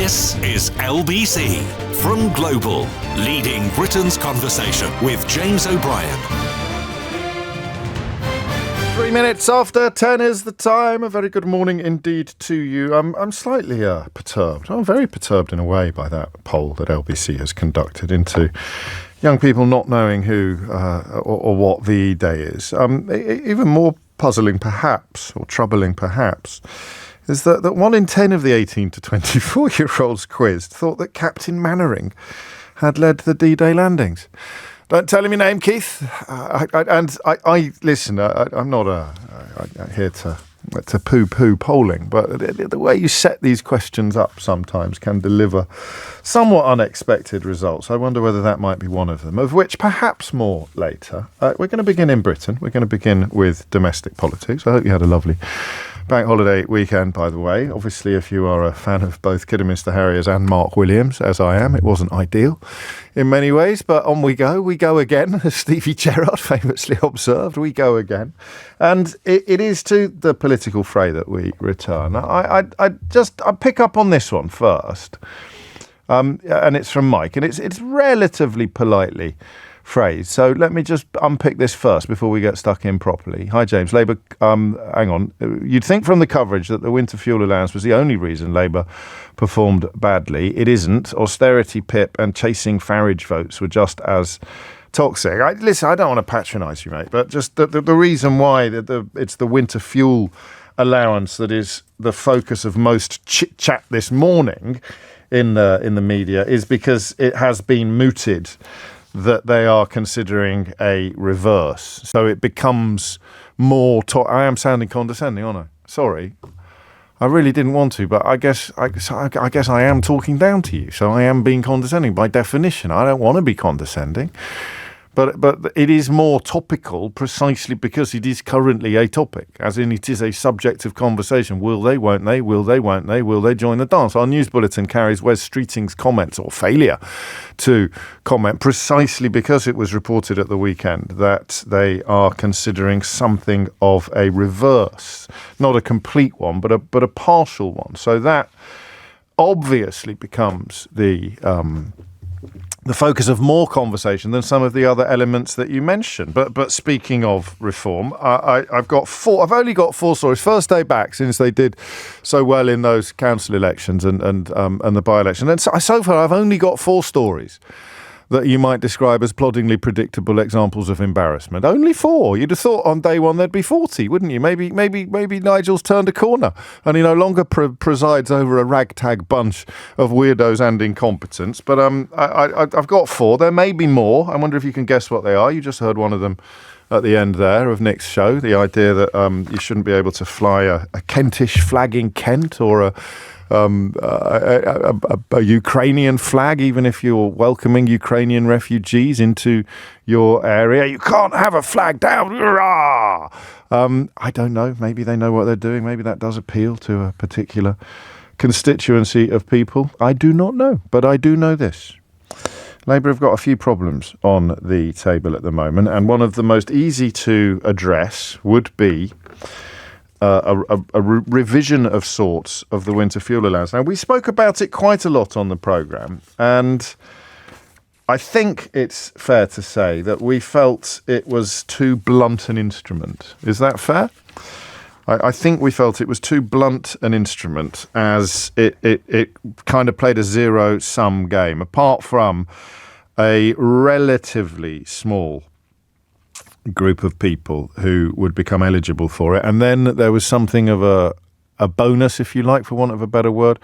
This is LBC from Global, leading Britain's conversation with James O'Brien. 3 minutes after 10 is the time. A very good morning indeed to you. I'm slightly perturbed. I'm very perturbed in a way by that poll that LBC has conducted into young people not knowing who or what VE Day is. Even more puzzling perhaps, or troubling perhaps, is that 1 in 10 of the 18 to 24-year-olds quizzed thought that Captain Mannering had led the D-Day landings. Don't tell him your name, Keith. Listen. I'm not here to poo-poo polling, but the way you set these questions up sometimes can deliver somewhat unexpected results. I wonder whether that might be one of them, of which perhaps more later. We're going to begin in Britain. We're going to begin with domestic politics. I hope you had a lovely bank holiday weekend, by the way. Obviously, if you are a fan of both Kidderminster Harriers and Mark Williams, as I am, it wasn't ideal in many ways, but on we go again, as Stevie Gerrard famously observed, we go again. And it is to the political fray that we return. I pick up on this one first, and it's from Mike, and it's relatively politely phrase. So let me just unpick this first before we get stuck in properly. Hi, James. Labour, hang on. You'd think from the coverage that the winter fuel allowance was the only reason Labour performed badly. It isn't. Austerity pip and chasing Farage votes were just as toxic. Listen, I don't want to patronise you, mate, but just the reason why it's the winter fuel allowance that is the focus of most chit-chat this morning in the media is because it has been mooted that they are considering a reverse. So it becomes more... I am sounding condescending, aren't I? Sorry. I really didn't want to, but I guess I am talking down to you. So I am being condescending by definition. I don't want to be condescending. But it is more topical precisely because it is currently a topic, as in it is a subject of conversation. Will they, won't they? Will they, won't they? Will they join the dance? Our news bulletin carries Wes Streeting's comments, or failure to comment, precisely because it was reported at the weekend that they are considering something of a reverse. Not a complete one, but a partial one. So that obviously becomes the focus of more conversation than some of the other elements that you mentioned. But speaking of reform, I've only got 4 stories. First day back since they did so well in those council elections and the by-election. And so far, I've only got 4 stories that you might describe as ploddingly predictable examples of embarrassment. Only 4. You'd have thought on day one there'd be 40, wouldn't you? Maybe Nigel's turned a corner and he no longer presides over a ragtag bunch of weirdos and incompetents. But I've got 4. There may be more. I wonder if you can guess what they are. You just heard one of them at the end there of Nick's show. The idea that you shouldn't be able to fly a Kentish flag in Kent or a Ukrainian flag, even if you're welcoming Ukrainian refugees into your area. You can't have a flag down. I don't know. Maybe they know what they're doing. Maybe that does appeal to a particular constituency of people. I do not know, but I do know this. Labour have got a few problems on the table at the moment, and one of the most easy to address would be a revision of sorts of the winter fuel allowance. Now, we spoke about it quite a lot on the programme, and I think it's fair to say that we felt it was too blunt an instrument. Is that fair? I think we felt it was too blunt an instrument, as it kind of played a zero-sum game, apart from a relatively small group of people who would become eligible for it. And then there was something of a bonus, if you like, for want of a better word,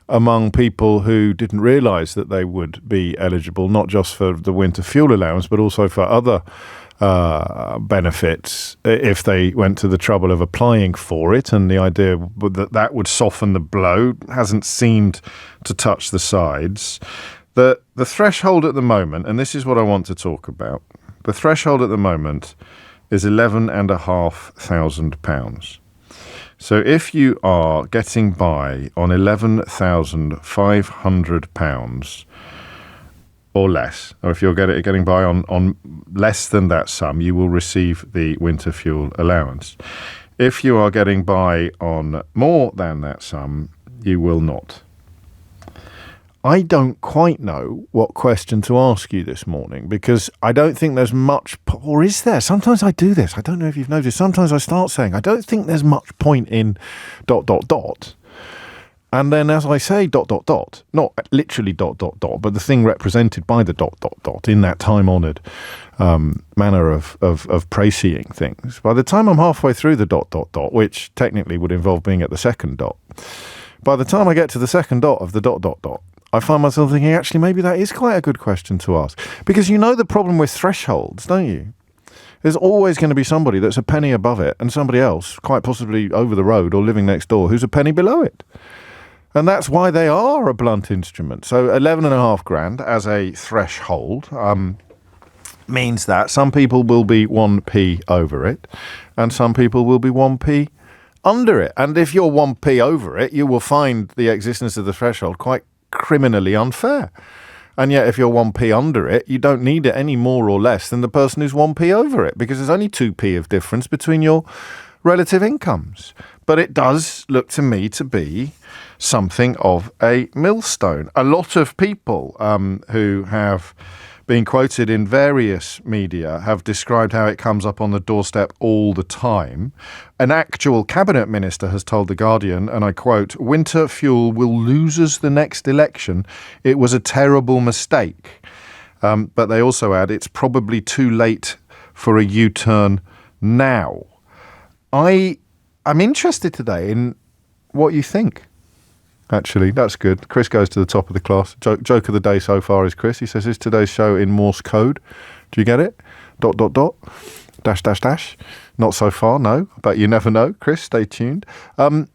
among people who didn't realise that they would be eligible, not just for the winter fuel allowance, but also for other benefits if they went to the trouble of applying for it. And the idea that would soften the blow hasn't seemed to touch the sides. The threshold at the moment, and this is what I want to talk about, the threshold at the moment is £11,500. So if you are getting by on £11,500 or less, or if you're getting by on less than that sum, you will receive the winter fuel allowance. If you are getting by on more than that sum, you will not. I don't quite know what question to ask you this morning, because I don't think there's much, or is there? Sometimes I do this. I don't know if you've noticed. Sometimes I start saying, I don't think there's much point in ... And then as I say ... not literally ... but the thing represented by the ... in that time-honoured manner of précising things. By the time I'm halfway through the ... which technically would involve being at the second dot, by the time I get to the second dot of the ... I find myself thinking, actually, maybe that is quite a good question to ask. Because you know the problem with thresholds, don't you? There's always going to be somebody that's a penny above it and somebody else, quite possibly over the road or living next door, who's a penny below it. And that's why they are a blunt instrument. So 11.5 grand as a threshold means that some people will be 1p over it and some people will be 1p under it. And if you're 1p over it, you will find the existence of the threshold quite criminally unfair. And yet if you're 1p under it, you don't need it any more or less than the person who's 1p over it, because there's only 2p of difference between your relative incomes. But it does look to me to be something of a millstone. A lot of people who have been quoted in various media have described how it comes up on the doorstep all the time. An actual cabinet minister has told The Guardian, and I quote, "Winter fuel will lose us the next election. It was a terrible mistake." But they also add, it's probably too late for a U-turn now. I'm interested today in what you think. Actually, that's good. Chris goes to the top of the class. Joke of the day so far is Chris. He says, is today's show in Morse code? Do you get it? ... .. Not so far, no. But you never know. Chris, stay tuned. I'm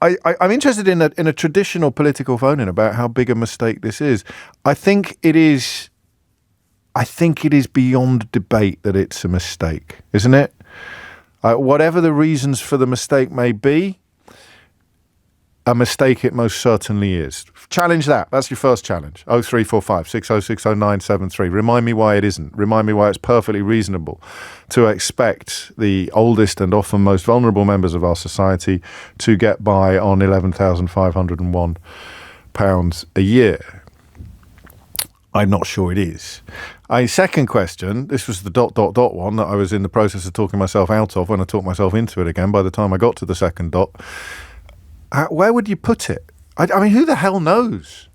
interested in a traditional political phone-in about how big a mistake this is. I think it is beyond debate that it's a mistake, isn't it? Whatever the reasons for the mistake may be, a mistake it most certainly is. Challenge that. That's your first challenge. 0345 6060 973. Remind me why it isn't. Remind me why it's perfectly reasonable to expect the oldest and often most vulnerable members of our society to get by on £11,501 a year. I'm not sure it is. A second question, this was the ... one that I was in the process of talking myself out of when I talked myself into it again by the time I got to the second dot. Where would you put it? I mean, who the hell knows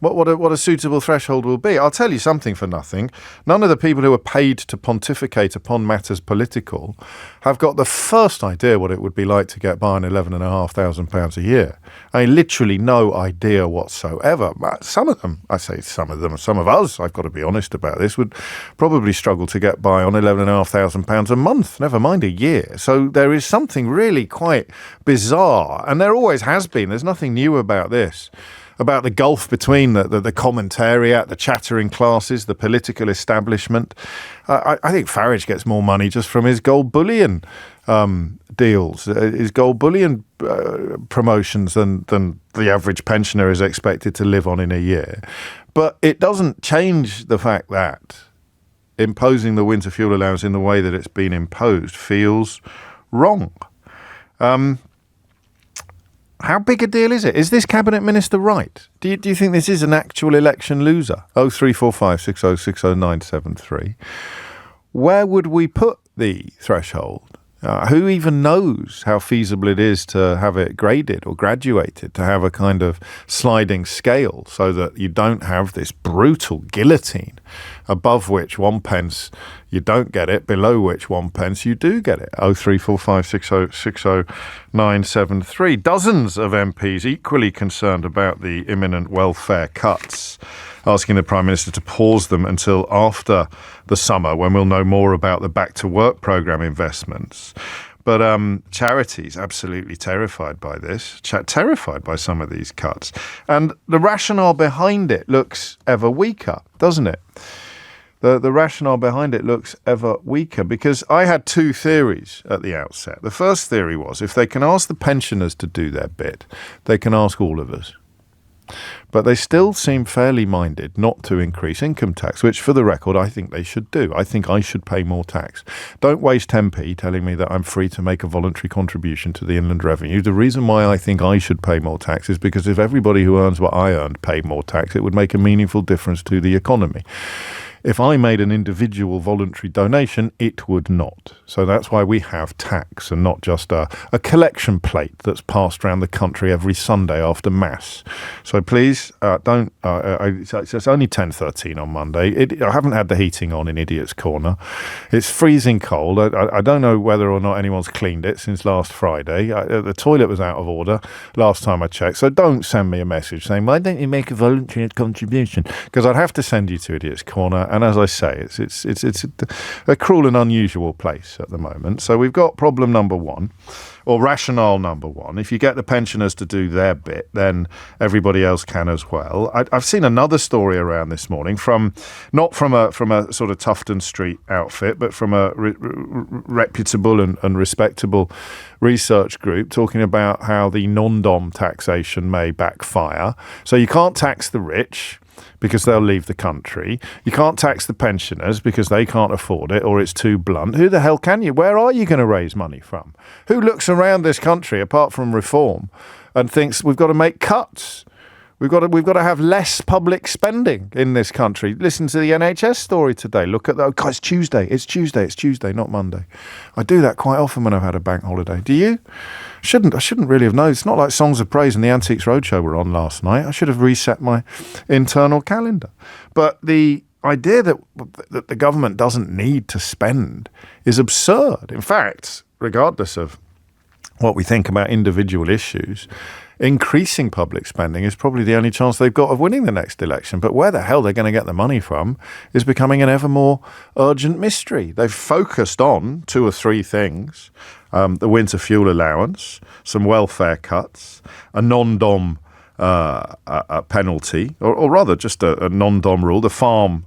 what a suitable threshold will be? I'll tell you something for nothing. None of the people who are paid to pontificate upon matters political have got the first idea what it would be like to get by on £11,500 a year. I mean, literally no idea whatsoever. Some of them, some of us, I've got to be honest about this, would probably struggle to get by on £11,500 a month, never mind a year. So there is something really quite bizarre, and there always has been. There's nothing new about this. About the gulf between the commentariat, the chattering classes, the political establishment. I think Farage gets more money just from his gold bullion deals, his gold bullion promotions than the average pensioner is expected to live on in a year. But it doesn't change the fact that imposing the winter fuel allowance in the way that it's been imposed feels wrong. How big a deal is it? Is this cabinet minister right? Do you think this is an actual election loser? 0345 6060 973. Where would we put the threshold? Who even knows how feasible it is to have it graded or graduated, to have a kind of sliding scale so that you don't have this brutal guillotine above which 1 pence you don't get it, below which 1 pence you do get it. 0345 6060 973. Dozens of MPs equally concerned about the imminent welfare cuts, asking the Prime Minister to pause them until after the summer when we'll know more about the Back to Work programme investments. But charities absolutely terrified by this, terrified by some of these cuts. And the rationale behind it looks ever weaker, doesn't it? The rationale behind it looks ever weaker, because I had two theories at the outset. The first theory was if they can ask the pensioners to do their bit, they can ask all of us. But they still seem fairly minded not to increase income tax, which, for the record, I think they should do. I think I should pay more tax. Don't waste 10p telling me that I'm free to make a voluntary contribution to the inland revenue. The reason why I think I should pay more tax is because if everybody who earns what I earned paid more tax, it would make a meaningful difference to the economy. If I made an individual voluntary donation, it would not. So that's why we have tax and not just a collection plate that's passed around the country every Sunday after Mass. So please don't. It's only 10:13 on Monday. I haven't had the heating on in Idiot's Corner. It's freezing cold. I don't know whether or not anyone's cleaned it since last Friday. The toilet was out of order last time I checked. So don't send me a message saying, why don't you make a voluntary contribution? Because I'd have to send you to Idiot's Corner. And as I say, it's a cruel and unusual place at the moment. So we've got problem number one, or rationale number one. If you get the pensioners to do their bit, then everybody else can as well. I've seen another story around this morning not from a sort of Tufton Street outfit, but from a reputable and respectable research group talking about how the non-dom taxation may backfire. So you can't tax the rich because they'll leave the country. You can't tax the pensioners because they can't afford it or it's too blunt. Who the hell can you? Where are you going to raise money from? Who looks around this country, apart from reform, and thinks we've got to make cuts? We've got to have less public spending in this country. Listen to the NHS story today. Look at that. Oh, it's Tuesday. It's Tuesday, not Monday. I do that quite often when I've had a bank holiday. Do you? I shouldn't really have known. It's not like Songs of Praise and the Antiques Roadshow were on last night. I should have reset my internal calendar. But the idea that the government doesn't need to spend is absurd. In fact, regardless of what we think about individual issues, increasing public spending is probably the only chance they've got of winning the next election. But where the hell they're going to get the money from is becoming an ever more urgent mystery. They've focused on two or three things: the winter fuel allowance, some welfare cuts, a non-dom penalty, or rather just a non-dom rule, the farm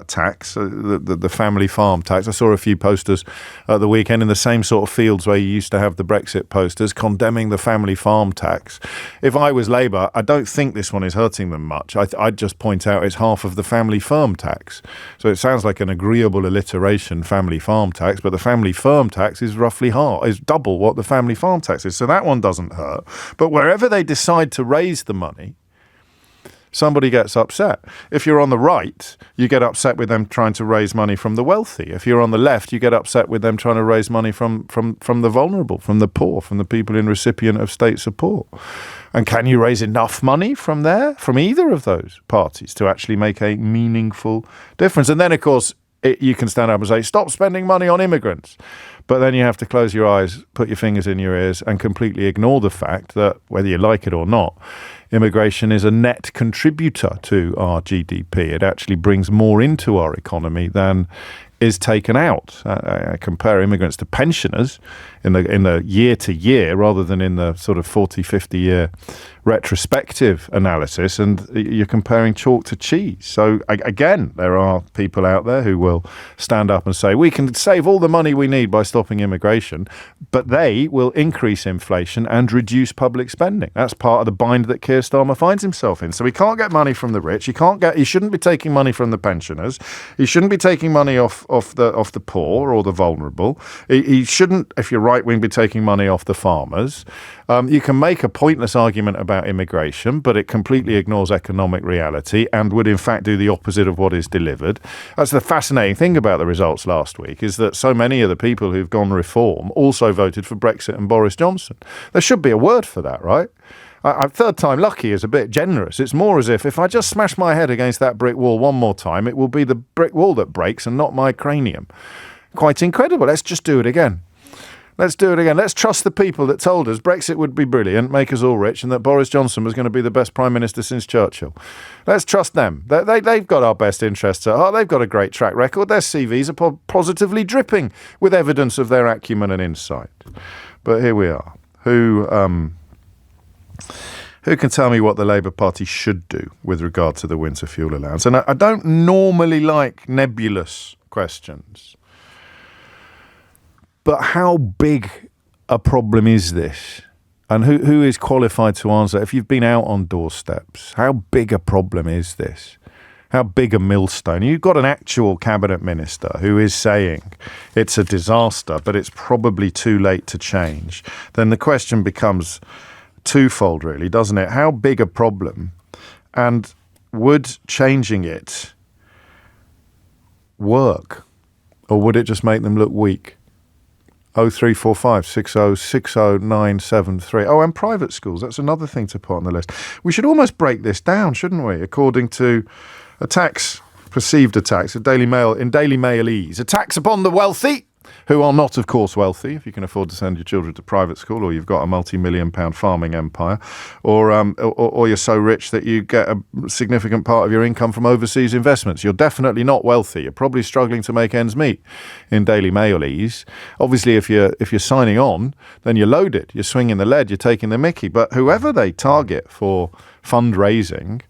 tax, the family farm tax. I saw a few posters at the weekend in the same sort of fields where you used to have the Brexit posters condemning the family farm tax. If I was Labour, I don't think this one is hurting them much. I'd just point out it's half of the family firm tax. So it sounds like an agreeable alliteration, family farm tax, but the family firm tax is roughly is double what the family farm tax is. So that one doesn't hurt. But wherever they decide to raise the money, somebody gets upset. If you're on the right, you get upset with them trying to raise money from the wealthy. If you're on the left, you get upset with them trying to raise money from the vulnerable, from the poor, from the people in recipient of state support. And can you raise enough money from either of those parties to actually make a meaningful difference? And then, of course, you can stand up and say, stop spending money on immigrants. But then you have to close your eyes, put your fingers in your ears, and completely ignore the fact that, whether you like it or not, immigration is a net contributor to our GDP. It actually brings more into our economy than is taken out. I compare immigrants to pensioners in the year to year rather than in the sort of 40, 50 year retrospective analysis, and you're comparing chalk to cheese. So again, there are people out there who will stand up and say we can save all the money we need by stopping immigration, but they will increase inflation and reduce public spending. That's part of the bind that Keir Starmer finds himself in. So he can't get money from the rich. He shouldn't be taking money from the pensioners. He shouldn't be taking money off the poor or the vulnerable. He shouldn't, if you're right wing, be taking money off the farmers. You can make a pointless argument about immigration, but it completely ignores economic reality and would in fact do the opposite of what is delivered. That's the fascinating thing about the results last week, is that so many of the people who've gone reform also voted for Brexit and Boris Johnson. There should be a word for that, right? Third time lucky is a bit generous. It's more as if I just smash my head against that brick wall one more time, it will be the brick wall that breaks and not my cranium. Quite incredible. Let's just do it again. Let's do it again. Let's trust the people that told us Brexit would be brilliant, make us all rich, and that Boris Johnson was going to be the best Prime Minister since Churchill. Let's trust them. They've got our best interests at heart. They've got a great track record. Their CVs are positively dripping with evidence of their acumen and insight. But here we are. Who can tell me what the Labour Party should do with regard to the winter fuel allowance? And I don't normally like nebulous questions. But how big a problem is this? And who is qualified to answer? If you've been out on doorsteps, how big a problem is this? How big a millstone? You've got an actual cabinet minister who is saying it's a disaster, but it's probably too late to change. Then the question becomes twofold, really, doesn't it? How big a problem? And would changing it work? Or would it just make them look weak? 0345 60 60 973. Oh, and private schools. That's another thing to put on the list. We should almost break this down, shouldn't we? According to perceived attacks, in Daily Mailese, attacks upon the wealthy, who are not, of course, wealthy, if you can afford to send your children to private school, or you've got a multi-million-pound farming empire, or you're so rich that you get a significant part of your income from overseas investments. You're definitely not wealthy. You're probably struggling to make ends meet in Daily Mailese. Obviously, if you're signing on, then you're loaded. You're swinging the lead. You're taking the mickey. But whoever they target for fundraising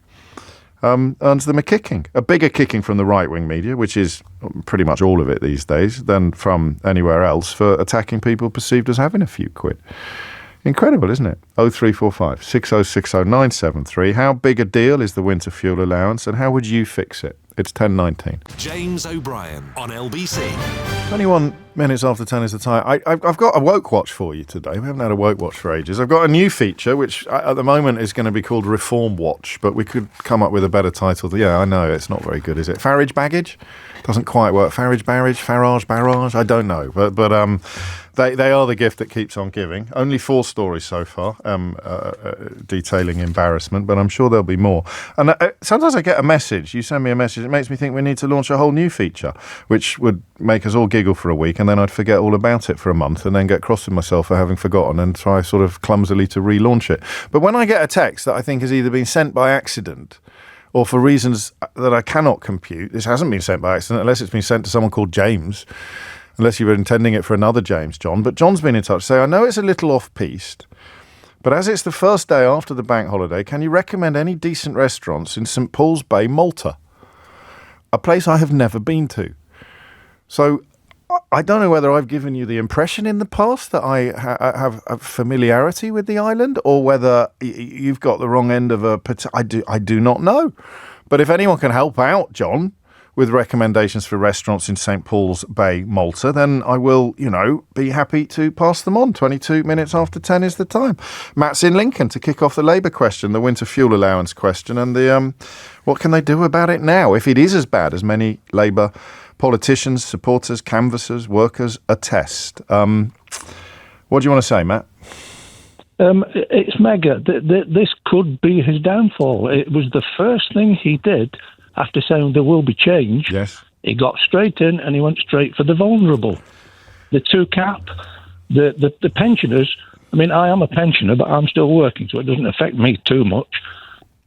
earns them a bigger kicking from the right-wing media, which is pretty much all of it these days, than from anywhere else for attacking people perceived as having a few quid. Incredible, isn't it? 0345 60 60 973. How big a deal is the winter fuel allowance, and how would you fix it? It's 10:19. James O'Brien on LBC. 21 minutes after 10 is the time. I've got a woke watch for you today. We haven't had a woke watch for ages. I've got a new feature, which at the moment is going to be called Reform Watch, but we could come up with a better title. Yeah, I know, it's not very good, is it? Farage Baggage? Doesn't quite work. Farage Barrage? I don't know. But they are the gift that keeps on giving. Only 4 stories so far, detailing embarrassment, but I'm sure there'll be more. And sometimes I get a message. You send me a message. It makes me think we need to launch a whole new feature, which would make us all giggle for a week, and then I'd forget all about it for a month, and then get cross with myself for having forgotten, and try sort of clumsily to relaunch it. But when I get a text that I think has either been sent by accident or for reasons that I cannot compute, this hasn't been sent by accident unless it's been sent to someone called James, unless you were intending it for another James, John. But John's been in touch to say, I know it's a little off-piste, but as it's the first day after the bank holiday, can you recommend any decent restaurants in St Paul's Bay, Malta? A place I have never been to. So I don't know whether I've given you the impression in the past that I have a familiarity with the island, or whether you've got the wrong end of I do not know. But if anyone can help out, John, with recommendations for restaurants in St Paul's Bay, Malta, then I will, be happy to pass them on. 22 minutes after 10 is the time. Matt's in Lincoln to kick off the Labour question, the winter fuel allowance question, and the what can they do about it now if it is as bad as many Labour politicians, supporters, canvassers, workers attest. What do you want to say, Matt? It's mega. This could be his downfall. It was the first thing he did after saying there will be change. Yes. He got straight in and he went straight for the vulnerable. The 2 cap, the pensioners. I mean, I am a pensioner, but I'm still working, so it doesn't affect me too much.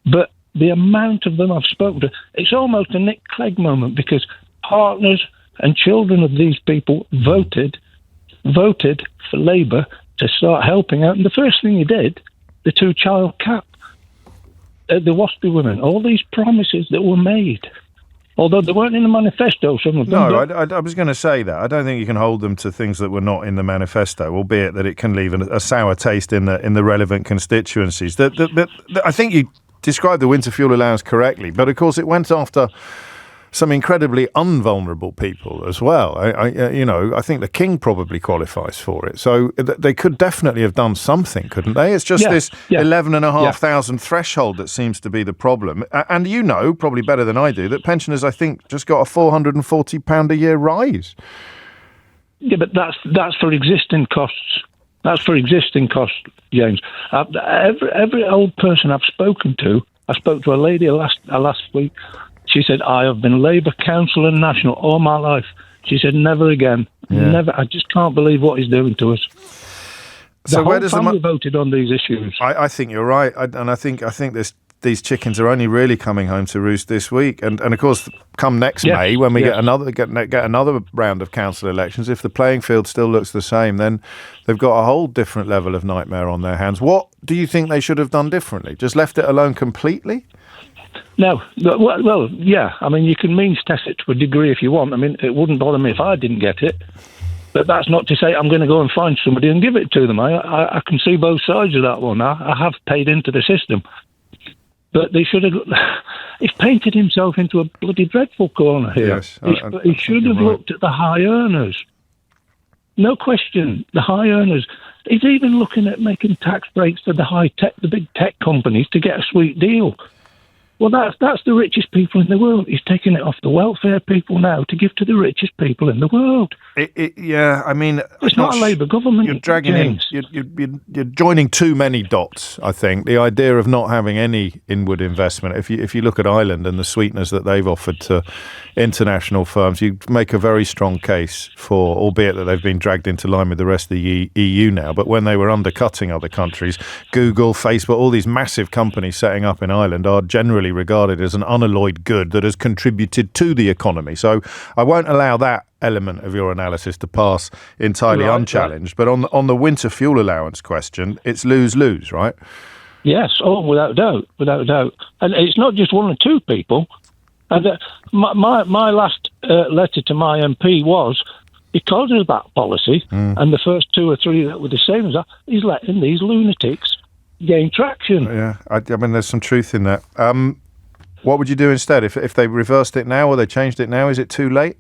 But the amount of them I've spoken to, it's almost a Nick Clegg moment, because partners and children of these people voted for Labour to start helping out. And the first thing he did, the 2-child cap, the WASPy women, all these promises that were made, although they weren't in the manifesto, some of them. No, I was going to say that. I don't think you can hold them to things that were not in the manifesto, albeit that it can leave a sour taste in the relevant constituencies. I think you described the winter fuel allowance correctly, but of course it went after some incredibly unvulnerable people as well. I think the King probably qualifies for it. So they could definitely have done something, couldn't they? It's just this 11,500 threshold that seems to be the problem. And probably better than I do, that pensioners, I think, just got a £440 a year rise. Yeah, but that's for existing costs. That's for existing costs, James. Every old person I've spoken to, I spoke to a lady last week. She said, I have been Labour councillor national all my life. She said, never again. Yeah. Never. I just can't believe what he's doing to us. So where does the family voted on these issues? I think you're right. I think these chickens are only really coming home to roost this week. And of course, come next May, when we get another round of council elections, if the playing field still looks the same, then they've got a whole different level of nightmare on their hands. What do you think they should have done differently? Just left it alone completely? No. Well, yeah. I mean, you can means test it to a degree if you want. I mean, it wouldn't bother me if I didn't get it. But that's not to say I'm going to go and find somebody and give it to them. I can see both sides of that one. I have paid into the system. But they should have... He's painted himself into a bloody dreadful corner here. Yes, He should have looked at the high earners. No question, the high earners. He's even looking at making tax breaks for the big tech companies to get a sweet deal. Well, that's the richest people in the world. He's taking it off the welfare people now to give to the richest people in the world. Yeah, I mean, it's not a Labour government. You're dragging James. You're joining too many dots. I think the idea of not having any inward investment. If you look at Ireland and the sweeteners that they've offered to international firms, you make a very strong case for, albeit that they've been dragged into line with the rest of the EU now. But when they were undercutting other countries, Google, Facebook, all these massive companies setting up in Ireland are generally regarded as an unalloyed good that has contributed to the economy. So I won't allow that element of your analysis to pass entirely unchallenged. Right. But on the winter fuel allowance question, it's lose-lose, right? Yes, without doubt. And it's not just one or two people. And my last letter to my MP was, because of that policy, and the first two or three that were the same as that, he's letting these lunatics gain traction. Yeah, I mean, there's some truth in that. What would you do instead if they reversed it now or they changed it now? Is it too late?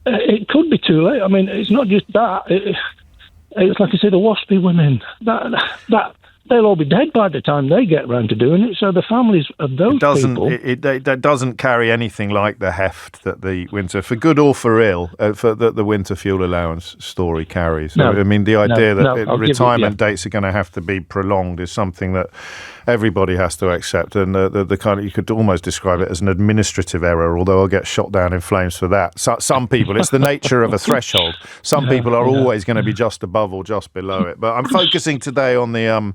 It could be too late. I mean, it's not just that. It's like I said, the waspy women. That they'll all be dead by the time they get round to doing it. So the families of those people... It doesn't carry anything like the heft that the winter, for good or for ill, the winter fuel allowance story carries. No, I mean, the idea that retirement dates are going to have to be prolonged is something that everybody has to accept. And the kind of, you could almost describe it as an administrative error, although I'll get shot down in flames for that. So, some people, it's the nature of a threshold. Some people are always going to be just above or just below it. But I'm focusing today on the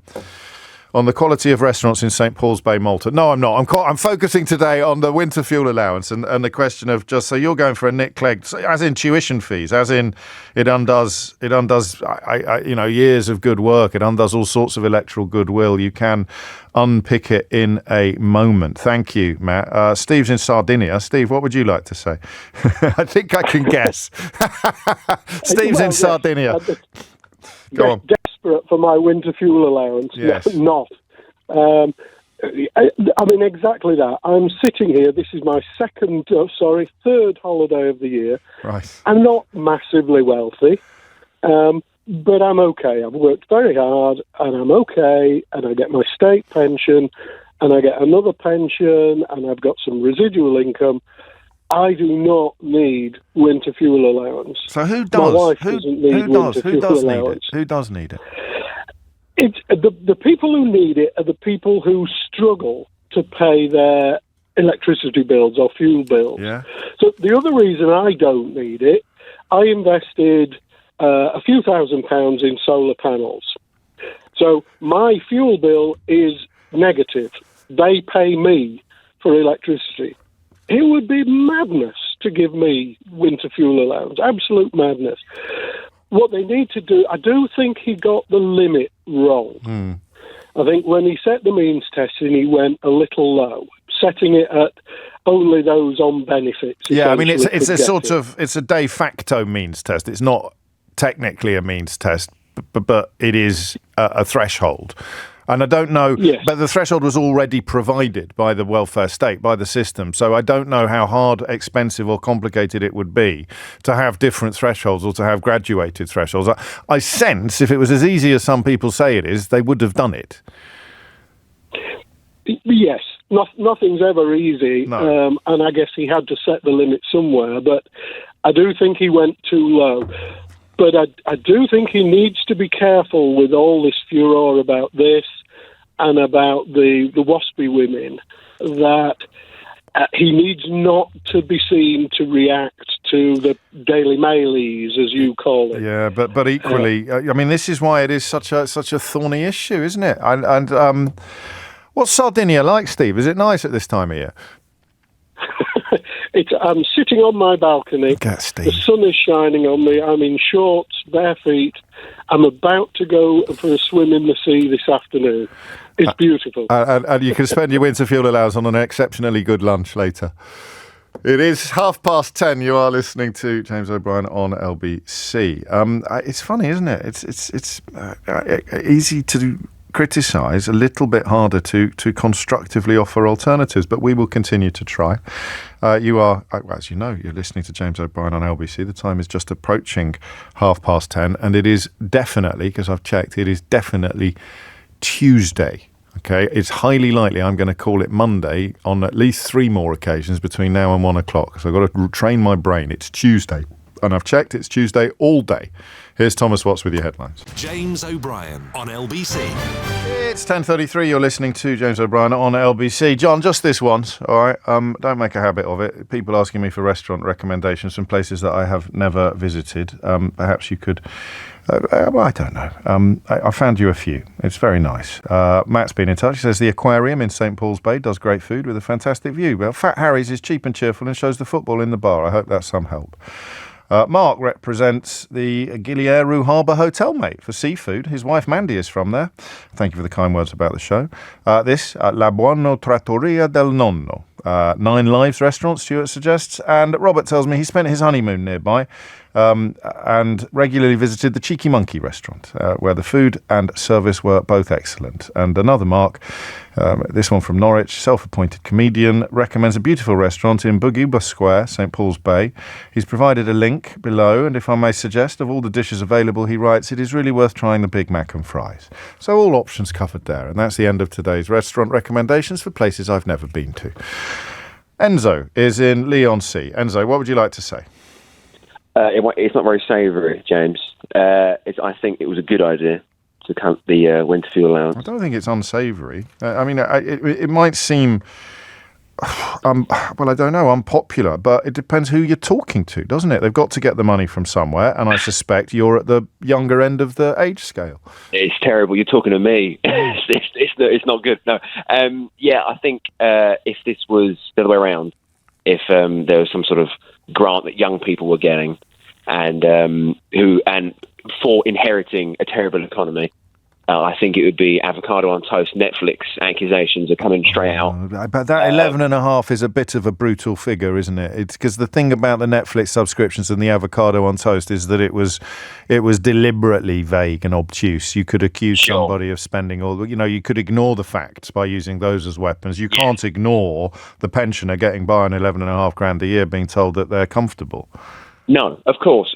quality of restaurants in St Paul's Bay, Malta. No, I'm not. I'm focusing today on the winter fuel allowance and the question of just, so you're going for a Nick Clegg, as in tuition fees, as in it undoes years of good work. It undoes all sorts of electoral goodwill. You can unpick it in a moment. Thank you, Matt. Steve's in Sardinia. Steve, what would you like to say? I think I can guess. Steve's in Sardinia. Go on. Desperate for my winter fuel allowance. Yes. Not. I mean, exactly that. I'm sitting here. This is my third holiday of the year. Right. I'm not massively wealthy, but I'm okay. I've worked very hard, and I'm okay, and I get my state pension, and I get another pension, and I've got some residual income. I do not need winter fuel allowance. So who does? My wife doesn't need winter fuel allowance. Who does need it? It's the people who need it are the people who struggle to pay their electricity bills or fuel bills. Yeah. So the other reason I don't need it, I invested a few £1,000s in solar panels. So my fuel bill is negative. They pay me for electricity. It would be madness to give me winter fuel allowance. Absolute madness. What they need to do, I do think he got the limit wrong. I think when he set the means testing, he went a little low, setting it at only those on benefits. Yeah, I mean, it's a de facto means test. It's not technically a means test, but it is a threshold. And I don't know, but the threshold was already provided by the welfare state, by the system. So I don't know how hard, expensive or complicated it would be to have different thresholds or to have graduated thresholds. I sense if it was as easy as some people say it is, they would have done it. Yes, nothing's ever easy. No. And I guess he had to set the limit somewhere. But I do think he went too low. But I do think he needs to be careful with all this furore about this and about the waspy women, that he needs not to be seen to react to the Daily Mailies, as you call it. Yeah, but equally, I mean, this is why it is such a thorny issue, isn't it? And what's Sardinia like, Steve? Is it nice at this time of year? I'm sitting on my balcony. The sun is shining on me. I'm in shorts, bare feet. I'm about to go for a swim in the sea this afternoon. It's beautiful. And you can spend your winter fuel allowance on an exceptionally good lunch later. It is 10:30. You are listening to James O'Brien on LBC. It's funny, isn't it? It's easy to criticise, a little bit harder to constructively offer alternatives, but we will continue to try. You are, as you know, you're listening to James O'Brien on LBC. The time is just approaching 10:30, and it is definitely, because I've checked, it is definitely Tuesday. Okay, it's highly likely I'm going to call it Monday on at least 3 more occasions between now and 1 o'clock. So I've got to train my brain. It's Tuesday. And I've checked, it's Tuesday all day. Here's Thomas Watts with your headlines. James O'Brien on LBC. It's 10:33. You're listening to James O'Brien on LBC. John, just this once, all right? Don't make a habit of it. People asking me for restaurant recommendations from places that I have never visited. Perhaps you could... I don't know. I found you a few. It's very nice. Matt's been in touch. He says the aquarium in St Paul's Bay does great food with a fantastic view. Well, Fat Harry's is cheap and cheerful and shows the football in the bar. I hope that's some help. Mark represents the Giglieru Harbour Hotel, mate, for seafood. His wife Mandy is from there. Thank you for the kind words about the show. This, La Buono Trattoria del Nonno. 9 Lives restaurant, Stuart suggests. And Robert tells me he spent his honeymoon nearby and regularly visited the Cheeky Monkey restaurant, where the food and service were both excellent. And another Mark, this one from Norwich, self-appointed comedian, recommends a beautiful restaurant in Bourguiba Square, St Paul's Bay. He's provided a link below, and if I may suggest, of all the dishes available, he writes, it is really worth trying the Big Mac and fries. So all options covered there, and that's the end of today's restaurant recommendations for places I've never been to. Enzo is in Leigh-on-Sea. Enzo, what would you like to say? It's not very savoury, James. I think it was a good idea to count the winter fuel allowance. I don't think it's unsavoury. It might seem, well, I don't know, unpopular, but it depends who you're talking to, doesn't it? They've got to get the money from somewhere, and I suspect you're at the younger end of the age scale. It's terrible. You're talking to me. It's not good. No. I think if this was the other way around, if there was some sort of grant that young people were getting, and for inheriting a terrible economy, I think it would be avocado on toast. Netflix accusations are coming straight out. But that 11.5 is a bit of a brutal figure, isn't it? It's because the thing about the Netflix subscriptions and the avocado on toast is that it was deliberately vague and obtuse. You could accuse somebody of spending you could ignore the facts by using those as weapons. You can't ignore the pensioner getting by on 11.5 grand a year being told that they're comfortable. No, of course.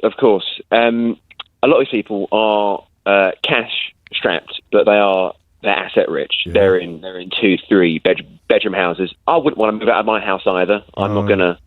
A lot of these people are cash strapped, but they're asset rich. Yeah. They're in 2-3 bedroom houses. I wouldn't want to move out of my house either. I'm not gonna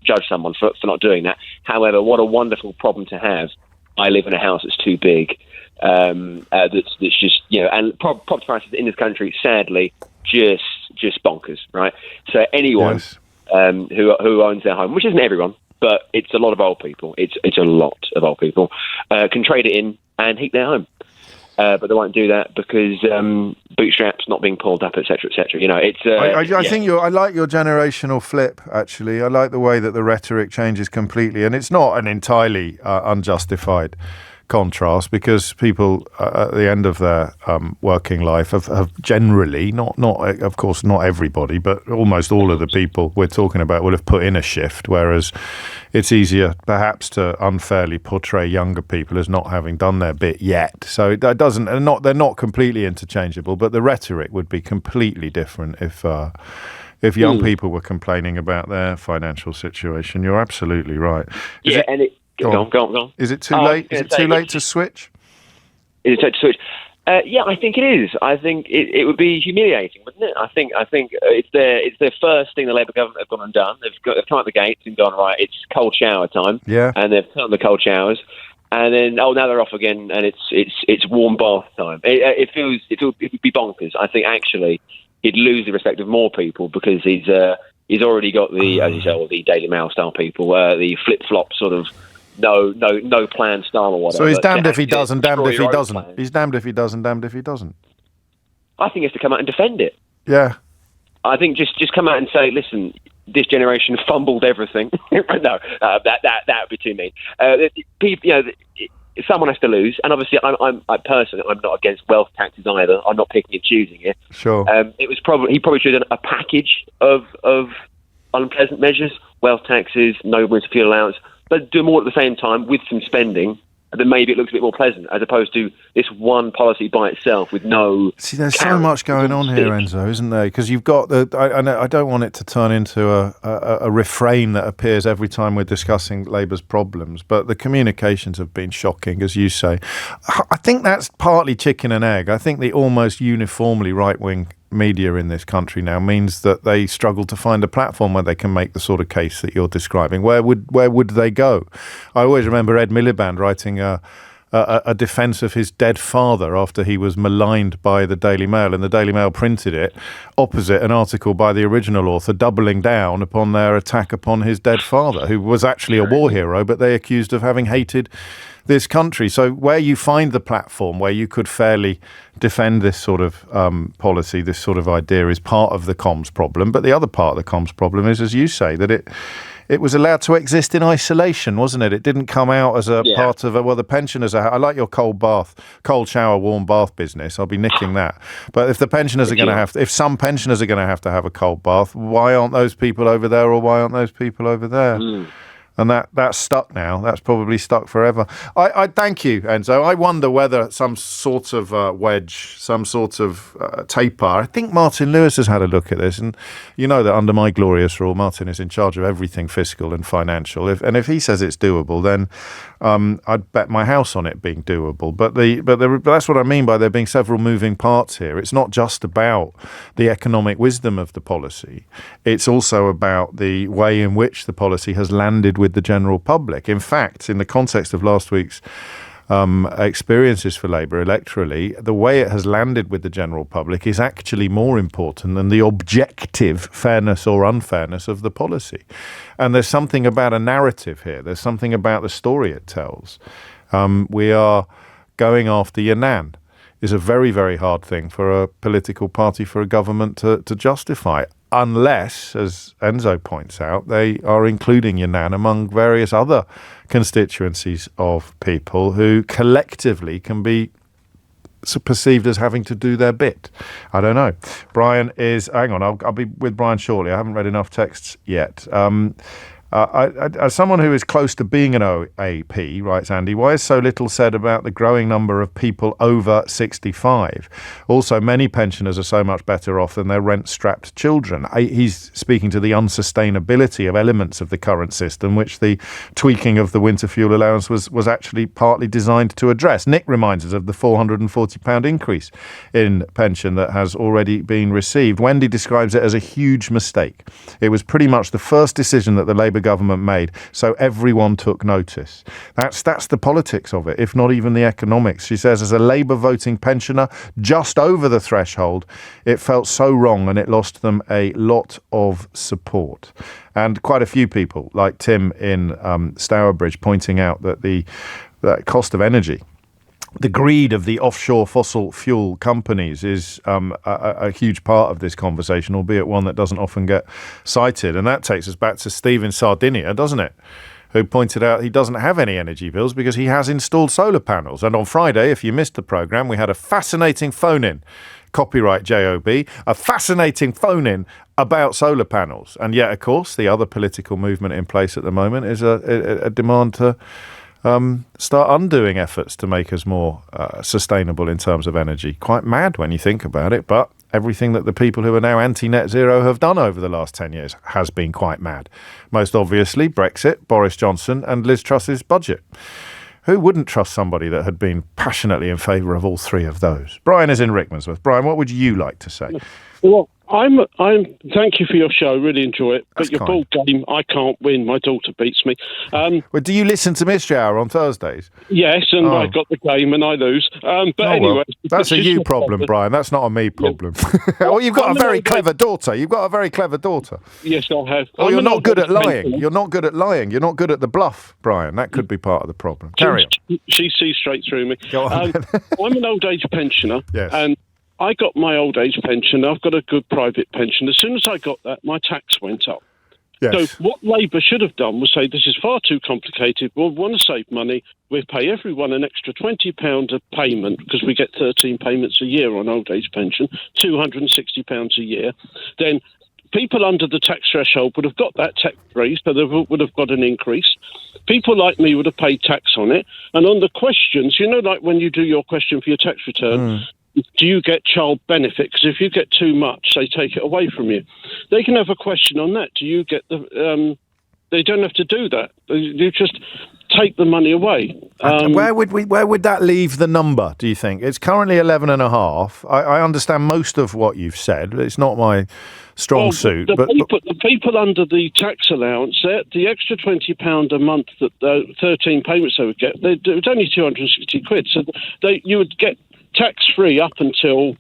judge someone for not doing that. However, what a wonderful problem to have. I live in a house that's too big. That's just and property prices in this country, sadly, just bonkers, right? So anyone who owns their home, which isn't everyone, but it's a lot of old people. It's a lot of old people can trade it in and heat their home, but they won't do that because bootstraps not being pulled up, etc., etc. I think I like your generational flip. Actually, I like the way that the rhetoric changes completely, and it's not an entirely unjustified contrast, because people at the end of their working life have generally, not of course not everybody, but almost all of the people we're talking about will have put in a shift, whereas it's easier perhaps to unfairly portray younger people as not having done their bit yet. So that doesn't, they're not completely interchangeable, but the rhetoric would be completely different if young people were complaining about their financial situation. You're absolutely right. Go on. Is it too late? Is it too late to switch? Is it too late to switch? I think it is. I think it would be humiliating, wouldn't it? I think it's their first thing the Labour government have gone and done. They've come out the gates and gone, right, it's cold shower time. Yeah. And they've turned the cold showers. And then, now they're off again, and it's warm bath time. It would be bonkers. I think actually he'd lose the respect of more people because he's already got the, as you say, all the Daily Mail style people, the flip flop sort of no plan style or whatever. So he's damned if he does and damned if he doesn't. He's damned if he does and damned if he doesnned. I think he has to come out and defend it. Yeah. I think just come out and say, listen, this generation fumbled everything. No, that would be too mean. People, someone has to lose, and obviously, I personally, I'm not against wealth taxes either. I'm not picking and choosing it. Sure. He probably should have done a package of unpleasant measures, wealth taxes, no winter fuel allowance, but do them all at the same time with some spending. And then maybe it looks a bit more pleasant, as opposed to this one policy by itself with no... See, there's so much going on here, Enzo, isn't there? Because you've got I don't want it to turn into a refrain that appears every time we're discussing Labour's problems, but the communications have been shocking, as you say. I think that's partly chicken and egg. I think the almost uniformly right-wing media in this country now means that they struggle to find a platform where they can make the sort of case that you're describing. Where would they go? I always remember Ed Miliband writing a defence of his dead father after he was maligned by the Daily Mail, and the Daily Mail printed it opposite an article by the original author doubling down upon their attack upon his dead father, who was actually a war hero, but they accused of having hated this country. So where you find the platform where you could fairly defend this sort of policy, this sort of idea, is part of the comms problem. But the other part of the comms problem is, as you say, that it was allowed to exist in isolation, wasn't it? It didn't come out as a part of the pensioners I like your cold shower, warm bath business. I'll be nicking that. But if the pensioners are going to have, if some pensioners are going to have a cold bath, why aren't those people over there, or why aren't those people over there? And that's stuck now. That's probably stuck forever. I thank you, Enzo. I wonder whether some sort of wedge, some sort of taper. I think Martin Lewis has had a look at this, and you know that under my glorious rule, Martin is in charge of everything fiscal and financial. If he says it's doable, then I'd bet my house on it being doable. But that's what I mean by there being several moving parts here. It's not just about the economic wisdom of the policy. It's also about the way in which the policy has landed with the general public. In fact, in the context of last week's experiences for Labour electorally, the way it has landed with the general public is actually more important than the objective fairness or unfairness of the policy. And there's something about a narrative here. There's something about the story it tells. We are going after your nan. Is a very, very hard thing for a political party, for a government to justify, unless, as Enzo points out, they are including your nan among various other constituencies of people who collectively can be perceived as having to do their bit. I don't know. Brian is... Hang on, I'll be with Brian shortly. I haven't read enough texts yet. As someone who is close to being an OAP, writes Andy, why is so little said about the growing number of people over 65? Also, many pensioners are so much better off than their rent-strapped children. He's speaking to the unsustainability of elements of the current system, which the tweaking of the winter fuel allowance was actually partly designed to address. Nick reminds us of the £440 increase in pension that has already been received. Wendy describes it as a huge mistake. It was pretty much the first decision that the Labour government made, so everyone took notice. That's the politics of it, if not even the economics. She says, as a Labour voting pensioner just over the threshold, it felt so wrong and it lost them a lot of support. And quite a few people, like Tim in Stourbridge, pointing out that the cost of energy, the greed of the offshore fossil fuel companies is a huge part of this conversation, albeit one that doesn't often get cited. And that takes us back to Steve in Sardinia, doesn't it? Who pointed out he doesn't have any energy bills because he has installed solar panels. And on Friday, if you missed the programme, we had a fascinating phone-in, copyright JOB, a fascinating phone-in about solar panels. And yet, of course, the other political movement in place at the moment is a demand to start undoing efforts to make us more sustainable in terms of energy. Quite mad when you think about it, but everything that the people who are now anti-net zero have done over the last 10 years has been quite mad. Most obviously, Brexit, Boris Johnson and Liz Truss's budget. Who wouldn't trust somebody that had been passionately in favour of all three of those? Brian is in Rickmansworth. Brian, what would you like to say? Well, I'm. Thank you for your show. Really enjoy it. But your ball game, I can't win. My daughter beats me. Well, do you listen to Mystery Hour on Thursdays? Yes, and I got the game and I lose. But anyway, well, that's a you problem, Brian. That's not a me problem. Yeah. Well, you've got a very clever daughter. You've got a very clever daughter. Yes, I have. Well, you're not good at lying. You're not good at lying. You're not good at the bluff, Brian. That could be part of the problem. Carry on. She sees straight through me. Go on. I'm an old age pensioner. Yes. And I got my old age pension. I've got a good private pension. As soon as I got that, my tax went up. Yes. So what Labour should have done was say, this is far too complicated. We want to save money. We pay everyone an extra £20 a payment because we get 13 payments a year on old age pension, £260 a year. Then people under the tax threshold would have got that tax-free, so they would have got an increase. People like me would have paid tax on it. And on the questions, like when you do your question for your tax return, do you get child benefit? Because if you get too much, they take it away from you. They can have a question on that. Do you get the... they don't have to do that. You just take the money away. Where would that leave the number, do you think? It's currently 11.5. I understand most of what you've said. It's not my strong suit. The people under the tax allowance, the extra £20 a month that 13 payments they would get, it was only 260 quid. So you would get tax-free up until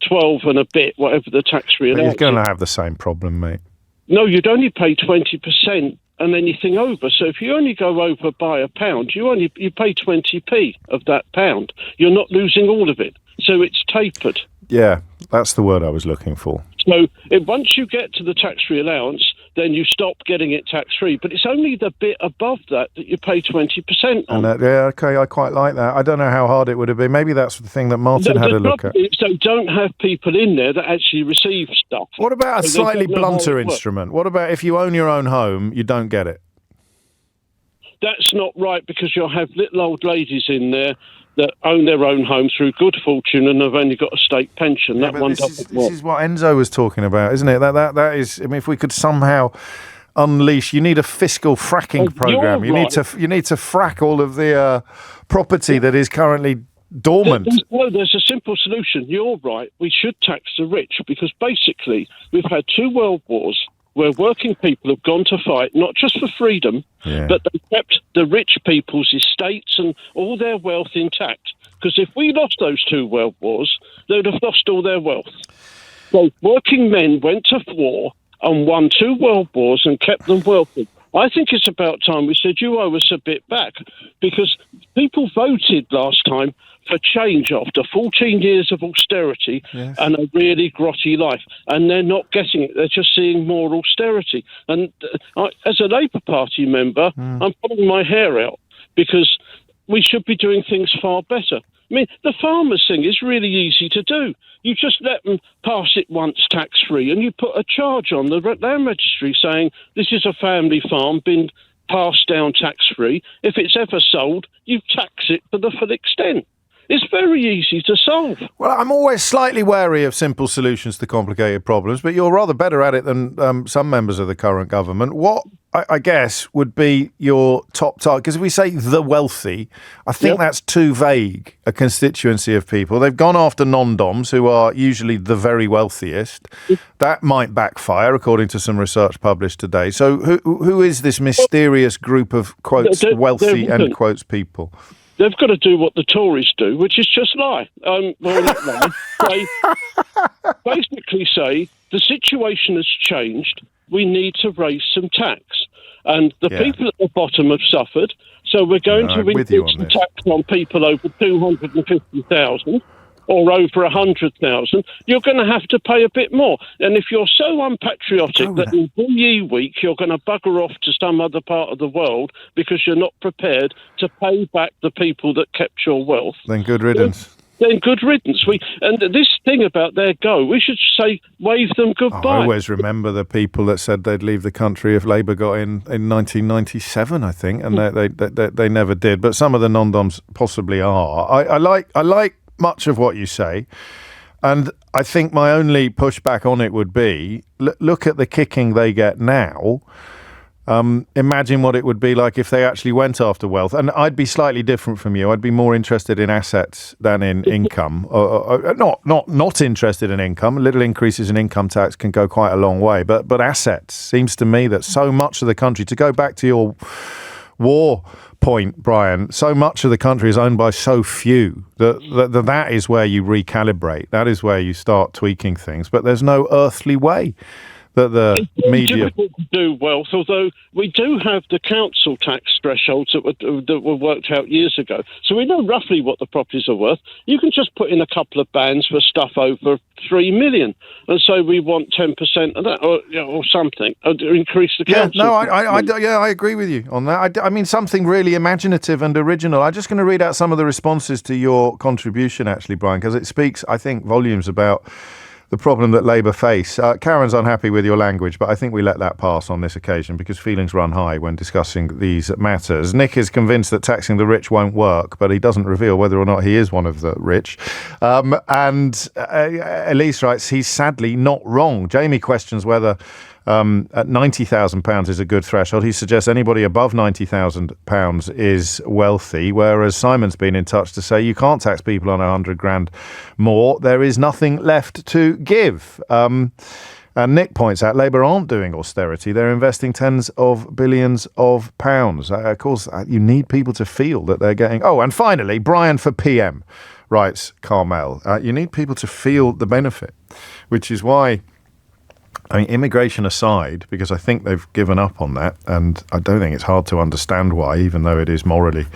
12 and a bit, whatever the tax-free allowance is. You're going to have the same problem, mate. No, you'd only pay 20% and anything over. So if you only go over by £1, you pay 20p of that pound. You're not losing all of it. So it's tapered. Yeah, that's the word I was looking for. So once you get to the tax-free allowance, then you stop getting it tax-free. But it's only the bit above that you pay 20% on. Okay, I quite like that. I don't know how hard it would have been. Maybe that's the thing that Martin had a look at. So don't have people in there that actually receive stuff. What about a slightly blunter instrument? What about if you own your own home, you don't get it? That's not right, because you'll have little old ladies in there that own their own home through good fortune and have only got a state pension. That one doesn't work. This is what Enzo was talking about, isn't it? That is. I mean, if we could somehow unleash, you need a fiscal fracking program. You need to frack all of the property that is currently dormant. There's a simple solution. You're right. We should tax the rich, because basically we've had 2 world wars where working people have gone to fight, not just for freedom, but they kept the rich people's estates and all their wealth intact. Because if we lost those 2 world wars, they would have lost all their wealth. So working men went to war and won 2 world wars and kept them wealthy. I think it's about time we said, you owe us a bit back, because people voted last time for change after 14 years of austerity and a really grotty life, and they're not getting it. They're just seeing more austerity. And as a Labour Party member, I'm pulling my hair out, because we should be doing things far better. I mean, the farmers thing is really easy to do. You just let them pass it once tax-free, and you put a charge on the land registry saying this is a family farm, been passed down tax-free. If it's ever sold, you tax it to the full extent. It's very easy to solve. Well, I'm always slightly wary of simple solutions to complicated problems, but you're rather better at it than some members of the current government. What, I guess, would be your top target? Because if we say the wealthy, I think that's too vague a constituency of people. They've gone after non-doms, who are usually the very wealthiest. That might backfire, according to some research published today. So who is this mysterious group of, quotes, wealthy, end quotes, people? They've got to do what the Tories do, which is just lie. Not lie. They basically say the situation has changed. We need to raise some tax. And the people at the bottom have suffered. So we're going to increase the tax on people over 250,000 or over 100,000. You're going to have to pay a bit more. And if you're so unpatriotic that in Ye Week you're going to bugger off to some other part of the world because you're not prepared to pay back the people that kept your wealth, then good riddance. Then good riddance. And this thing about their go, we should say, wave them goodbye. I always remember the people that said they'd leave the country if Labour got in 1997, I think, and they never did. But some of the non-doms possibly are. I like much of what you say, and I think my only pushback on it would be, look at the kicking they get now. Imagine what it would be like if they actually went after wealth. And I'd be slightly different from you. I'd be more interested in assets than in income. Not interested in income. Little increases in income tax can go quite a long way. But assets, seems to me that so much of the country, to go back to your war point, Brian, so much of the country is owned by so few that is where you recalibrate. That is where you start tweaking things. But there's no earthly way that the media... It's difficult to do wealth, although we do have the council tax thresholds that were worked out years ago. So we know roughly what the properties are worth. You can just put in a couple of bands for stuff over 3 million and say we want 10% of that or something, or increase the council. I agree with you on that. I mean, something really imaginative and original. I'm just going to read out some of the responses to your contribution, actually, Brian, because it speaks, I think, volumes about the problem that Labour face. Karen's unhappy with your language, but I think we let that pass on this occasion because feelings run high when discussing these matters. Nick is convinced that taxing the rich won't work, but he doesn't reveal whether or not he is one of the rich. And Elise writes, he's sadly not wrong. Jamie questions whether at £90,000 is a good threshold. He suggests anybody above £90,000 is wealthy, whereas Simon's been in touch to say you can't tax people on 100 grand more. There is nothing left to give. And Nick points out Labour aren't doing austerity. They're investing tens of billions of pounds. Of course, you need people to feel that they're getting... Oh, and finally, Brian for PM, writes Carmel. You need people to feel the benefit, which is why... I mean, immigration aside, because I think they've given up on that, and I don't think it's hard to understand why, even though it is morally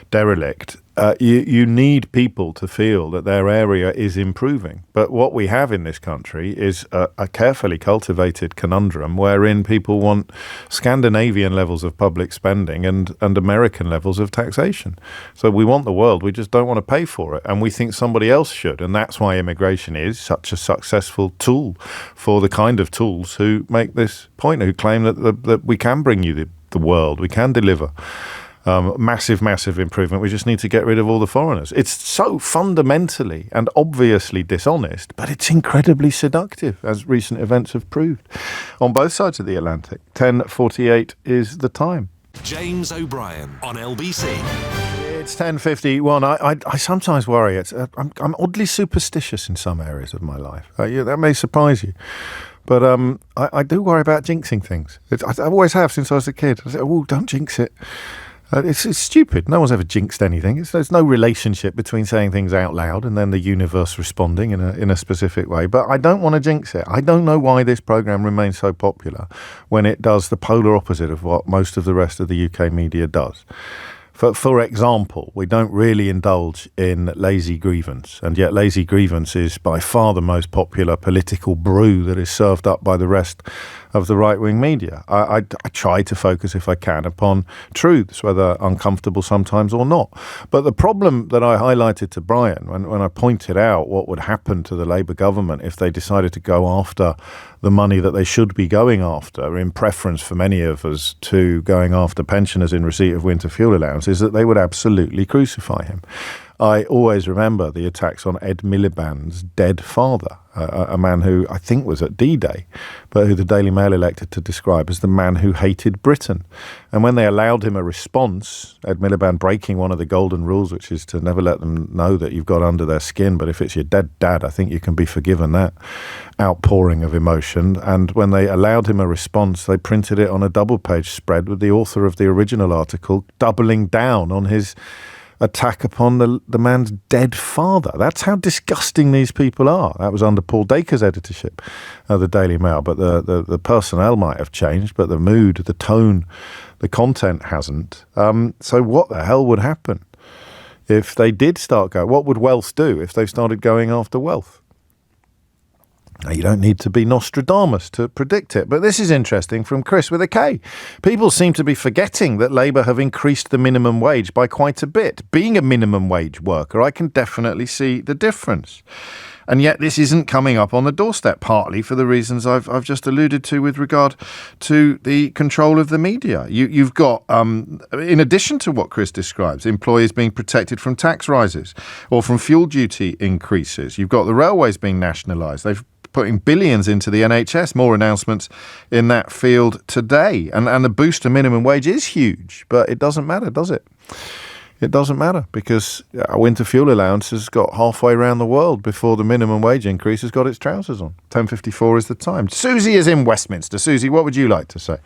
derelict. You need people to feel that their area is improving. But what we have in this country is a carefully cultivated conundrum wherein people want Scandinavian levels of public spending and American levels of taxation. So we want the world, we just don't want to pay for it. And we think somebody else should. And that's why immigration is such a successful tool for the kind of tools who make this point, who claim that we can bring you the world, we can deliver. Massive improvement. We just need to get rid of all the foreigners. It's so fundamentally and obviously dishonest, but it's incredibly seductive, as recent events have proved on both sides of the Atlantic. 10:48 is the time. James O'Brien on LBC. It's 10:51. I sometimes worry. I'm oddly superstitious in some areas of my life. That may surprise you. But I do worry about jinxing things. I always have since I was a kid. I say, oh, don't jinx it. It's stupid. No one's ever jinxed anything. There's no relationship between saying things out loud and then the universe responding in a specific way. But I don't want to jinx it. I don't know why this programme remains so popular when it does the polar opposite of what most of the rest of the UK media does. For example, we don't really indulge in lazy grievance, and yet lazy grievance is by far the most popular political brew that is served up by the rest of the right-wing media. I try to focus, if I can, upon truths, whether uncomfortable sometimes or not. But the problem that I highlighted to Brian when I pointed out what would happen to the Labour government if they decided to go after the money that they should be going after, in preference for many of us to going after pensioners in receipt of winter fuel allowance, is that they would absolutely crucify him. I always remember the attacks on Ed Miliband's dead father, a man who I think was at D-Day, but who the Daily Mail elected to describe as the man who hated Britain. And when they allowed him a response, Ed Miliband breaking one of the golden rules, which is to never let them know that you've got under their skin, but if it's your dead dad, I think you can be forgiven that outpouring of emotion. And when they allowed him a response, they printed it on a double-page spread with the author of the original article doubling down on his attack upon the man's dead father. That's how disgusting these people are. That was under Paul Dacre's editorship of the Daily Mail. But the personnel might have changed, but the mood, the tone, the content hasn't. So what the hell would happen if they did start going? What would wealth do if they started going after wealth? Now, you don't need to be Nostradamus to predict it, but this is interesting from Chris with a K. People seem to be forgetting that Labour have increased the minimum wage by quite a bit. Being a minimum wage worker, I can definitely see the difference. And yet this isn't coming up on the doorstep, partly for the reasons I've just alluded to with regard to the control of the media. You've got, in addition to what Chris describes, employees being protected from tax rises or from fuel duty increases. You've got the railways being nationalised. They've putting billions into the NHS, more announcements in that field today. And the boost to minimum wage is huge, but it doesn't matter, does it? It doesn't matter because a winter fuel allowance has got halfway around the world before the minimum wage increase has got its trousers on. 10:54 is the time. Susie is in Westminster. Susie, what would you like to say?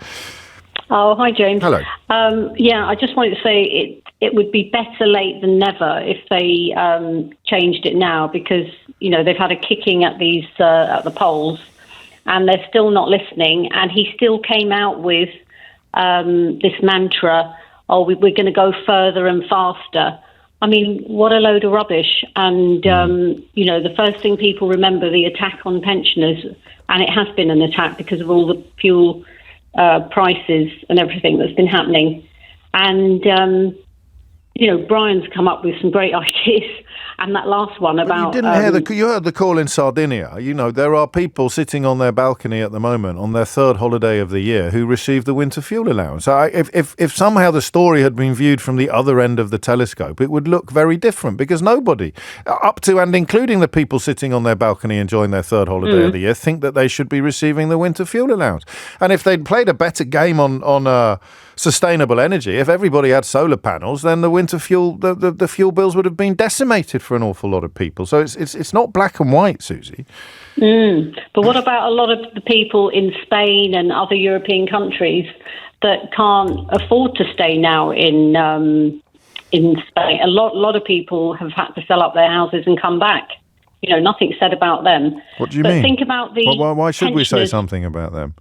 Oh, hi, James. Hello. I just wanted to say it would be better late than never if they changed it now because, they've had a kicking at these at the polls and they're still not listening. And he still came out with this mantra, we're going to go further and faster. I mean, what a load of rubbish. And, the first thing people remember, the attack on pensioners, and it has been an attack because of all the fuel prices and everything that's been happening. And, Brian's come up with some great ideas. And that last one about... You didn't hear you heard the call in Sardinia. There are people sitting on their balcony at the moment on their third holiday of the year who receive the winter fuel allowance. So if somehow the story had been viewed from the other end of the telescope, it would look very different, because nobody, up to and including the people sitting on their balcony enjoying their third holiday of the year, think that they should be receiving the winter fuel allowance. And if they'd played a better game on sustainable energy, if everybody had solar panels, then the winter fuel, the fuel bills would have been decimated for an awful lot of people. So it's not black and white, Susie. But what about a lot of the people in Spain and other European countries that can't afford to stay now in Spain? A lot of people have had to sell up their houses and come back. Nothing said about them. What do you mean? Think about the why should we say something about them?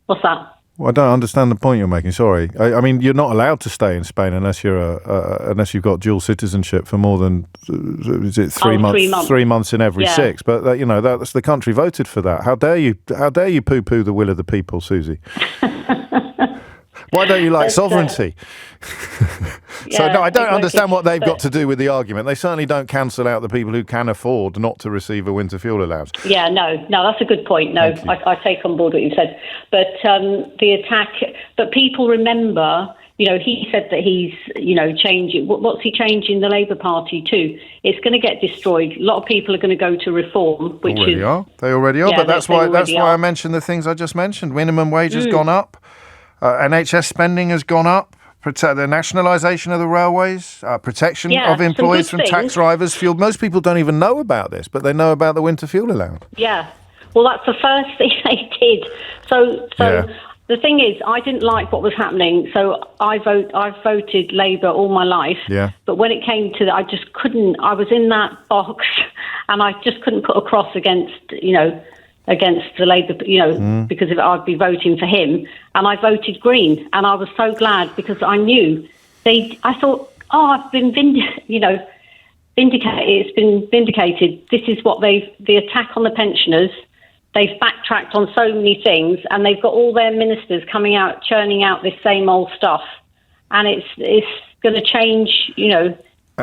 What's that? Well, I don't understand the point you're making. Sorry. I mean, you're not allowed to stay in Spain unless unless you've got dual citizenship for more than 3 months? 3 months in every 6. But that's the country voted for that. How dare you poo-poo the will of the people, Susie? Why don't you like sovereignty? I don't understand what they've got to do with the argument. They certainly don't cancel out the people who can afford not to receive a winter fuel allowance. Yeah, no, that's a good point. No, I take on board what you said. But the attack, but people remember, he said that he's, changing. What's he changing the Labour Party to? It's going to get destroyed. A lot of people are going to go to reform, which They already are. But that's why I mentioned the things I just mentioned. Minimum wage has gone up. NHS spending has gone up. The nationalisation of the railways, protection of employees from tax drivers, fuel. Most people don't even know about this, but they know about the winter fuel allowance. Yeah. Well, that's the first thing they did. So the thing is, I didn't like what was happening. So I've voted Labour all my life. Yeah. But when it came to that, I just couldn't. I was in that box, and I just couldn't put a cross against the Labour, because I'd be voting for him. And I voted Green. And I was so glad, because I knew I thought, I've been vindicated. It's been vindicated. This is what the attack on the pensioners, they've backtracked on so many things, and they've got all their ministers coming out, churning out this same old stuff. And it's going to change,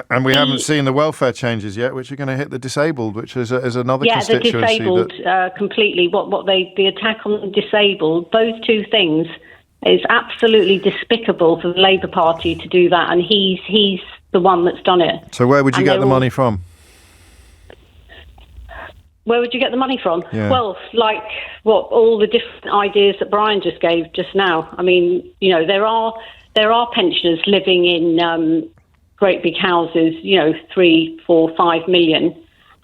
And we haven't seen the welfare changes yet, which are going to hit the disabled, which is another constituency. Yeah, the disabled completely. The attack on the disabled, those two things, is absolutely despicable for the Labour Party to do that, and he's the one that's done it. So where would you get the money from? Where would you get the money from? Yeah. Well, all the different ideas that Brian just gave just now. I mean, there are pensioners living in great big houses, 3, 4, 5 million,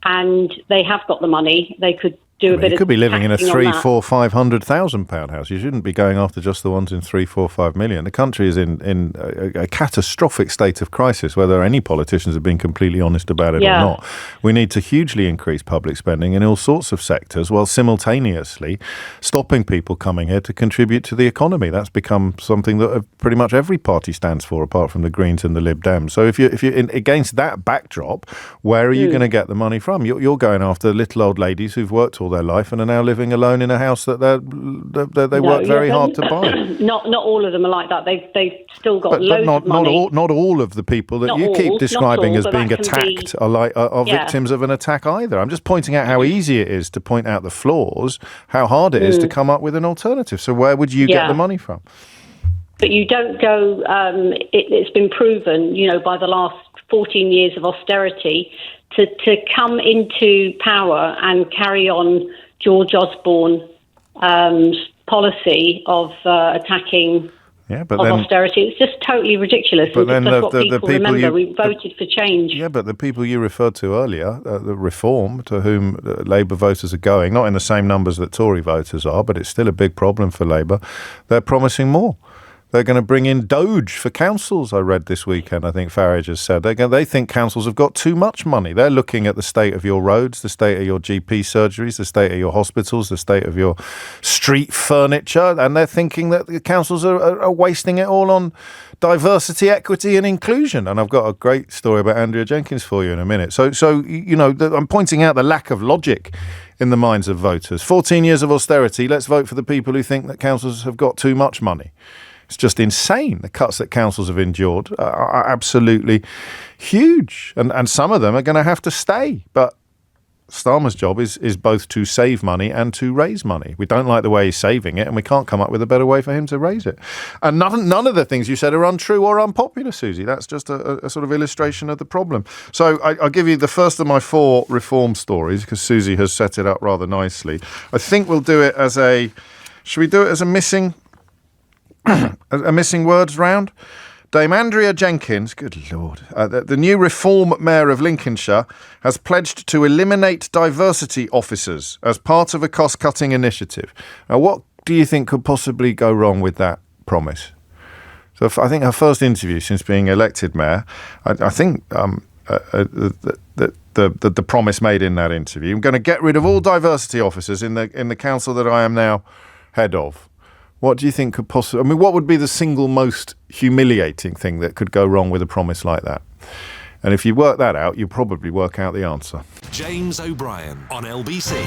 and they have got the money. They could do a bit of. You could be living in a 3, 4, 500,000 pound house. You shouldn't be going after just the ones in 3, 4, 5 million. The country is in a catastrophic state of crisis, whether any politicians have been completely honest about it or not. We need to hugely increase public spending in all sorts of sectors, while simultaneously stopping people coming here to contribute to the economy. That's become something that pretty much every party stands for, apart from the Greens and the Lib Dems. So if you're against that backdrop, where are you going to get the money from? You're going after little old ladies who've worked all their life and are now living alone in a house that they worked very hard to buy. Not all of them are like that. They've still got loads of money. Not all of the people that you keep describing as being attacked are victims of an attack either. I'm just pointing out how easy it is to point out the flaws, how hard it is to come up with an alternative. So where would you get the money from? But you don't go. It's been proven, by the last 14 years of austerity, to come into power and carry on George Osborne's policy of attacking austerity. It's just totally ridiculous. But then that's what people remember. We voted for change. Yeah, but the people you referred to earlier, the Reform, to whom Labour voters are going, not in the same numbers that Tory voters are, but it's still a big problem for Labour, they're promising more. They're going to bring in Doge for councils, I read this weekend. I think Farage has said. They think councils have got too much money. They're looking at the state of your roads, the state of your GP surgeries, the state of your hospitals, the state of your street furniture, and they're thinking that the councils are wasting it all on diversity, equity and inclusion. And I've got a great story about Andrea Jenkins for you in a minute. So I'm pointing out the lack of logic in the minds of voters. 14 years of austerity, let's vote for the people who think that councils have got too much money. It's just insane. The cuts that councils have endured are absolutely huge. And some of them are going to have to stay. But Starmer's job is both to save money and to raise money. We don't like the way he's saving it, and we can't come up with a better way for him to raise it. And none of the things you said are untrue or unpopular, Susie. That's just a sort of illustration of the problem. So I'll give you the first of my 4 reform stories, because Susie has set it up rather nicely. I think we'll do it as should we do it as a missing words round? Dame Andrea Jenkins, good Lord, the new Reform Mayor of Lincolnshire has pledged to eliminate diversity officers as part of a cost-cutting initiative. Now, what do you think could possibly go wrong with that promise? So I think her first interview since being elected mayor, I think the promise made in that interview, I'm going to get rid of all diversity officers in the council that I am now head of. What do you think could possibly... I mean, what would be the single most humiliating thing that could go wrong with a promise like that? And if you work that out, you probably work out the answer. James O'Brien on LBC.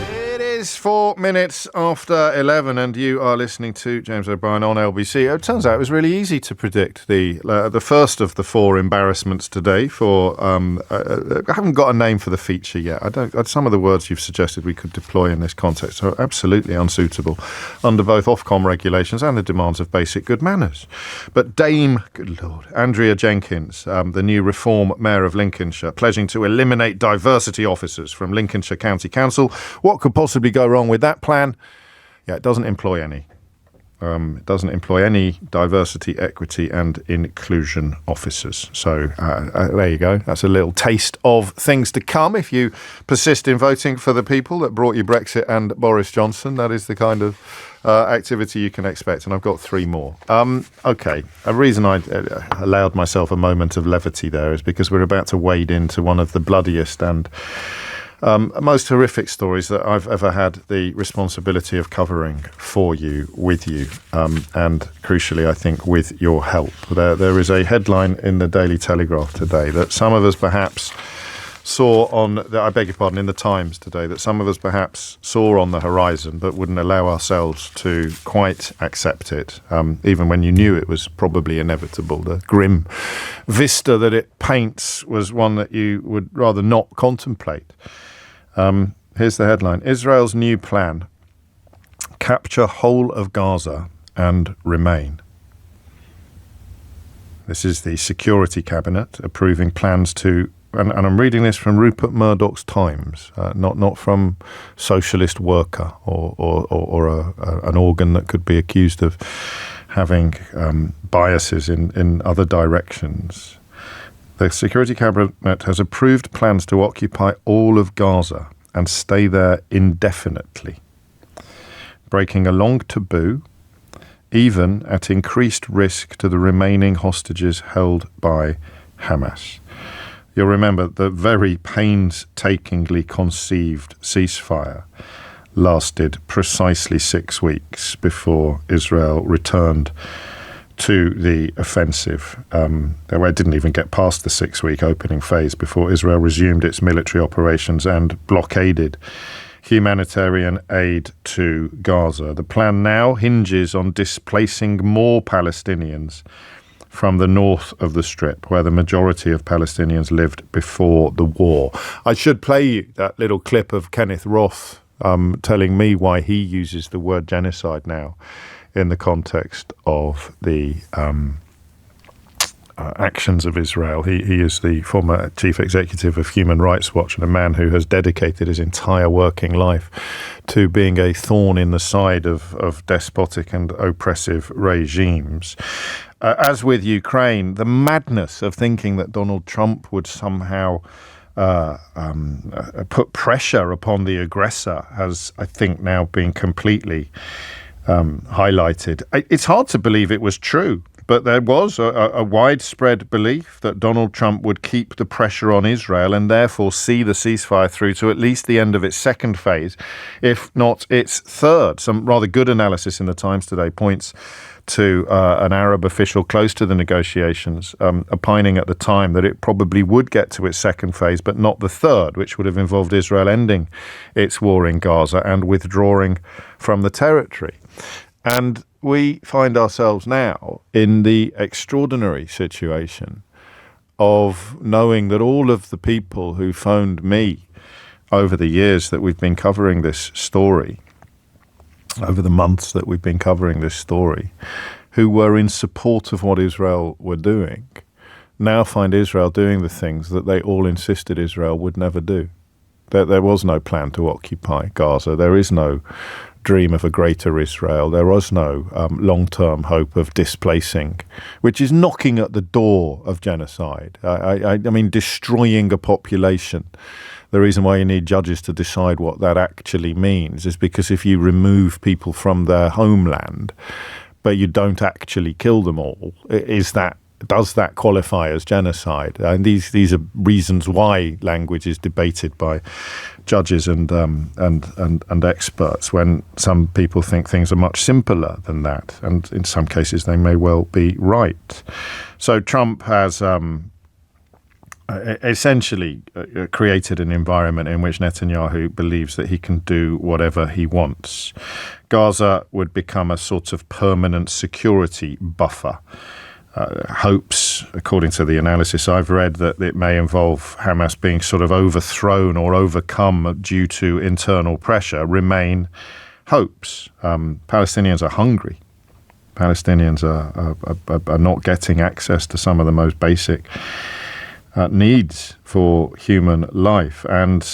It is 4 minutes after 11 and you are listening to James O'Brien on LBC. It turns out it was really easy to predict the first of the 4 embarrassments today for... I haven't got a name for the feature yet. Some of the words you've suggested we could deploy in this context are absolutely unsuitable under both Ofcom regulations and the demands of basic good manners. But Dame, good Lord, Andrea Jenkins, the new Reform Mayor of Lincolnshire, pledging to eliminate diversity officers from Lincolnshire County Council. What could possibly go wrong with that plan? Yeah, it doesn't employ any. It doesn't employ any diversity, equity and inclusion officers. So there you go. That's a little taste of things to come if you persist in voting for the people that brought you Brexit and Boris Johnson. That is the kind of activity you can expect. And I've got 3 more. Okay. A reason I allowed myself a moment of levity there is because we're about to wade into one of the bloodiest and most horrific stories that I've ever had the responsibility of covering for you, with you, and crucially, I think, with your help. There is a headline in the Daily Telegraph today that some of us perhaps saw in the Times today, that some of us perhaps saw on the horizon but wouldn't allow ourselves to quite accept it, even when you knew it was probably inevitable. The grim vista that it paints was one that you would rather not contemplate. Here's the headline: Israel's new plan, capture whole of Gaza and remain. This is the Security Cabinet approving plans to, and I'm reading this from Rupert Murdoch's Times, not from Socialist Worker or an organ that could be accused of having biases in other directions. The Security Cabinet has approved plans to occupy all of Gaza and stay there indefinitely, breaking a long taboo, even at increased risk to the remaining hostages held by Hamas. You'll remember the very painstakingly conceived ceasefire lasted precisely 6 weeks before Israel returned to the offensive. It didn't even get past the 6-week opening phase before Israel resumed its military operations and blockaded humanitarian aid to Gaza. The plan now hinges on displacing more Palestinians from the north of the Strip, where the majority of Palestinians lived before the war. I should play you that little clip of Kenneth Roth telling me why he uses the word genocide now in the context of the actions of Israel. He is the former chief executive of Human Rights Watch and a man who has dedicated his entire working life to being a thorn in the side of despotic and oppressive regimes. As with Ukraine, the madness of thinking that Donald Trump would somehow put pressure upon the aggressor has, I think, now been completely highlighted. It's hard to believe it was true, but there was a widespread belief that Donald Trump would keep the pressure on Israel and therefore see the ceasefire through to at least the end of its second phase, if not its third. Some rather good analysis in the Times today points to an Arab official close to the negotiations opining at the time that it probably would get to its second phase, but not the third, which would have involved Israel ending its war in Gaza and withdrawing from the territory. And we find ourselves now in the extraordinary situation of knowing that all of the people who phoned me over the years that we've been covering this story, over the months that we've been covering this story, who were in support of what Israel were doing, now find Israel doing the things that they all insisted Israel would never do. There was no plan to occupy Gaza. There is no dream of a greater Israel. There was no long-term hope of displacing, which is knocking at the door of genocide. I mean, destroying a population. The reason why you need judges to decide what that actually means is because if you remove people from their homeland, but you don't actually kill them all, does that qualify as genocide? And these are reasons why language is debated by judges and experts, when some people think things are much simpler than that, and in some cases they may well be right. So Trump has essentially created an environment in which Netanyahu believes that he can do whatever he wants. Gaza would become a sort of permanent security buffer. Hopes, according to the analysis I've read, that it may involve Hamas being sort of overthrown or overcome due to internal pressure remain hopes. Palestinians are hungry. Palestinians are not getting access to some of the most basic needs for human life. And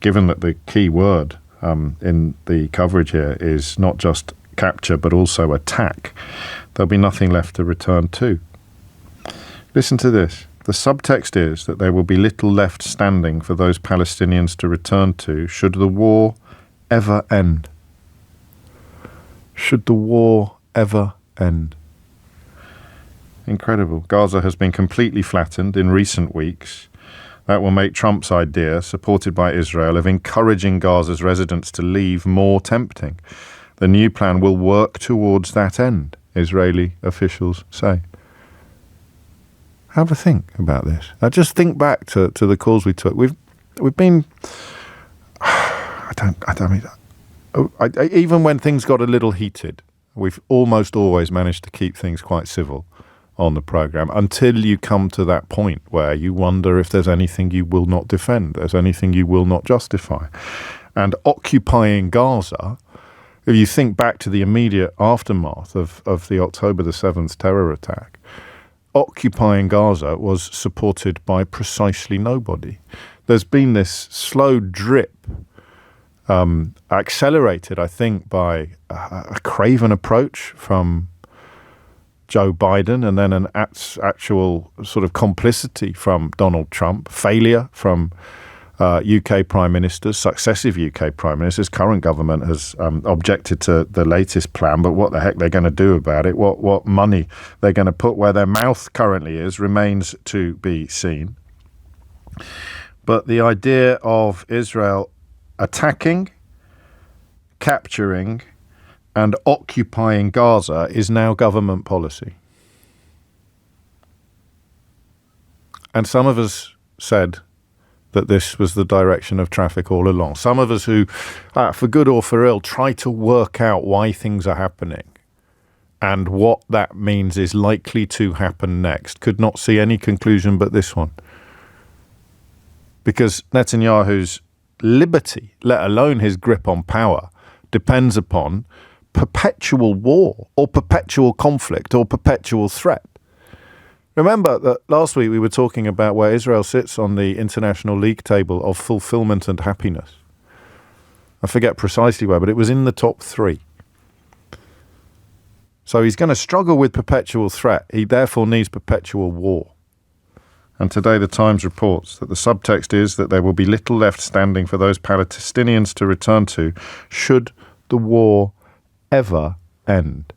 given that the key word in the coverage here is not just capture but also attack, there'll be nothing left to return to. Listen to this. The subtext is that there will be little left standing for those Palestinians to return to should the war ever end. Should the war ever end. Incredible. Gaza has been completely flattened in recent weeks. That will make Trump's idea, supported by Israel, of encouraging Gaza's residents to leave more tempting. The new plan will work towards that end, Israeli officials say. Have a think about this. Now just think back to the calls we took. We've been, even when things got a little heated, we've almost always managed to keep things quite civil on the programme until you come to that point where you wonder if there's anything you will not defend, there's anything you will not justify. And occupying Gaza, if you think back to the immediate aftermath of the October the 7th terror attack, occupying Gaza was supported by precisely nobody. There's been this slow drip, accelerated, I think, by a craven approach from Joe Biden, and then an actual sort of complicity from Donald Trump, failure from UK prime ministers, successive UK prime ministers. Current government has objected to the latest plan, but what the heck they're going to do about it, what money they're going to put where their mouth currently is, remains to be seen. But the idea of Israel attacking, capturing, and occupying Gaza is now government policy. And some of us said that this was the direction of traffic all along. Some of us who, for good or for ill, try to work out why things are happening and what that means is likely to happen next, could not see any conclusion but this one. Because Netanyahu's liberty, let alone his grip on power, depends upon perpetual war or perpetual conflict or perpetual threat. Remember that last week we were talking about where Israel sits on the international league table of fulfillment and happiness. I forget precisely where, but it was in the top 3. So he's going to struggle with perpetual threat. He therefore needs perpetual war. And today the Times reports that the subtext is that there will be little left standing for those Palestinians to return to should the war ever end?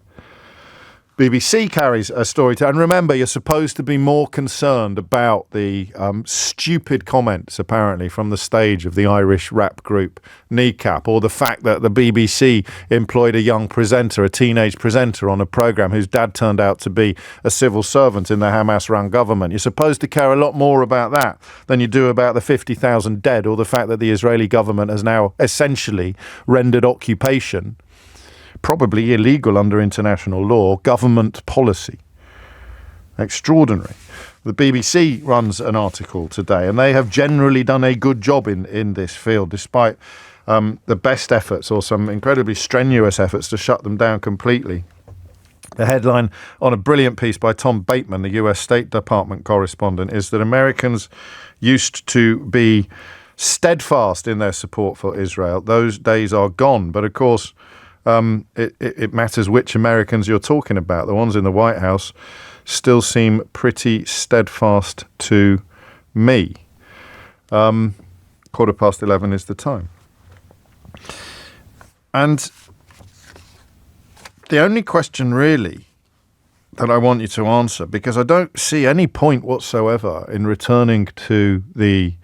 BBC carries a story and remember, you're supposed to be more concerned about the stupid comments, apparently, from the stage of the Irish rap group Kneecap, or the fact that the BBC employed a young presenter, a teenage presenter, on a programme whose dad turned out to be a civil servant in the Hamas-run government. You're supposed to care a lot more about that than you do about the 50,000 dead, or the fact that the Israeli government has now essentially rendered occupation, probably illegal under international law, government policy. Extraordinary. The BBC runs an article today, and they have generally done a good job in this field, despite the best efforts, or some incredibly strenuous efforts, to shut them down completely. The headline on a brilliant piece by Tom Bateman, the US State Department correspondent, is that Americans used to be steadfast in their support for Israel. Those days are gone. But of course, it matters which Americans you're talking about. The ones in the White House still seem pretty steadfast to me. 11:15 is the time. And the only question really that I want you to answer, because I don't see any point whatsoever in returning to the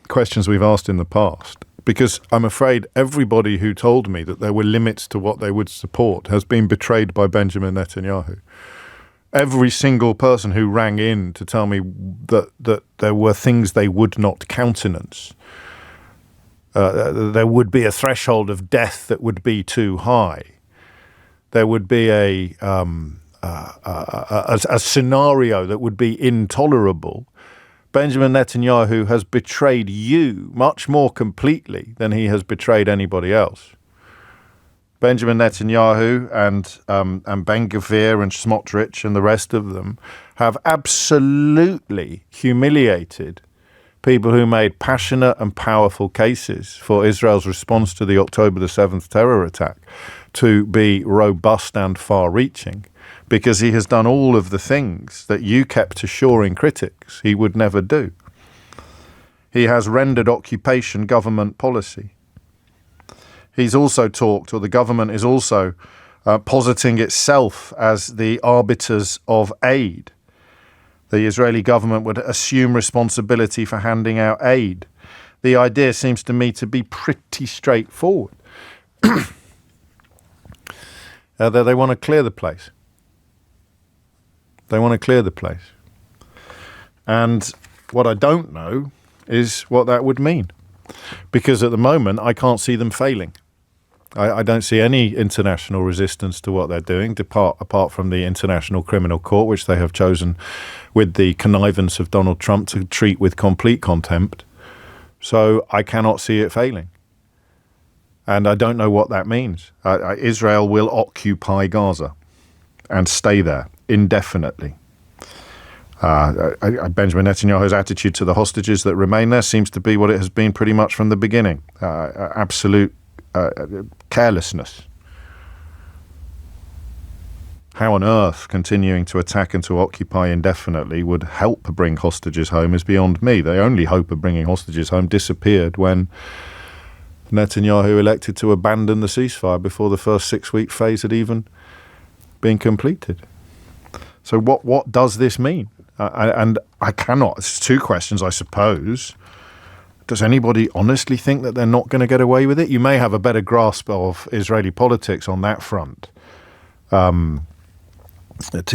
questions we've asked in the past, because I'm afraid everybody who told me that there were limits to what they would support has been betrayed by Benjamin Netanyahu. Every single person who rang in to tell me that there were things they would not countenance, there would be a threshold of death that would be too high, there would be a scenario that would be intolerable. Benjamin Netanyahu has betrayed you much more completely than he has betrayed anybody else. Benjamin Netanyahu and Ben Gvir and Smotrich and the rest of them have absolutely humiliated people who made passionate and powerful cases for Israel's response to the October the 7th terror attack to be robust and far-reaching, because he has done all of the things that you kept assuring critics he would never do. He has rendered occupation government policy. He's also talked, or the government is also positing itself as the arbiters of aid. The Israeli government would assume responsibility for handing out aid. The idea seems to me to be pretty straightforward. They want to clear the place. They want to clear the place. And what I don't know is what that would mean. Because at the moment, I can't see them failing. I don't see any international resistance to what they're doing, apart from the International Criminal Court, which they have chosen, with the connivance of Donald Trump, to treat with complete contempt. So I cannot see it failing. And I don't know what that means. Israel will occupy Gaza and stay there indefinitely. Benjamin Netanyahu's attitude to the hostages that remain there seems to be what it has been pretty much from the beginning. Absolute carelessness. How on earth continuing to attack and to occupy indefinitely would help bring hostages home is beyond me. The only hope of bringing hostages home disappeared when Netanyahu elected to abandon the ceasefire before the first 6-week phase had even been completed. So what does this mean? And I cannot. It's two questions, I suppose. Does anybody honestly think that they're not going to get away with it? You may have a better grasp of Israeli politics on that front. To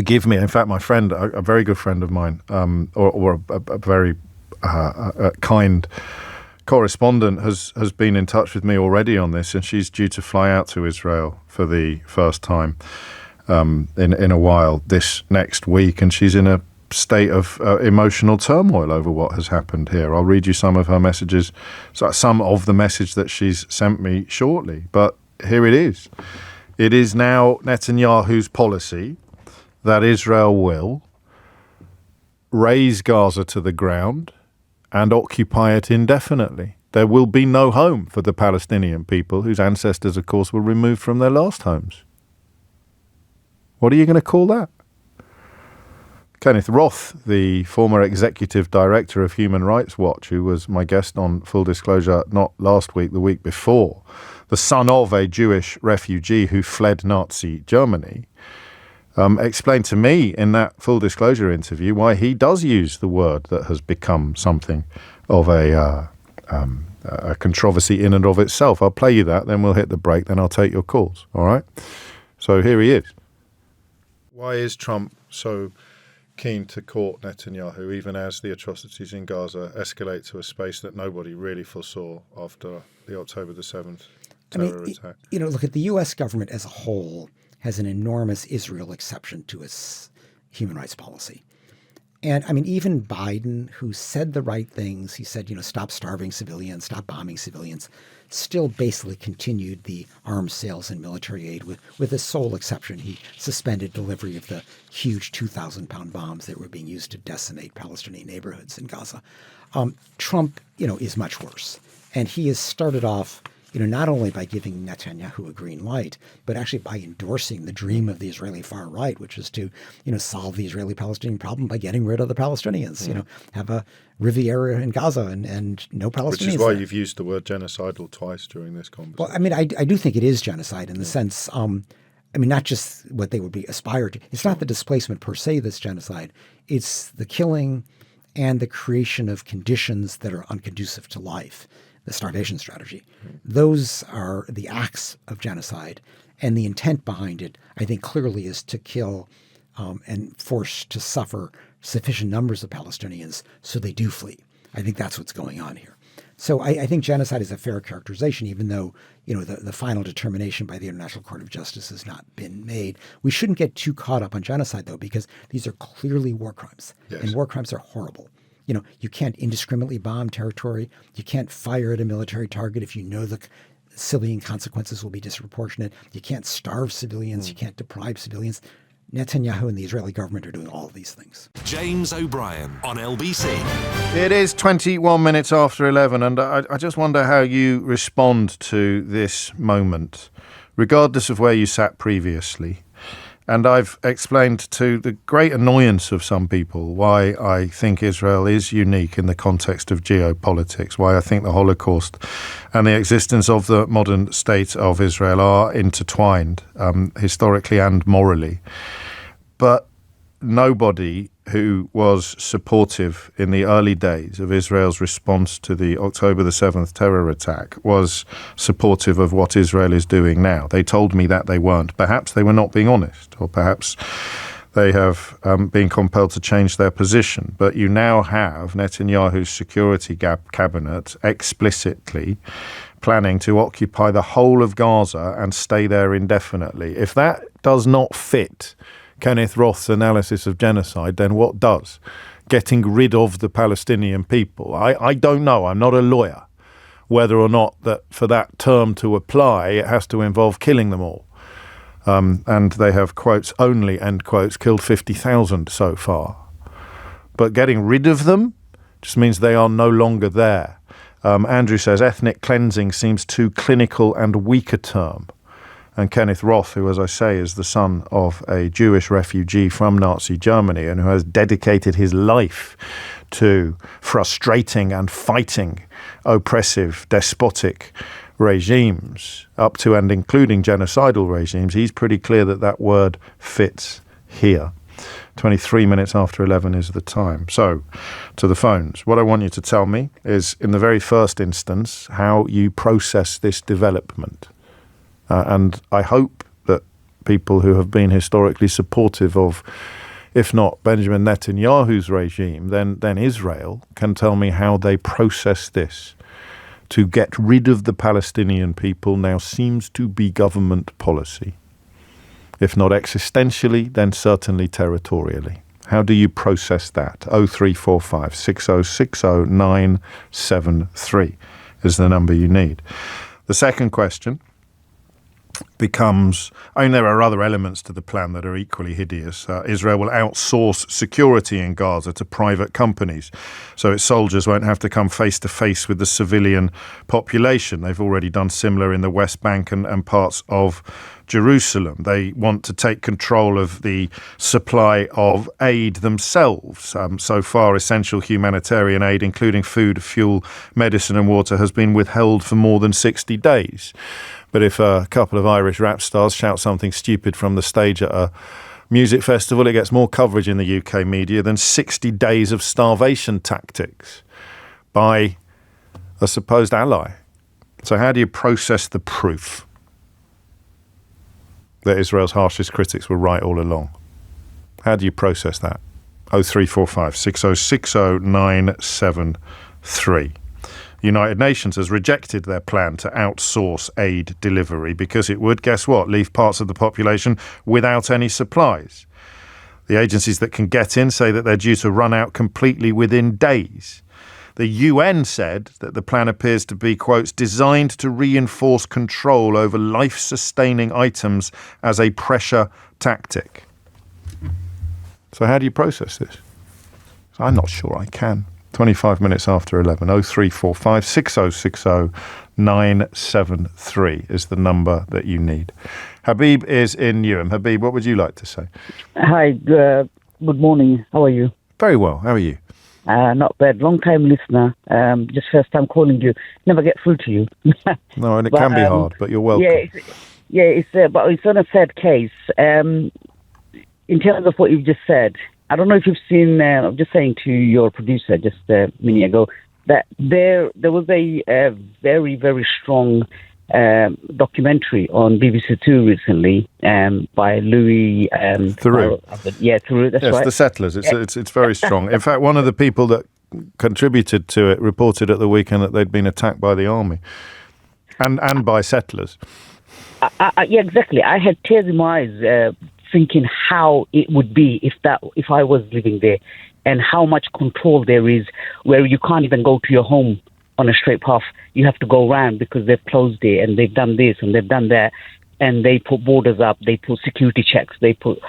give me, in fact, my friend, a very good friend of mine, or a very kind correspondent has been in touch with me already on this, and she's due to fly out to Israel for the first time in a while this next week, and she's in a state of emotional turmoil over what has happened here. I'll read you some of her messages, some of the message that she's sent me shortly, but here it is. It is now Netanyahu's policy that Israel will raze Gaza to the ground and occupy it indefinitely. There will be no home for the Palestinian people, whose ancestors, of course, were removed from their last homes. What are you going to call that? Kenneth Roth, the former executive director of Human Rights Watch, who was my guest on Full Disclosure not last week, the week before, the son of a Jewish refugee who fled Nazi Germany, explained to me in that Full Disclosure interview why he does use the word that has become something of a controversy in and of itself. I'll play you that, then we'll hit the break, then I'll take your calls, all right? So here he is. Why is Trump so keen to court Netanyahu, even as the atrocities in Gaza escalate to a space that nobody really foresaw after the October the 7th terror attack? Look, at the U.S. government as a whole has an enormous Israel exception to its human rights policy. And even Biden, who said the right things, he said, stop starving civilians, stop bombing civilians, still basically continued the arms sales and military aid with a sole exception. He suspended delivery of the huge 2,000-pound bombs that were being used to decimate Palestinian neighborhoods in Gaza. Trump, is much worse. And he has started off, not only by giving Netanyahu a green light, but actually by endorsing the dream of the Israeli far right, which is to, solve the Israeli-Palestinian problem by getting rid of the Palestinians, have a Riviera in Gaza and no Palestinians. Which is why you've used the word genocidal twice during this conversation. Well, I do think it is genocide in the sense, not just what they would be aspired to. It's not the displacement per se that's genocide. It's the killing and the creation of conditions that are unconducive to life. The starvation strategy. Those are the acts of genocide. And the intent behind it, I think, clearly is to kill and force to suffer sufficient numbers of Palestinians so they do flee. I think that's what's going on here. So I think genocide is a fair characterization, even though, the final determination by the International Court of Justice has not been made. We shouldn't get too caught up on genocide, though, because these are clearly war crimes. Yes. And war crimes are horrible. You can't indiscriminately bomb territory. You can't fire at a military target if you know the civilian consequences will be disproportionate. You can't starve civilians. You can't deprive civilians. Netanyahu and the Israeli government are doing all of these things. James O'Brien on LBC. It is 21 minutes after 11, and I just wonder how you respond to this moment, regardless of where you sat previously. And I've explained to the great annoyance of some people why I think Israel is unique in the context of geopolitics, why I think the Holocaust and the existence of the modern state of Israel are intertwined, historically and morally. But nobody who was supportive in the early days of Israel's response to the October the 7th terror attack was supportive of what Israel is doing now. They told me that they weren't. Perhaps they were not being honest, or perhaps they have been compelled to change their position. But you now have Netanyahu's security cabinet explicitly planning to occupy the whole of Gaza and stay there indefinitely. If that does not fit Kenneth Roth's analysis of genocide, then what does? Getting rid of the Palestinian people. I don't know. I'm not a lawyer. Whether or not that for that term to apply, it has to involve killing them all. And they have, quotes only, end quotes, killed 50,000 so far. But getting rid of them just means they are no longer there. Andrew says ethnic cleansing seems too clinical and weak a term. And Kenneth Roth, who, as I say, is the son of a Jewish refugee from Nazi Germany and who has dedicated his life to frustrating and fighting oppressive, despotic regimes, up to and including genocidal regimes, he's pretty clear that that word fits here. 23 minutes after 11 is the time. So, to the phones. What I want you to tell me is, in the very first instance, how you process this development. And I hope that people who have been historically supportive of, if not Benjamin Netanyahu's regime, then Israel, can tell me how they process this. To get rid of the Palestinian people now seems to be government policy. If not existentially, then certainly territorially. How do you process that? 0345 6060 973 is the number you need. The second question becomes, I mean, there are other elements to the plan that are equally hideous. Israel will outsource security in Gaza to private companies, so its soldiers won't have to come face to face with the civilian population. They've already done similar in the West Bank and parts of Jerusalem. They want to take control of the supply of aid themselves. So far, essential humanitarian aid, including food, fuel, medicine and water, has been withheld for more than 60 days. But if a couple of Irish rap stars shout something stupid from the stage at a music festival, it gets more coverage in the UK media than 60 days of starvation tactics by a supposed ally. So how do you process the proof that Israel's harshest critics were right all along? How do you process that? 0345 6060 973. United Nations has rejected their plan to outsource aid delivery because it would, guess what, leave parts of the population without any supplies. The agencies that can get in say that they're due to run out completely within days. The UN said that the plan appears to be, quotes, designed to reinforce control over life-sustaining items as a pressure tactic. So how do you process this? I'm not sure I can. 25 minutes after 11, 0345 6060 973 is the number that you need. Habib is in Newham. Habib, what would you like to say? Hi, good morning. How are you? Very well. How are you? Not bad. Long time listener. Just first time calling you. Never get through to you. No, and it can be hard, but you're welcome. But it's on a sad case. In terms of what you've just said, I don't know if you've seen, I'm just saying to your producer just a minute ago, that there was a very, very strong documentary on BBC Two recently by Louis Theroux. Theroux, that's yes, right. The Settlers. It's very strong. In fact, one of the people that contributed to it reported at the weekend that they'd been attacked by the army and by settlers. Yeah, exactly. I had tears in my eyes thinking how it would be if I was living there, and how much control there is, where you can't even go to your home on a straight path. You have to go around because they've closed it and they've done this and they've done that, and they put borders up, they put security checks, they put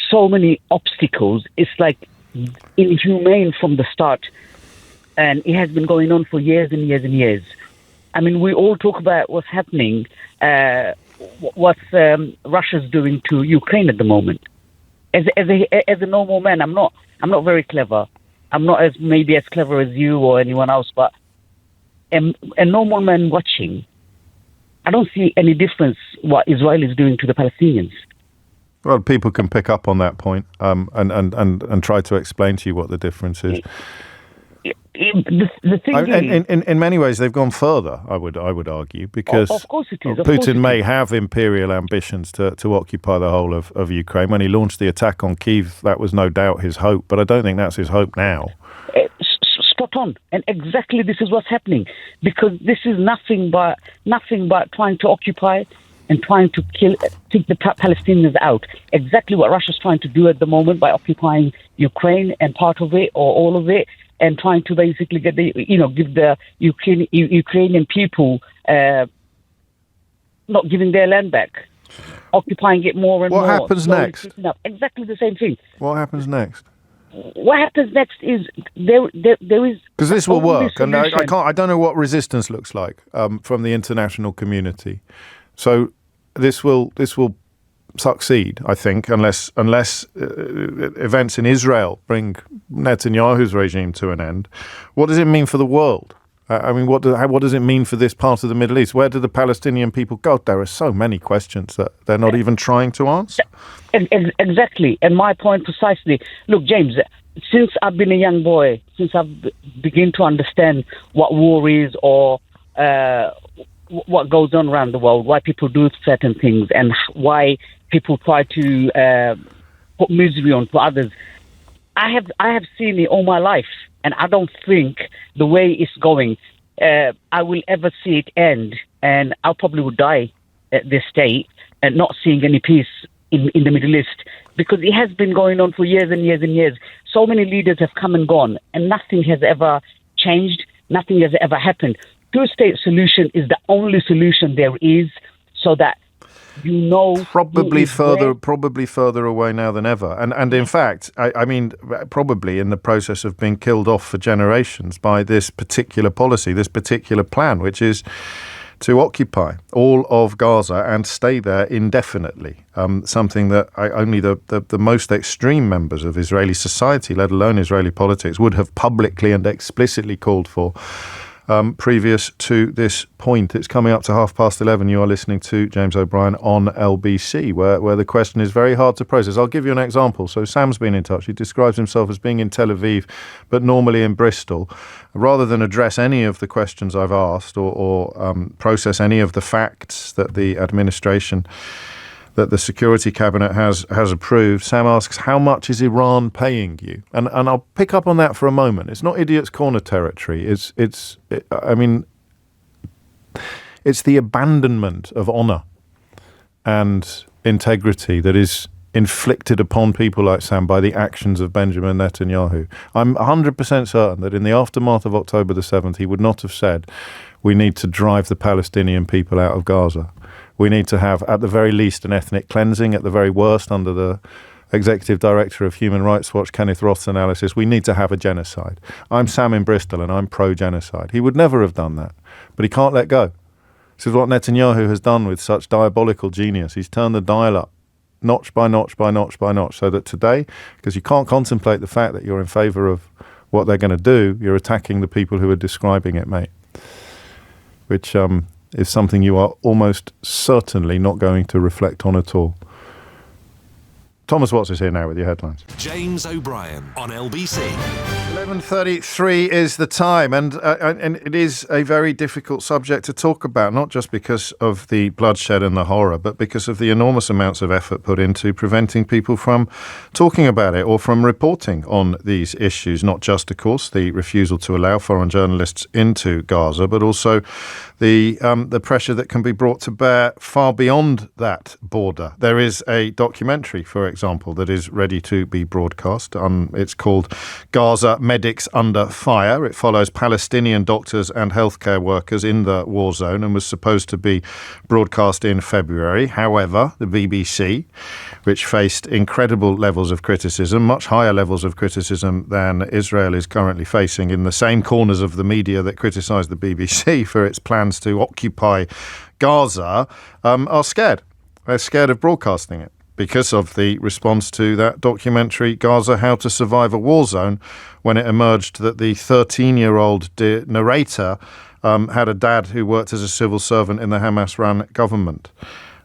so many obstacles. It's like inhumane from the start, and it has been going on for years and years and years. I mean, we all talk about what's happening, what Russia's doing to Ukraine at the moment. As a normal man, I'm not very clever. I'm not as clever as you or anyone else, but a normal man watching, I don't see any difference what Israel is doing to the Palestinians. Well, people can pick up on that point and try to explain to you what the difference is. The thing in many ways, they've gone further, I would argue, because of course it is. Putin may have imperial ambitions to occupy the whole of Ukraine. When he launched the attack on Kyiv, that was no doubt his hope, but I don't think that's his hope now. Spot on, and exactly this is what's happening, because this is nothing but trying to occupy and trying to take the Palestinians out. Exactly what Russia's trying to do at the moment by occupying Ukraine and part of it or all of it, and trying to basically give the Ukrainian people not giving their land back, occupying it more and more. What happens next? Exactly the same thing. What happens next? What happens next is there is, because this will work, and I don't know what resistance looks like from the international community. So this will succeed, I think, unless events in Israel bring Netanyahu's regime to an end. What does it mean for the world? I mean, what does it mean for this part of the Middle East? Where do the Palestinian people go? There are so many questions that they're not even trying to answer. Exactly, and my point precisely. Look, James, since I've been a young boy, since I've begun to understand what war is or what goes on around the world, why people do certain things, and why people try to put misery on for others, I have seen it all my life, and I don't think the way it's going, I will ever see it end, and I probably would die at this state and not seeing any peace in the Middle East, because it has been going on for years and years and years. So many leaders have come and gone, and nothing has ever changed, nothing has ever happened. Two-state solution is the only solution there is, so that probably further away now than ever. And in fact, I mean, probably in the process of being killed off for generations by this particular policy, this particular plan, which is to occupy all of Gaza and stay there indefinitely, something that only the most extreme members of Israeli society, let alone Israeli politics, would have publicly and explicitly called for previous to this point. It's coming up to 11:30. You are listening to James O'Brien on LBC, where the question is very hard to process. I'll give you an example. So Sam's been in touch. He describes himself as being in Tel Aviv, but normally in Bristol. Rather than address any of the questions I've asked or process any of the facts that the administration, that the Security Cabinet has approved, Sam asks, how much is Iran paying you? And I'll pick up on that for a moment. It's not Idiot's Corner territory. It's the abandonment of honour and integrity that is inflicted upon people like Sam by the actions of Benjamin Netanyahu. I'm 100% certain that in the aftermath of October the 7th, he would not have said, we need to drive the Palestinian people out of Gaza. We need to have, at the very least, an ethnic cleansing, at the very worst, under the Executive Director of Human Rights Watch, Kenneth Roth's analysis, we need to have a genocide. I'm Sam in Bristol and I'm pro-genocide. He would never have done that, but he can't let go. This is what Netanyahu has done with such diabolical genius. He's turned the dial up, notch by notch by notch by notch, so that today, because you can't contemplate the fact that you're in favour of what they're going to do, you're attacking the people who are describing it, mate. Which is something you are almost certainly not going to reflect on at all. Thomas Watts is here now with your headlines. James O'Brien on LBC. 11:33 is the time, and it is a very difficult subject to talk about, not just because of the bloodshed and the horror, but because of the enormous amounts of effort put into preventing people from talking about it or from reporting on these issues. Not just, of course, the refusal to allow foreign journalists into Gaza, but also the pressure that can be brought to bear far beyond that border. There is a documentary, for example, that is ready to be broadcast. It's called Gaza Medics Under Fire. It follows Palestinian doctors and healthcare workers in the war zone and was supposed to be broadcast in February. However, the BBC, which faced incredible levels of criticism, much higher levels of criticism than Israel is currently facing in the same corners of the media that criticised the BBC for its plans to occupy Gaza, are scared. They're scared of broadcasting it because of the response to that documentary, Gaza, How to Survive a War Zone, when it emerged that the 13-year-old narrator had a dad who worked as a civil servant in the Hamas-run government.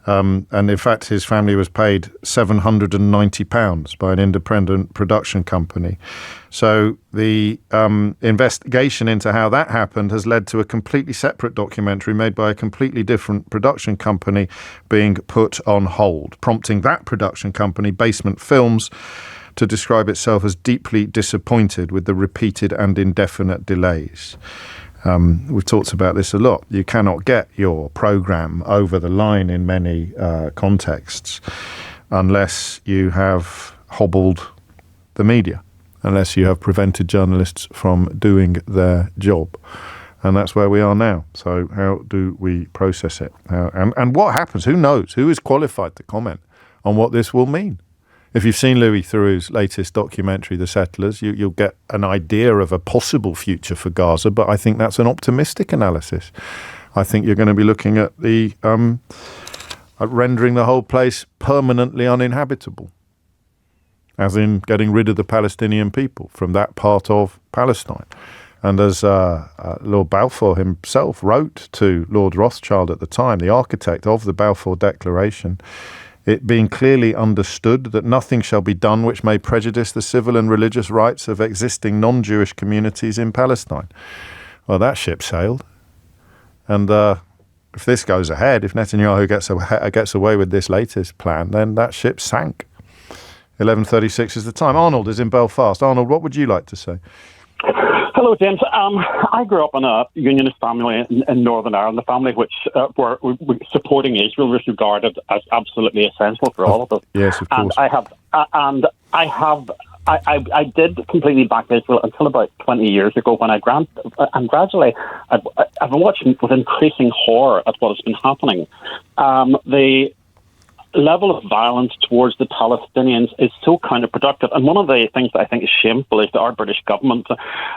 And in fact, his family was paid £790 by an independent production company. So the investigation into how that happened has led to a completely separate documentary made by a completely different production company being put on hold, prompting that production company, Basement Films, to describe itself as deeply disappointed with the repeated and indefinite delays. We've talked about this a lot. You cannot get your programme over the line in many contexts unless you have hobbled the media, unless you have prevented journalists from doing their job. And that's where we are now. So how do we process it? And what happens? Who knows? Who is qualified to comment on what this will mean? If you've seen Louis Theroux's latest documentary, The Settlers, you'll get an idea of a possible future for Gaza, but I think that's an optimistic analysis. I think you're going to be looking at the at rendering the whole place permanently uninhabitable, as in getting rid of the Palestinian people from that part of Palestine. And as Lord Balfour himself wrote to Lord Rothschild at the time, the architect of the Balfour Declaration, it being clearly understood that nothing shall be done which may prejudice the civil and religious rights of existing non-Jewish communities in Palestine. Well, that ship sailed. And if this goes ahead, if Netanyahu gets away with this latest plan, then that ship sank. 11:36 is the time. Arnold is in Belfast. Arnold, what would you like to say? Hello, James. I grew up in a unionist family in Northern Ireland, a family which were supporting Israel was regarded as absolutely essential for all of us. Yes, of course. I did completely back Israel until about 20 years ago when and gradually I've been watching with increasing horror at what has been happening. level of violence towards the Palestinians is so counterproductive. And one of the things that I think is shameful is that our British government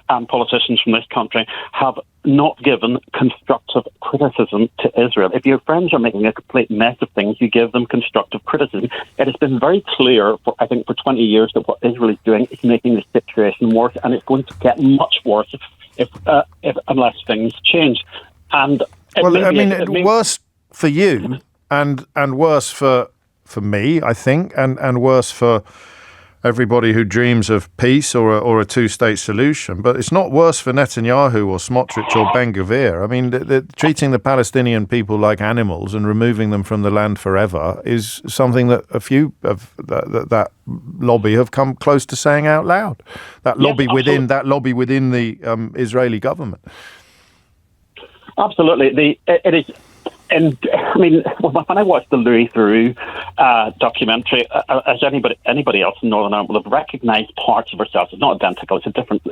and politicians from this country have not given constructive criticism to Israel. If your friends are making a complete mess of things, you give them constructive criticism. It has been very clear, for 20 years, that what Israel is doing is making the situation worse, and it's going to get much worse if unless things change. And worse for you, and worse for me, I think, and worse for everybody who dreams of peace or a two-state solution. But it's not worse for Netanyahu or Smotrich or Ben-Gvir. I mean, treating the Palestinian people like animals and removing them from the land forever is something that a few of that lobby have come close to saying out loud. That lobby within the Israeli government. Absolutely, it is. And I mean, when I watched the Louis Theroux documentary, as anybody else in Northern Ireland will have recognised parts of ourselves. It's not identical; it's a different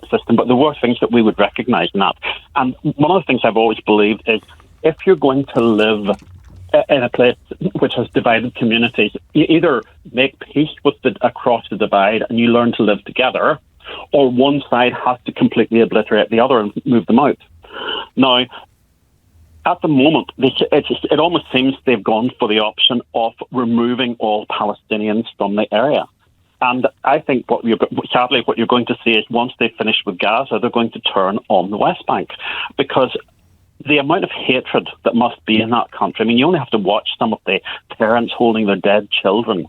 system. But there were things that we would recognise in that. And one of the things I've always believed is, if you're going to live in a place which has divided communities, you either make peace across the divide and you learn to live together, or one side has to completely obliterate the other and move them out. Now, at the moment, it almost seems they've gone for the option of removing all Palestinians from the area. And I think sadly what you're going to see is, once they finish with Gaza, they're going to turn on the West Bank, because the amount of hatred that must be in that country. I mean, you only have to watch some of the parents holding their dead children,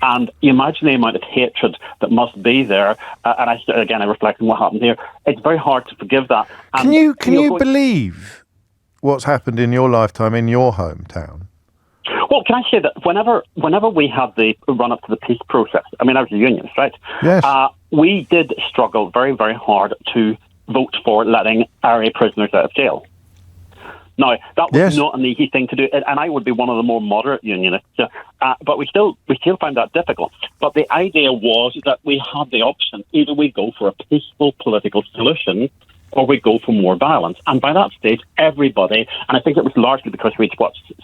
and you imagine the amount of hatred that must be there. And I reflect on what happened here. It's very hard to forgive that. And can you believe what's happened in your lifetime in your hometown? Well, can I say that whenever we had the run up to the peace process, I mean, I was a unionist, right? Yes. We did struggle very, very hard to vote for letting IRA prisoners out of jail. Now, that was not an easy thing to do, and I would be one of the more moderate unionists, but we still found that difficult. But the idea was that we had the option: either we go for a peaceful political solution, or we go for more violence. And by that stage, everybody, and I think it was largely because we'd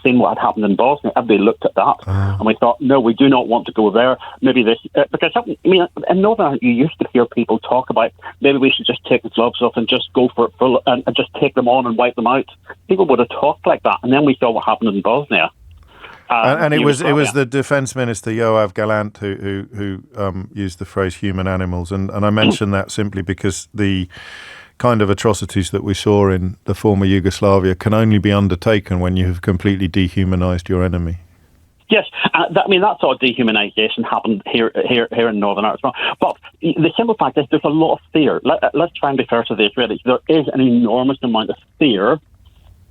seen what had happened in Bosnia, everybody looked at that and we thought, no, we do not want to go there. Maybe this, because I mean, in Northern Ireland, you used to hear people talk about, maybe we should just take the gloves off and just go for it full and just take them on and wipe them out. People would have talked like that. And then we saw what happened in Bosnia. And it was the Defence Minister Yoav Gallant who used the phrase human animals. And I mention that simply because the kind of atrocities that we saw in the former Yugoslavia can only be undertaken when you have completely dehumanised your enemy. Yes, that sort of dehumanisation happened here in Northern Ireland as well. But the simple fact is, there's a lot of fear. Let's try and be fair to the Israelis. There is an enormous amount of fear.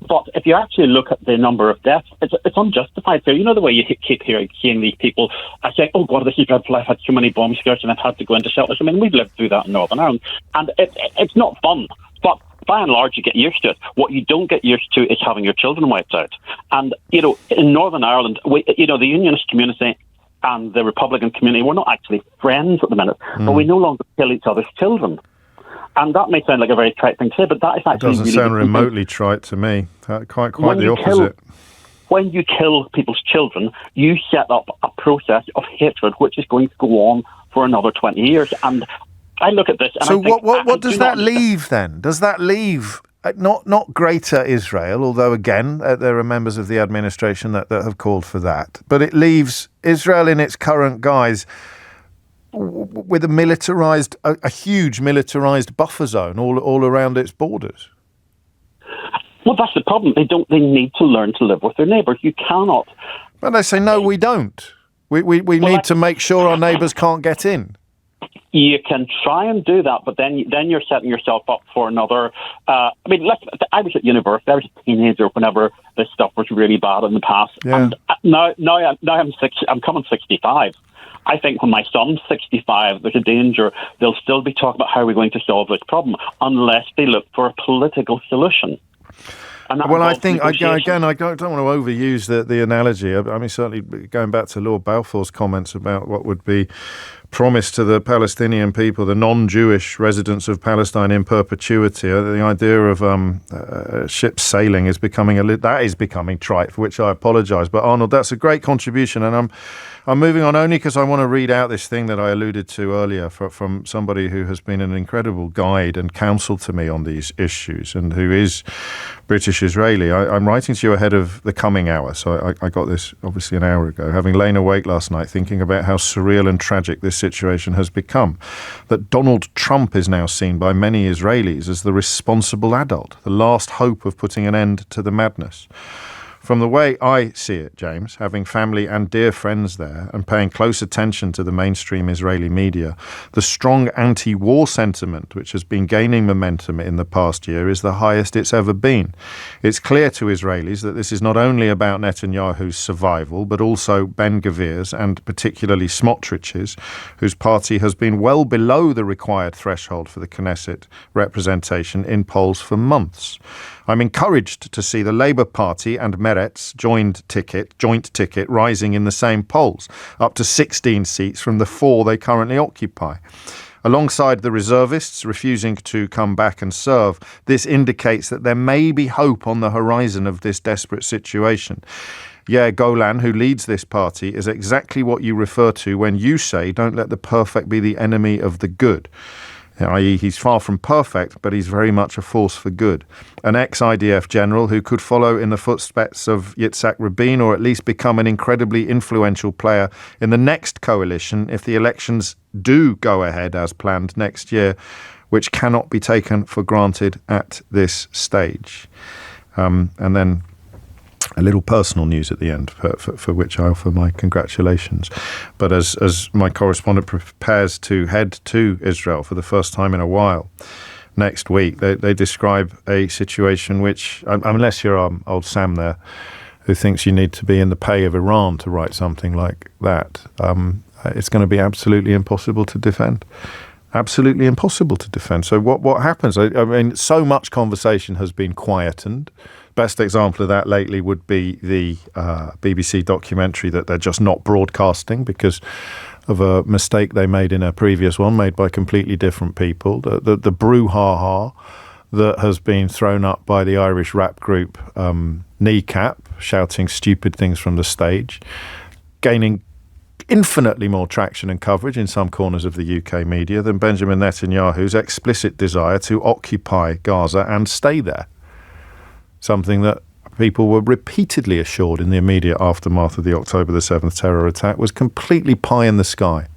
But if you actually look at the number of deaths, it's unjustified fear. You know the way you keep seeing these people say, oh God, this is dreadful, I've had so many bomb scares and I've had to go into shelters. I mean, we've lived through that in Northern Ireland. And it's not fun. But by and large, you get used to it. What you don't get used to is having your children wiped out. And, in Northern Ireland, the Unionist community and the Republican community, we're not actually friends at the minute, but we no longer kill each other's children. And that may sound like a very trite thing to say, but that is actually... It doesn't sound remotely trite to me. Quite the opposite. When you kill people's children, you set up a process of hatred which is going to go on for another 20 years. And I look at this and so what does that leave then? Does that leave not greater Israel, although again there are members of the administration that have called for that, but it leaves Israel in its current guise with a huge militarized buffer zone all around its borders? Well, that's the problem. They need to learn to live with their neighbours. You cannot. But they say, no, we don't. We need to make sure our neighbours can't get in. You can try and do that, but then you're setting yourself up for another. I was at university. I was a teenager whenever this stuff was really bad in the past, and now I'm coming 65. I think when my son's 65, there's a danger they'll still be talking about how we're going to solve this problem unless they look for a political solution. Well, I think, again, I don't want to overuse the analogy. I mean, certainly going back to Lord Balfour's comments about what would be promise to the Palestinian people, the non-Jewish residents of Palestine, in perpetuity. The idea of ships sailing is becoming trite, for which I apologise. But Arnold, that's a great contribution, and I'm moving on only because I want to read out this thing that I alluded to earlier from somebody who has been an incredible guide and counsel to me on these issues, and who is British Israeli. I'm writing to you ahead of the coming hour, so I got this obviously an hour ago, having lain awake last night thinking about how surreal and tragic this situation has become, that Donald Trump is now seen by many Israelis as the responsible adult, the last hope of putting an end to the madness. From the way I see it, James, having family and dear friends there and paying close attention to the mainstream Israeli media, the strong anti-war sentiment which has been gaining momentum in the past year is the highest it's ever been. It's clear to Israelis that this is not only about Netanyahu's survival, but also Ben-Gvir's and particularly Smotrich's, whose party has been well below the required threshold for the Knesset representation in polls for months. I'm encouraged to see the Labour Party and Meretz joint ticket rising in the same polls, up to 16 seats from the 4 they currently occupy. Alongside the reservists refusing to come back and serve, this indicates that there may be hope on the horizon of this desperate situation. Yair Golan, who leads this party, is exactly what you refer to when you say, don't let the perfect be the enemy of the good. I.e., he's far from perfect, but he's very much a force for good. An ex-IDF general who could follow in the footsteps of Yitzhak Rabin, or at least become an incredibly influential player in the next coalition if the elections do go ahead as planned next year, which cannot be taken for granted at this stage. And then a little personal news at the end, for which I offer my congratulations. But as my correspondent prepares to head to Israel for the first time in a while next week, they describe a situation which, unless you're old Sam there, who thinks you need to be in the pay of Iran to write something like that, it's going to be absolutely impossible to defend. Absolutely impossible to defend. So what happens? I mean, so much conversation has been quietened. Best example of that lately would be the BBC documentary that they're just not broadcasting because of a mistake they made in a previous one made by completely different people. The brouhaha that has been thrown up by the Irish rap group Kneecap, shouting stupid things from the stage, gaining infinitely more traction and coverage in some corners of the UK media than Benjamin Netanyahu's explicit desire to occupy Gaza and stay there. Something that people were repeatedly assured in the immediate aftermath of the October the 7th terror attack was completely pie in the sky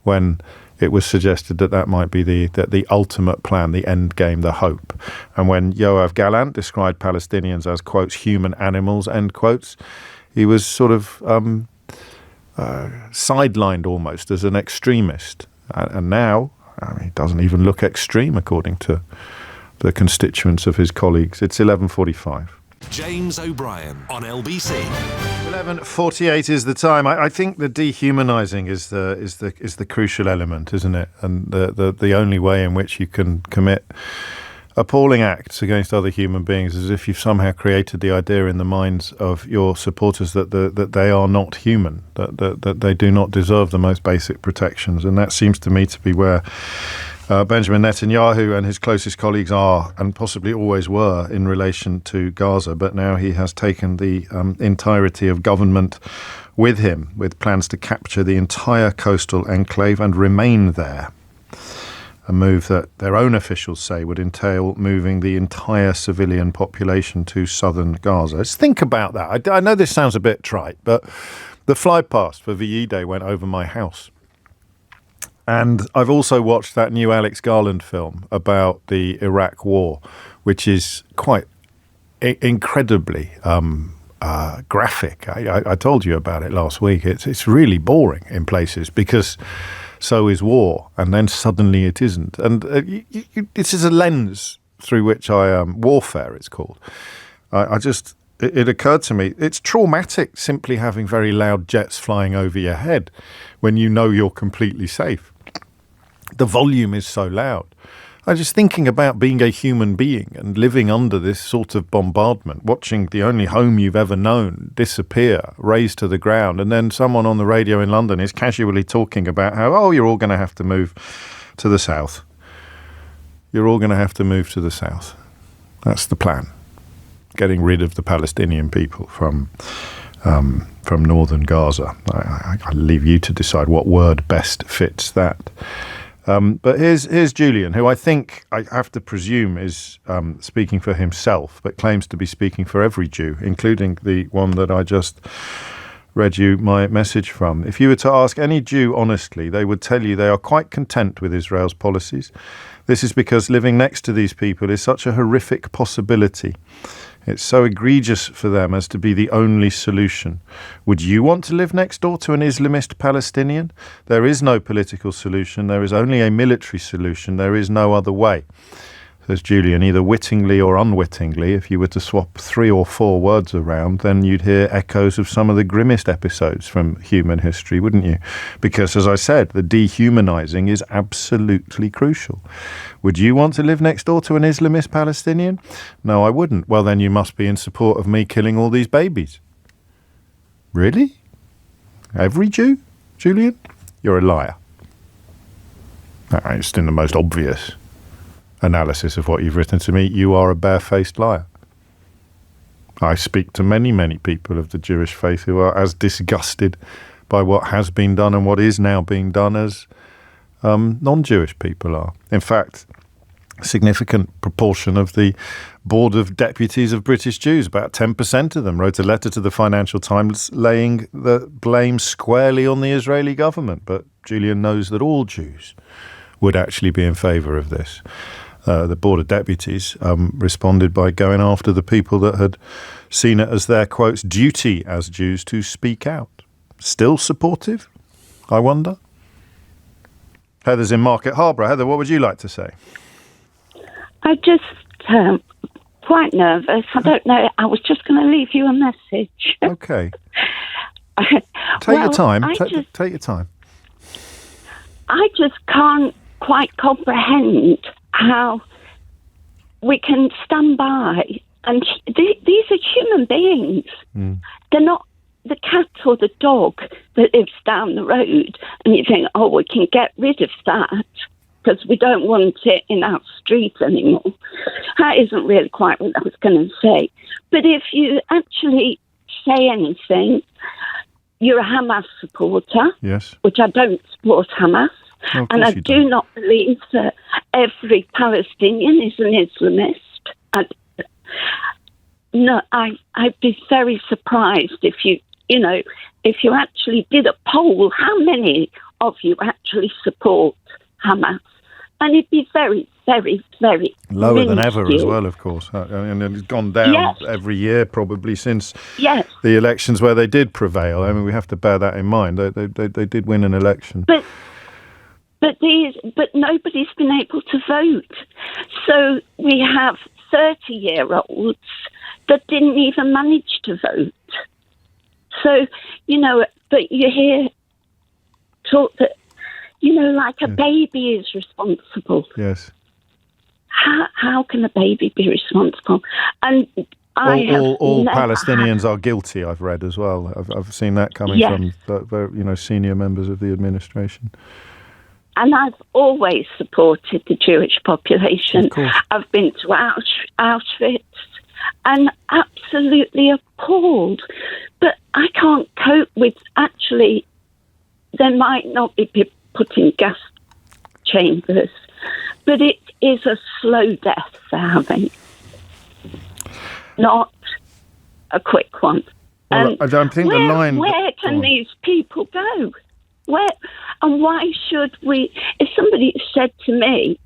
when it was suggested that might be the ultimate plan, the end game, the hope. And when Yoav Gallant described Palestinians as, quotes, human animals, end quotes, he was sort of sidelined almost as an extremist. And now, he doesn't even look extreme according to the constituents of his colleagues. It's 11:45. James O'Brien on LBC. 11:48 is the time. I think the dehumanising is the crucial element, isn't it? And the only way in which you can commit appalling acts against other human beings is if you've somehow created the idea in the minds of your supporters that they are not human, that they do not deserve the most basic protections. And that seems to me to be where Benjamin Netanyahu and his closest colleagues are, and possibly always were, in relation to Gaza. But now he has taken the entirety of government with him, with plans to capture the entire coastal enclave and remain there. A move that their own officials say would entail moving the entire civilian population to southern Gaza. Let's think about that. I know this sounds a bit trite, but the fly past for VE Day went over my house. And I've also watched that new Alex Garland film about the Iraq War, which is quite incredibly graphic. I told you about it last week. It's really boring in places because so is war, and then suddenly it isn't. And this is a lens through which warfare, it's called. It occurred to me, it's traumatic simply having very loud jets flying over your head when you know you're completely safe. The volume is so loud. I'm just thinking about being a human being and living under this sort of bombardment, watching the only home you've ever known disappear, razed to the ground, and then someone on the radio in London is casually talking about how, you're all going to have to move to the south. You're all going to have to move to the south. That's the plan. Getting rid of the Palestinian people from northern Gaza. I leave you to decide what word best fits that. But here's Julian, who I think I have to presume is speaking for himself, but claims to be speaking for every Jew, including the one that I just read you my message from. If you were to ask any Jew honestly, they would tell you they are quite content with Israel's policies. This is because living next to these people is such a horrific possibility. It's so egregious for them as to be the only solution. Would you want to live next door to an Islamist Palestinian? There is no political solution. There is only a military solution. There is no other way. Says Julian, either wittingly or unwittingly, if you were to swap 3 or 4 words around, then you'd hear echoes of some of the grimmest episodes from human history, wouldn't you? Because, as I said, the dehumanizing is absolutely crucial. Would you want to live next door to an Islamist Palestinian? No, I wouldn't. Well, then you must be in support of me killing all these babies. Really? Every Jew, Julian? You're a liar. Just in the most obvious analysis of what you've written to me, you are a barefaced liar. I speak to many, many people of the Jewish faith who are as disgusted by what has been done and what is now being done as non-Jewish people are. In fact, a significant proportion of the Board of Deputies of British Jews, about 10% of them, wrote a letter to the Financial Times laying the blame squarely on the Israeli government. But Julian knows that all Jews would actually be in favour of this. The Board of Deputies responded by going after the people that had seen it as their, quotes, duty as Jews to speak out. Still supportive, I wonder? Heather's in Market Harbour. Heather, what would you like to say? I just quite nervous. I don't know. I was just going to leave you a message. Okay. Take your time. Take your time. I just can't quite comprehend how we can stand by. And these are human beings. Mm. They're not the cat or the dog that lives down the road. And you think, we can get rid of that because we don't want it in our street anymore. That isn't really quite what I was going to say. But if you actually say anything, you're a Hamas supporter. Yes. Which I don't support Hamas. No, and I do not believe that every Palestinian is an Islamist. I'd be very surprised if you actually did a poll, how many of you actually support Hamas? And it'd be very, very, very lower than ever as well, of course. And it's gone down every year probably since the elections where they did prevail. I mean, we have to bear that in mind. They did win an election. But nobody's been able to vote. So we have 30-year-olds that didn't even manage to vote. So, but you hear talk that, like a baby is responsible. Yes. How can a baby be responsible? And all Palestinians are guilty, I've read as well. I've seen that coming from senior members of the administration. And I've always supported the Jewish population. I've been to Auschwitz and absolutely appalled. But I can't cope with, actually, there might not be put in gas chambers, but it is a slow death they're having, not a quick one. Well, I don't think where can these people go? And why should we? If somebody said to me,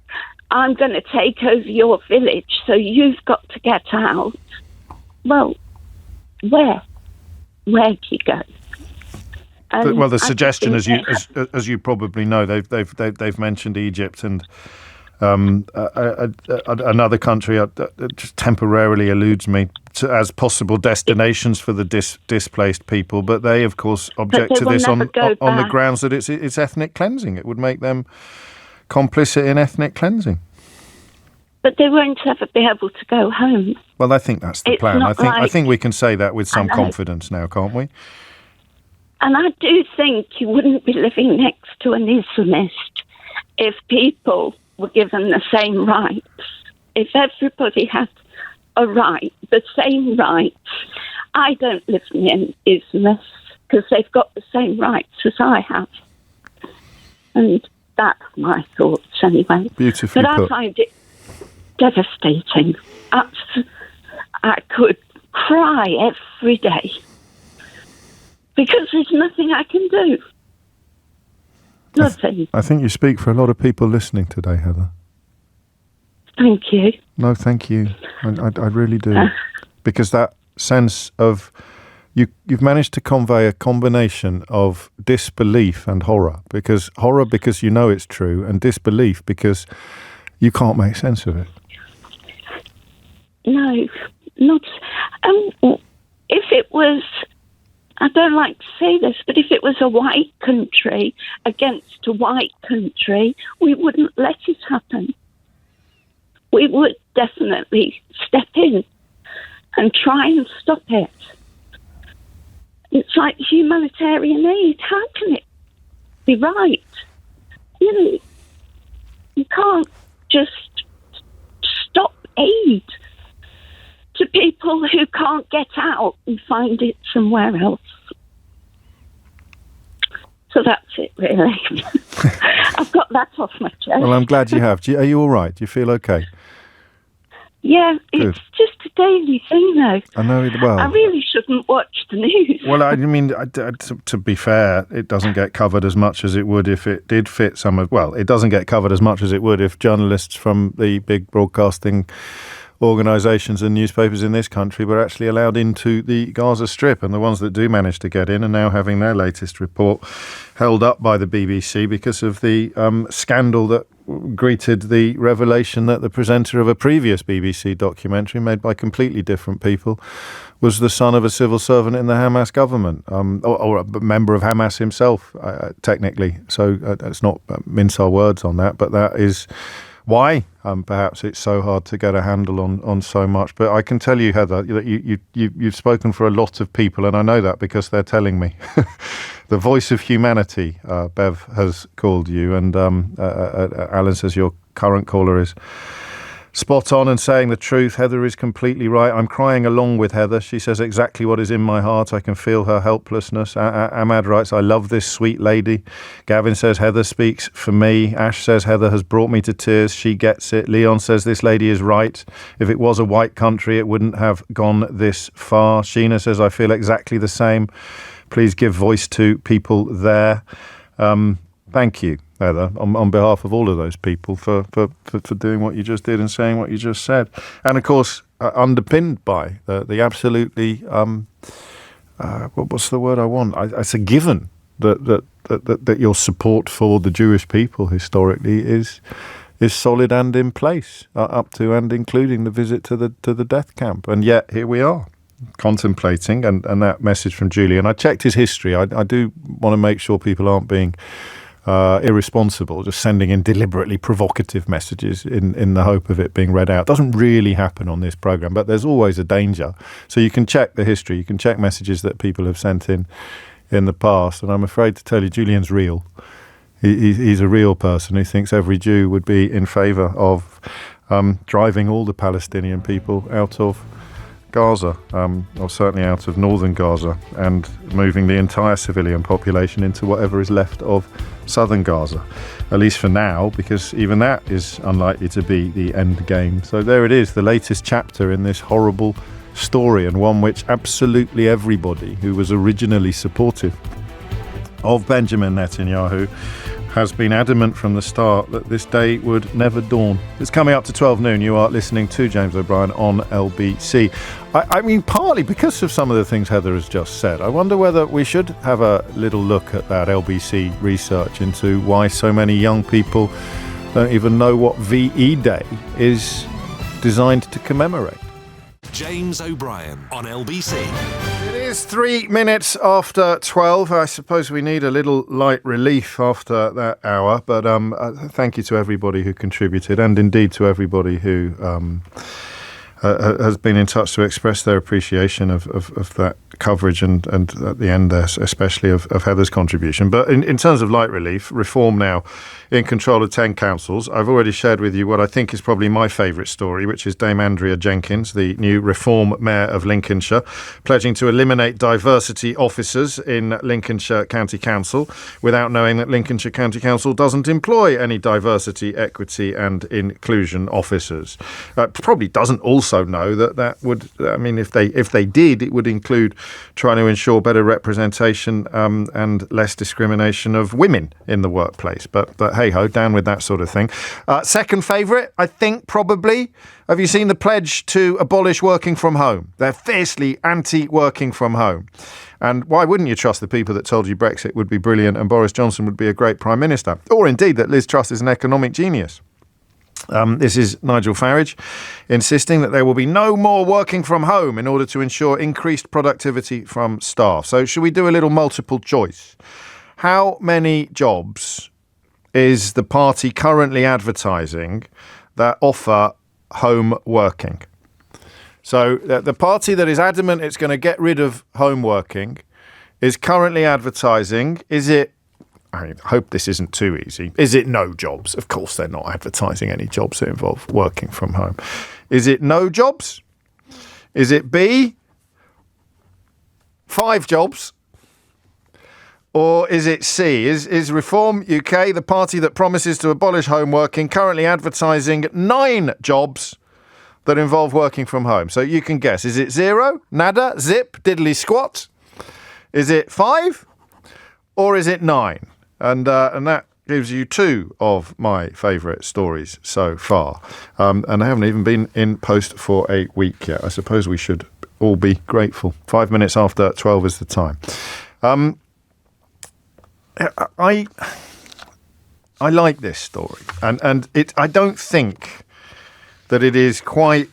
I'm going to take over your village, so you've got to get out. Well, where? Where do you go? Well, the suggestion, as you probably know, they've mentioned Egypt and another country just temporarily eludes me as possible destinations for the displaced people, but they, of course, object to this on the grounds that it's ethnic cleansing. It would make them complicit in ethnic cleansing. but they won't ever be able to go home. Well, I think that's the plan. I think we can say that with some confidence now, can't we? And I do think you wouldn't be living next to an Islamist if people were given the same rights. If everybody had a right, the same rights. I don't live near Islamists because they've got the same rights as I have. And that's my thoughts anyway. Beautifully put. But I find it devastating. I could cry every day because there's nothing I can do. Nothing. I think you speak for a lot of people listening today, Heather. Thank you. No, thank you. I really do. Because that sense of... You've managed to convey a combination of disbelief and horror. Because horror because you know it's true, and disbelief because you can't make sense of it. No, not... if it was... I don't like to say this, but if it was a white country against a white country, we wouldn't let it happen. We would definitely step in and try and stop it. It's like humanitarian aid. How can it be right? You can't just stop aid to people who can't get out and find it somewhere else. So that's it, really. I've got that off my chest. Well, I'm glad you have. Are you all right? Do you feel okay? Yeah, it's just a daily thing, though. I know. Well, I really shouldn't watch the news. Well, I mean, to be fair, it doesn't get covered as much as it would if it did fit some of... Well, it doesn't get covered as much as it would if journalists from the big broadcasting organisations and newspapers in this country were actually allowed into the Gaza Strip, and the ones that do manage to get in are now having their latest report held up by the BBC because of the scandal that greeted the revelation that the presenter of a previous BBC documentary made by completely different people was the son of a civil servant in the Hamas government, or a member of Hamas himself, technically. So let's not mince our words on that, but that is why perhaps it's so hard to get a handle on so much. But I can tell you, Heather, that you've spoken for a lot of people, and I know that because they're telling me. The voice of humanity, Bev has called you, and Alan says your current caller is spot on and saying the truth. Heather is completely right. I'm crying along with Heather. She says exactly what is in my heart. I can feel her helplessness. Ahmad writes, I love this sweet lady. Gavin says, Heather speaks for me. Ash says, Heather has brought me to tears. She gets it. Leon says, this lady is right. If it was a white country, it wouldn't have gone this far. Sheena says, I feel exactly the same. Please give voice to people there. Thank you, Heather, on behalf of all of those people for doing what you just did and saying what you just said. And, of course, underpinned by the absolutely, what's the word I want? It's a given that your support for the Jewish people historically is solid and in place, up to and including the visit to the death camp. And yet, here we are, contemplating, and that message from Julian. I checked his history. I do want to make sure people aren't being irresponsible, just sending in deliberately provocative messages in the hope of it being read out. It doesn't really happen on this programme, but there's always a danger. So you can check the history, you can check messages that people have sent in the past, and I'm afraid to tell you, Julian's real. He's a real person who thinks every Jew would be in favour of driving all the Palestinian people out of Gaza, or certainly out of northern Gaza, and moving the entire civilian population into whatever is left of southern Gaza, at least for now, because even that is unlikely to be the end game. So there it is, the latest chapter in this horrible story, and one which absolutely everybody who was originally supportive of Benjamin Netanyahu has been adamant from the start that this day would never dawn. It's coming up to 12 noon. You are listening to James O'Brien on LBC. I mean, partly because of some of the things Heather has just said, I wonder whether we should have a little look at that LBC research into why so many young people don't even know what VE Day is designed to commemorate. James O'Brien on LBC. It is 3 minutes after 12. I suppose we need a little light relief after that hour, but thank you to everybody who contributed, and indeed to everybody who has been in touch to express their appreciation of that coverage and at the end there, especially of Heather's contribution. But in terms of light relief, Reform now in control of 10 councils. I've already shared with you what I think is probably my favourite story, which is Dame Andrea Jenkins, the new Reform Mayor of Lincolnshire, pledging to eliminate diversity officers in Lincolnshire County Council without knowing that Lincolnshire County Council doesn't employ any diversity, equity and inclusion officers. Probably doesn't also know that would, I mean, if they did, it would include trying to ensure better representation and less discrimination of women in the workplace. But hey-ho, down with that sort of thing. Second favourite, I think, probably. Have you seen the pledge to abolish working from home? They're fiercely anti-working from home. And why wouldn't you trust the people that told you Brexit would be brilliant and Boris Johnson would be a great Prime Minister? Or indeed that Liz Truss is an economic genius? This is Nigel Farage insisting that there will be no more working from home in order to ensure increased productivity from staff. So should we do a little multiple choice? How many jobs is the party currently advertising that offer home working? So the party that is adamant it's going to get rid of home working is currently advertising, I hope this isn't too easy. Is it no jobs? Of course they're not advertising any jobs that involve working from home. Is it no jobs? Is it B, 5 jobs? Or is it C? Is Reform UK, the party that promises to abolish home working, currently advertising 9 jobs that involve working from home? So you can guess. Is it 0, nada, zip, diddly squat? Is it 5? Or is it 9? And that gives you 2 of my favourite stories so far. And I haven't even been in post for a week yet. I suppose we should all be grateful. 5 minutes after 12 is the time. I like this story. And I don't think that it is quite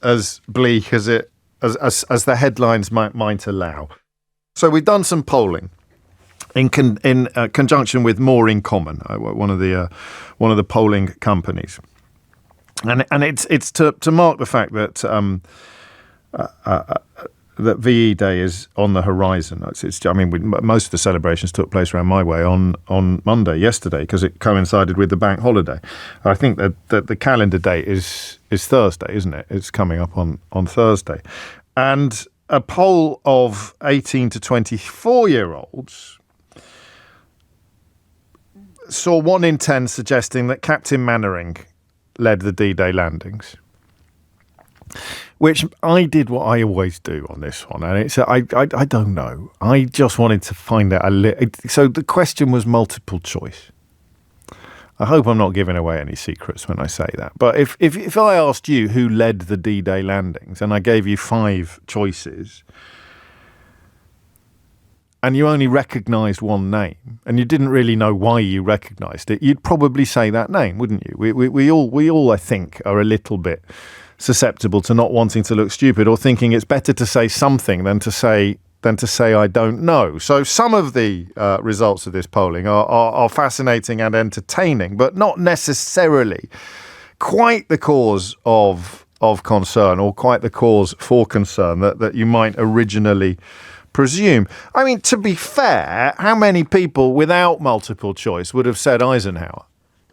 as bleak as the headlines might allow. So we've done some polling in conjunction with More in Common, one of the polling companies, and it's to mark the fact that that VE Day is on the horizon. Most of the celebrations took place around my way on Monday, yesterday, because it coincided with the bank holiday. I think that the calendar date is Thursday, isn't it? It's coming up on Thursday, and a poll of 18 to 24-year-olds saw 1 in 10 suggesting that Captain Mannering led the D-Day landings, which I did what I always do on this one, and it's I don't know. I just wanted to find out a little. So the question was multiple choice. I hope I'm not giving away any secrets when I say that. But if I asked you who led the D-Day landings and I gave you 5 choices, and you only recognised one name, and you didn't really know why you recognised it, you'd probably say that name, wouldn't you? We all, I think, are a little bit susceptible to not wanting to look stupid or thinking it's better to say something than to say I don't know. So some of the results of this polling are fascinating and entertaining, but not necessarily quite the cause of concern or quite the cause for concern that you might originally presume. I mean, to be fair, how many people without multiple choice would have said Eisenhower?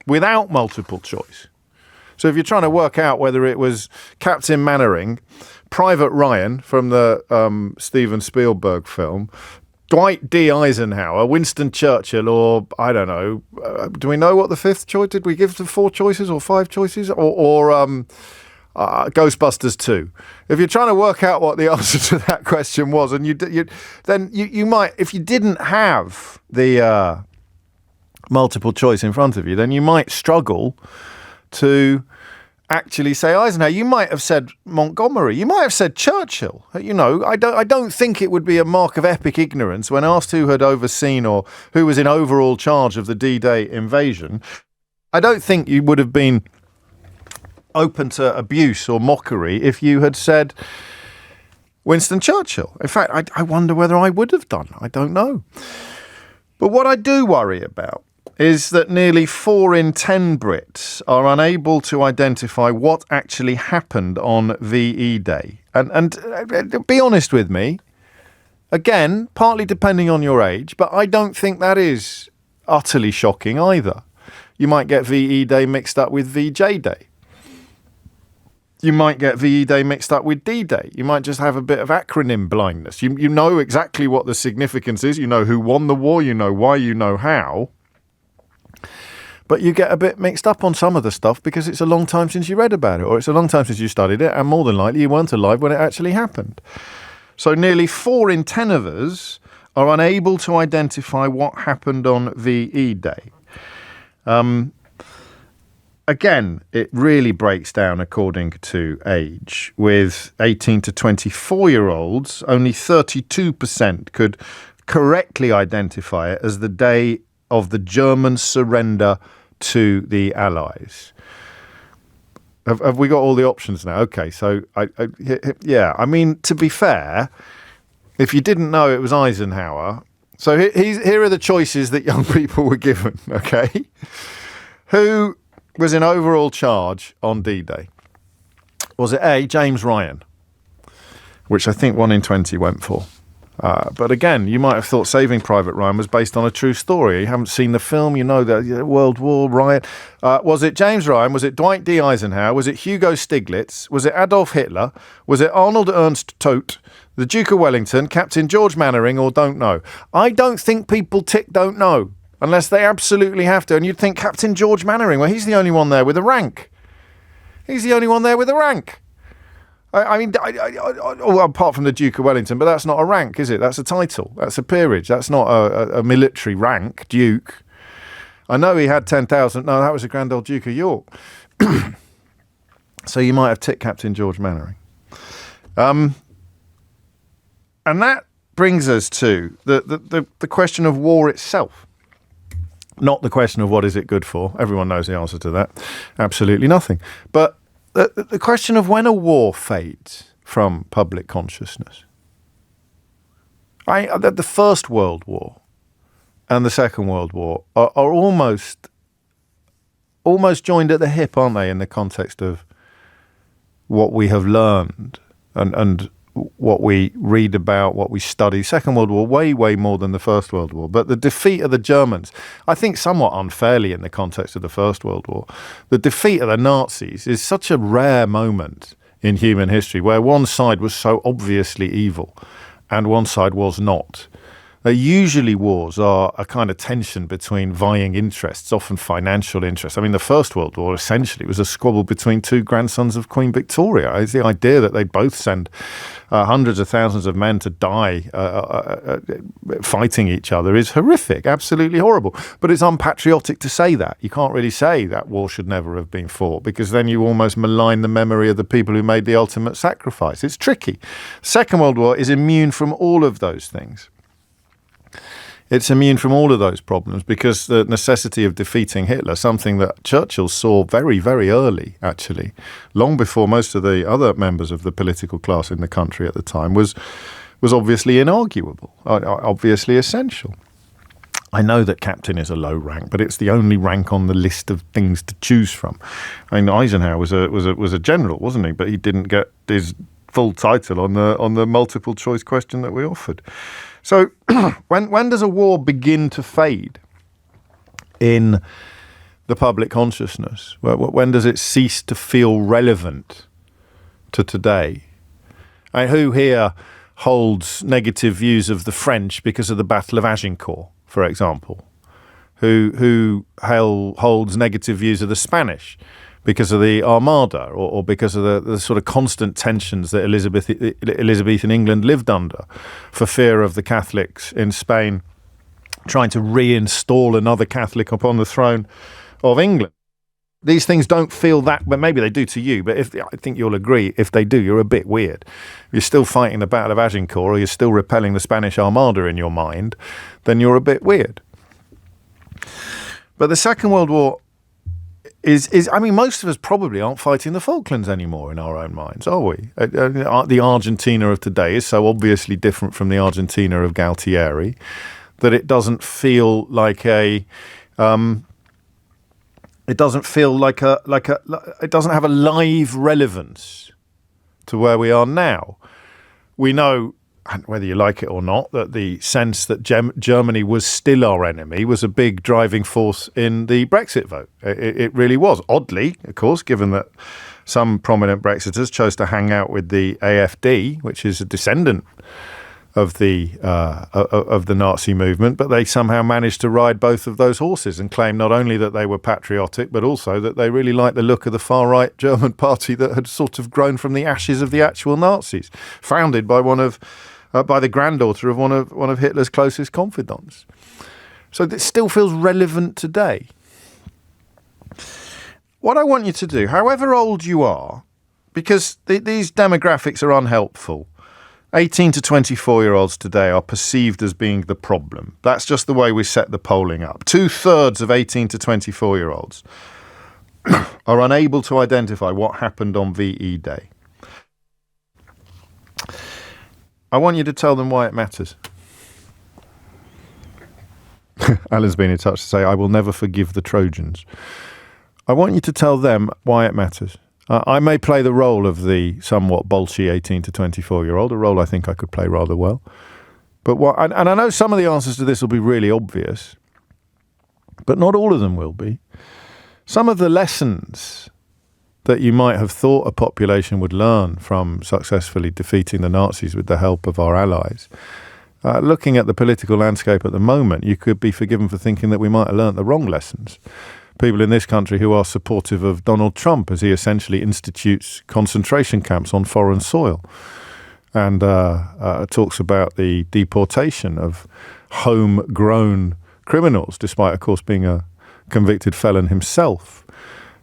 Without multiple choice. So if you're trying to work out whether it was Captain Mannering, Private Ryan from the Steven Spielberg film, Dwight D. Eisenhower, Winston Churchill, or I don't know, do we know what the 5th choice? Did we give the 4 choices or 5 choices? Or Ghostbusters 2. If you're trying to work out what the answer to that question was, and then you might, if you didn't have the multiple choice in front of you, then you might struggle to actually say Eisenhower. You might have said Montgomery. You might have said Churchill. You know, I don't think it would be a mark of epic ignorance when asked who had overseen or who was in overall charge of the D-Day invasion. I don't think you would have been open to abuse or mockery if you had said Winston Churchill. In fact, I wonder whether I would have done. I don't know. But what I do worry about is that nearly 4 in 10 Brits are unable to identify what actually happened on VE Day. And be honest with me, again, partly depending on your age, but I don't think that is utterly shocking either. You might get VE Day mixed up with VJ Day. You might get VE Day mixed up with D-Day. You might just have a bit of acronym blindness. You know exactly what the significance is. You know who won the war. You know why. You know how. But you get a bit mixed up on some of the stuff because it's a long time since you read about it, or it's a long time since you studied it, and more than likely you weren't alive when it actually happened. So nearly 4 in 10 of us are unable to identify what happened on VE Day. Again, it really breaks down according to age. With 18 to 24-year-olds, only 32% could correctly identify it as the day of the German surrender to the Allies. Have we got all the options now? Okay, so, I mean, to be fair, if you didn't know it was Eisenhower, so here are the choices that young people were given, okay? Who was in overall charge on D-Day? Was it A, James Ryan, which I think 1 in 20 went for? But again, you might have thought Saving Private Ryan was based on a true story. You haven't seen the film, you know the World War, Ryan. Was it James Ryan? Was it Dwight D. Eisenhower? Was it Hugo Stiglitz? Was it Adolf Hitler? Was it Arnold Ernst Todt? The Duke of Wellington? Captain George Mannering? Or don't know? I don't think people tick don't know unless they absolutely have to. And you'd think Captain George Mannering, well, he's the only one there with a rank. He's the only one there with a rank. I mean, apart from the Duke of Wellington, but that's not a rank, is it? That's a title. That's a peerage. That's not a military rank, Duke. I know he had 10,000. No, that was the Grand Old Duke of York. So you might have ticked Captain George Mannering. And that brings us to the question of war itself. Not the question of what is it good for. Everyone knows the answer to that. Absolutely nothing. But the question of when a war fades from public consciousness. The First World War and the Second World War are almost joined at the hip, aren't they, in the context of what we have learned and what we read about, what we study. Second World War, way, way more than the First World War. But the defeat of the Germans, I think somewhat unfairly in the context of the First World War, the defeat of the Nazis is such a rare moment in human history where one side was so obviously evil and one side was not. Usually wars are a kind of tension between vying interests, often financial interests. I mean, the First World War essentially was a squabble between two grandsons of Queen Victoria. It's the idea that they both send hundreds of thousands of men to die fighting each other is horrific, absolutely horrible. But it's unpatriotic to say that. You can't really say that war should never have been fought because then you almost malign the memory of the people who made the ultimate sacrifice. It's tricky. Second World War is immune from all of those things. It's immune from all of those problems because the necessity of defeating Hitler, something that Churchill saw very, very early, actually, long before most of the other members of the political class in the country at the time, was obviously inarguable, obviously essential. I know that captain is a low rank, but it's the only rank on the list of things to choose from. I mean, Eisenhower was a general, wasn't he? But he didn't get his full title on the multiple choice question that we offered. So when does a war begin to fade in the public consciousness? When does it cease to feel relevant to today? Who here holds negative views of the French because of the Battle of Agincourt, for example? Who holds negative views of the Spanish because of the Armada or because of the sort of constant tensions that Elizabethan England lived under for fear of the Catholics in Spain trying to reinstall another Catholic upon the throne of England. These things don't feel that, but maybe they do to you, but I think you'll agree, if they do, you're a bit weird. If you're still fighting the Battle of Agincourt or you're still repelling the Spanish Armada in your mind, then you're a bit weird. But the Second World War I mean, most of us probably aren't fighting the Falklands anymore in our own minds, are we? The Argentina of today is so obviously different from the Argentina of Galtieri that it doesn't feel like it doesn't have a live relevance to where we are now. We know, and whether you like it or not, that the sense that Germany was still our enemy was a big driving force in the Brexit vote. It really was. Oddly, of course, given that some prominent Brexiters chose to hang out with the AfD, which is a descendant of the Nazi movement, but they somehow managed to ride both of those horses and claim not only that they were patriotic, but also that they really liked the look of the far-right German party that had sort of grown from the ashes of the actual Nazis, founded by by the granddaughter of one of Hitler's closest confidants. So it still feels relevant today. What I want you to do, however old you are, because these demographics are unhelpful, 18 to 24-year-olds today are perceived as being the problem. That's just the way we set the polling up. 2/3 of 18 to 24-year-olds are unable to identify what happened on VE Day. I want you to tell them why it matters. Alan's been in touch to say, I will never forgive the Trojans. I want you to tell them why it matters. I may play the role of the somewhat bolshy 18 to 24-year-old, a role I think I could play rather well. But and I know some of the answers to this will be really obvious, but not all of them will be. Some of the lessons that you might have thought a population would learn from successfully defeating the Nazis with the help of our allies, looking at the political landscape at the moment, you could be forgiven for thinking that we might have learnt the wrong lessons. People in this country who are supportive of Donald Trump as he essentially institutes concentration camps on foreign soil and talks about the deportation of homegrown criminals, despite, of course, being a convicted felon himself.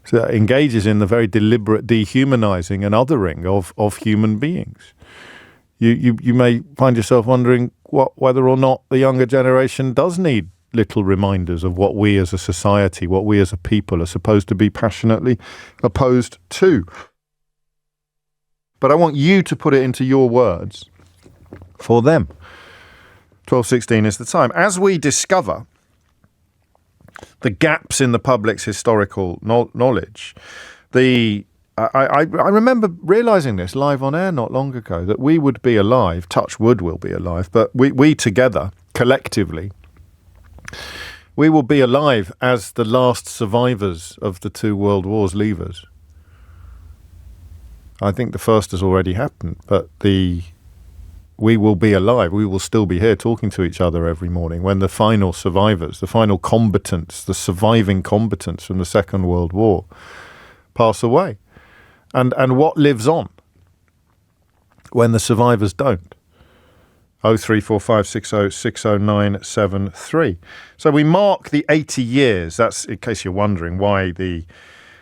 So engages in the very deliberate dehumanizing and othering of human beings. You may find yourself wondering whether or not the younger generation does need little reminders of what we as a society, what we as a people are supposed to be passionately opposed to. But I want you to put it into your words for them. 12:16 is the time. As we discover the gaps in the public's historical knowledge, I remember realising this live on air not long ago, that we would be alive, touch wood will be alive, but we together, collectively, we will be alive as the last survivors of the two world wars leave us. I think the first has already happened, but we will be alive. We will still be here talking to each other every morning when the final survivors, the final combatants, the surviving combatants from the Second World War pass away. And what lives on when the survivors don't? 03456060973. So we mark the 80 years. That's in case you're wondering why the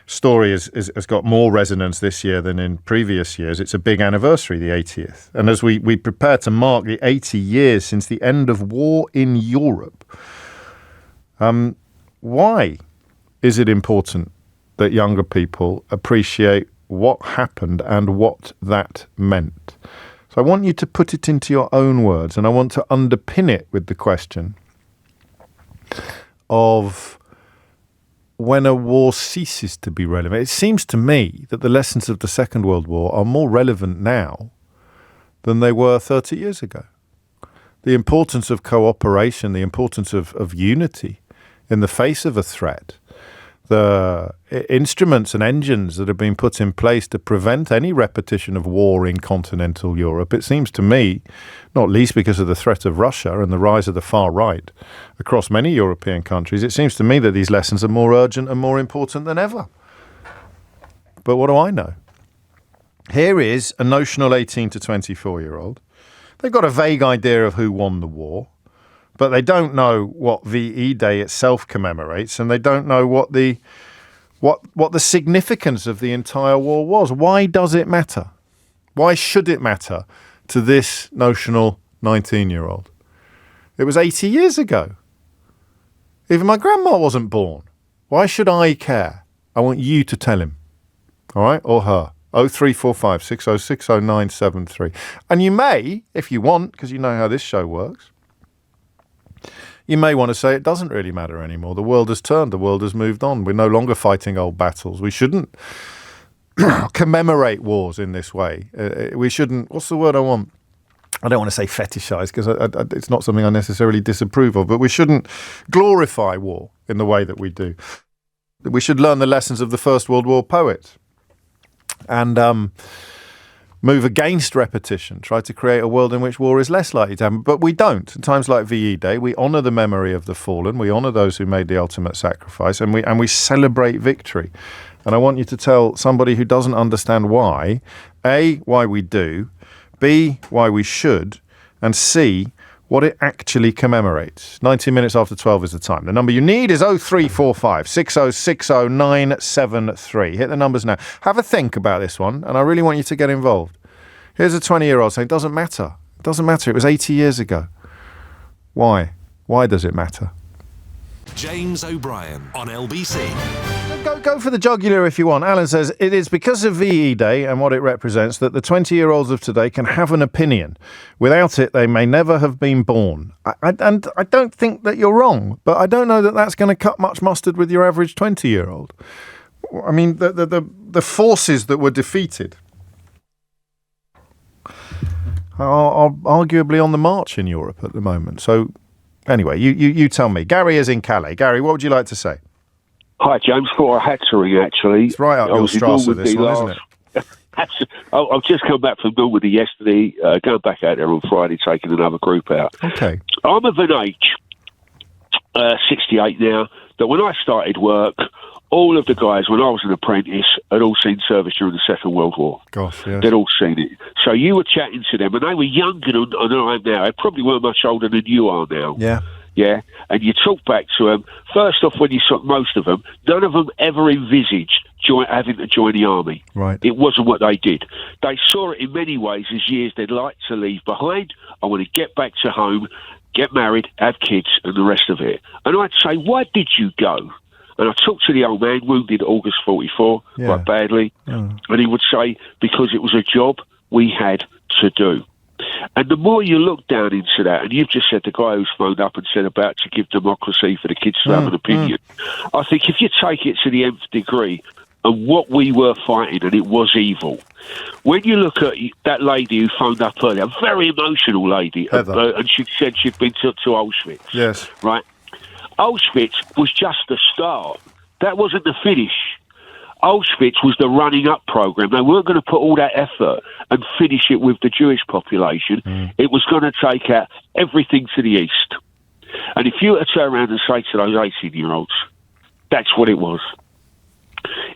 story has got more resonance this year than in previous years. It's a big anniversary, the 80th. And as we prepare to mark the 80 years since the end of war in Europe, why is it important that younger people appreciate what happened and what that meant? So I want you to put it into your own words, and I want to underpin it with the question of when a war ceases to be relevant. It seems to me that the lessons of the Second World War are more relevant now than they were 30 years ago. The importance of cooperation, the importance of unity in the face of a threat, the instruments and engines that have been put in place to prevent any repetition of war in continental Europe, it seems to me, not least because of the threat of Russia and the rise of the far right across many European countries, it seems to me that these lessons are more urgent and more important than ever. But what do I know? Here is a notional 18 to 24-year-old. They've got a vague idea of who won the war, but they don't know what VE Day itself commemorates, and they don't know what the significance of the entire war was. Why does it matter? Why should it matter to this notional 19-year-old? It was 80 years ago. Even my grandma wasn't born. Why should I care? I want you to tell him, all right, or her. 0345 6060 973. And you may, if you want, because you know how this show works, you may want to say it doesn't really matter anymore. The world has turned. The world has moved on. We're no longer fighting old battles. We shouldn't commemorate wars in this way. We shouldn't, what's the word I want? I don't want to say fetishize, because it's not something I necessarily disapprove of, but we shouldn't glorify war in the way that we do. We should learn the lessons of the First World War poets and move against repetition, try to create a world in which war is less likely to happen. But we don't. In times like VE Day, we honour the memory of the fallen, we honour those who made the ultimate sacrifice, and we celebrate victory. And I want you to tell somebody who doesn't understand why, A, why we do, B, why we should, and C, what it actually commemorates. 19 minutes after 12 is the time. The number you need is 0345 6060 973. Hit the numbers now. Have a think about this one, and I really want you to get involved. Here's a 20-year-old saying, doesn't matter. It doesn't matter. It was 80 years ago. Why? Why does it matter? James O'Brien on LBC. Go for the jugular if you want. Alan says, it is because of VE Day and what it represents that the 20-year-olds of today can have an opinion. Without it, they may never have been born. And I don't think that you're wrong, but I don't know that that's going to cut much mustard with your average 20-year-old. I mean, the forces that were defeated are arguably on the march in Europe at the moment. So, anyway, you tell me. Gary is in Calais. Gary, what would you like to say? Hi, James. Thought I had to ring, actually. It's right up your Strasser, this one, isn't it? I've just come back from Normandy yesterday, going back out there on Friday, taking another group out. Okay. I'm of an age, 68 now, that when I started work, all of the guys, when I was an apprentice, had all seen service during the Second World War. Gosh, yes. They'd all seen it. So you were chatting to them, and they were younger than I am now. They probably weren't much older than you are now. Yeah. Yeah, and you talk back to them. First off, when you saw most of them, none of them ever envisaged having to join the army. Right. It wasn't what they did. They saw it in many ways as years they'd like to leave behind. I want to get back to home, get married, have kids, and the rest of it. And I'd say, why did you go? And I talked to the old man, wounded August 44, quite badly, and he would say, because it was a job we had to do. And the more you look down into that, and you've just said the guy who's phoned up and said about to give democracy for the kids to have an opinion, I think if you take it to the nth degree, and what we were fighting, and it was evil. When you look at that lady who phoned up earlier, a very emotional lady, and she said she'd been to Auschwitz. Yes. Right? Auschwitz was just the start. That wasn't the finish. Auschwitz was the running up program. They weren't going to put all that effort and finish it with the Jewish population. It was going to take out everything to the east. And if you were to turn around and say to those 18-year-olds, that's what it was.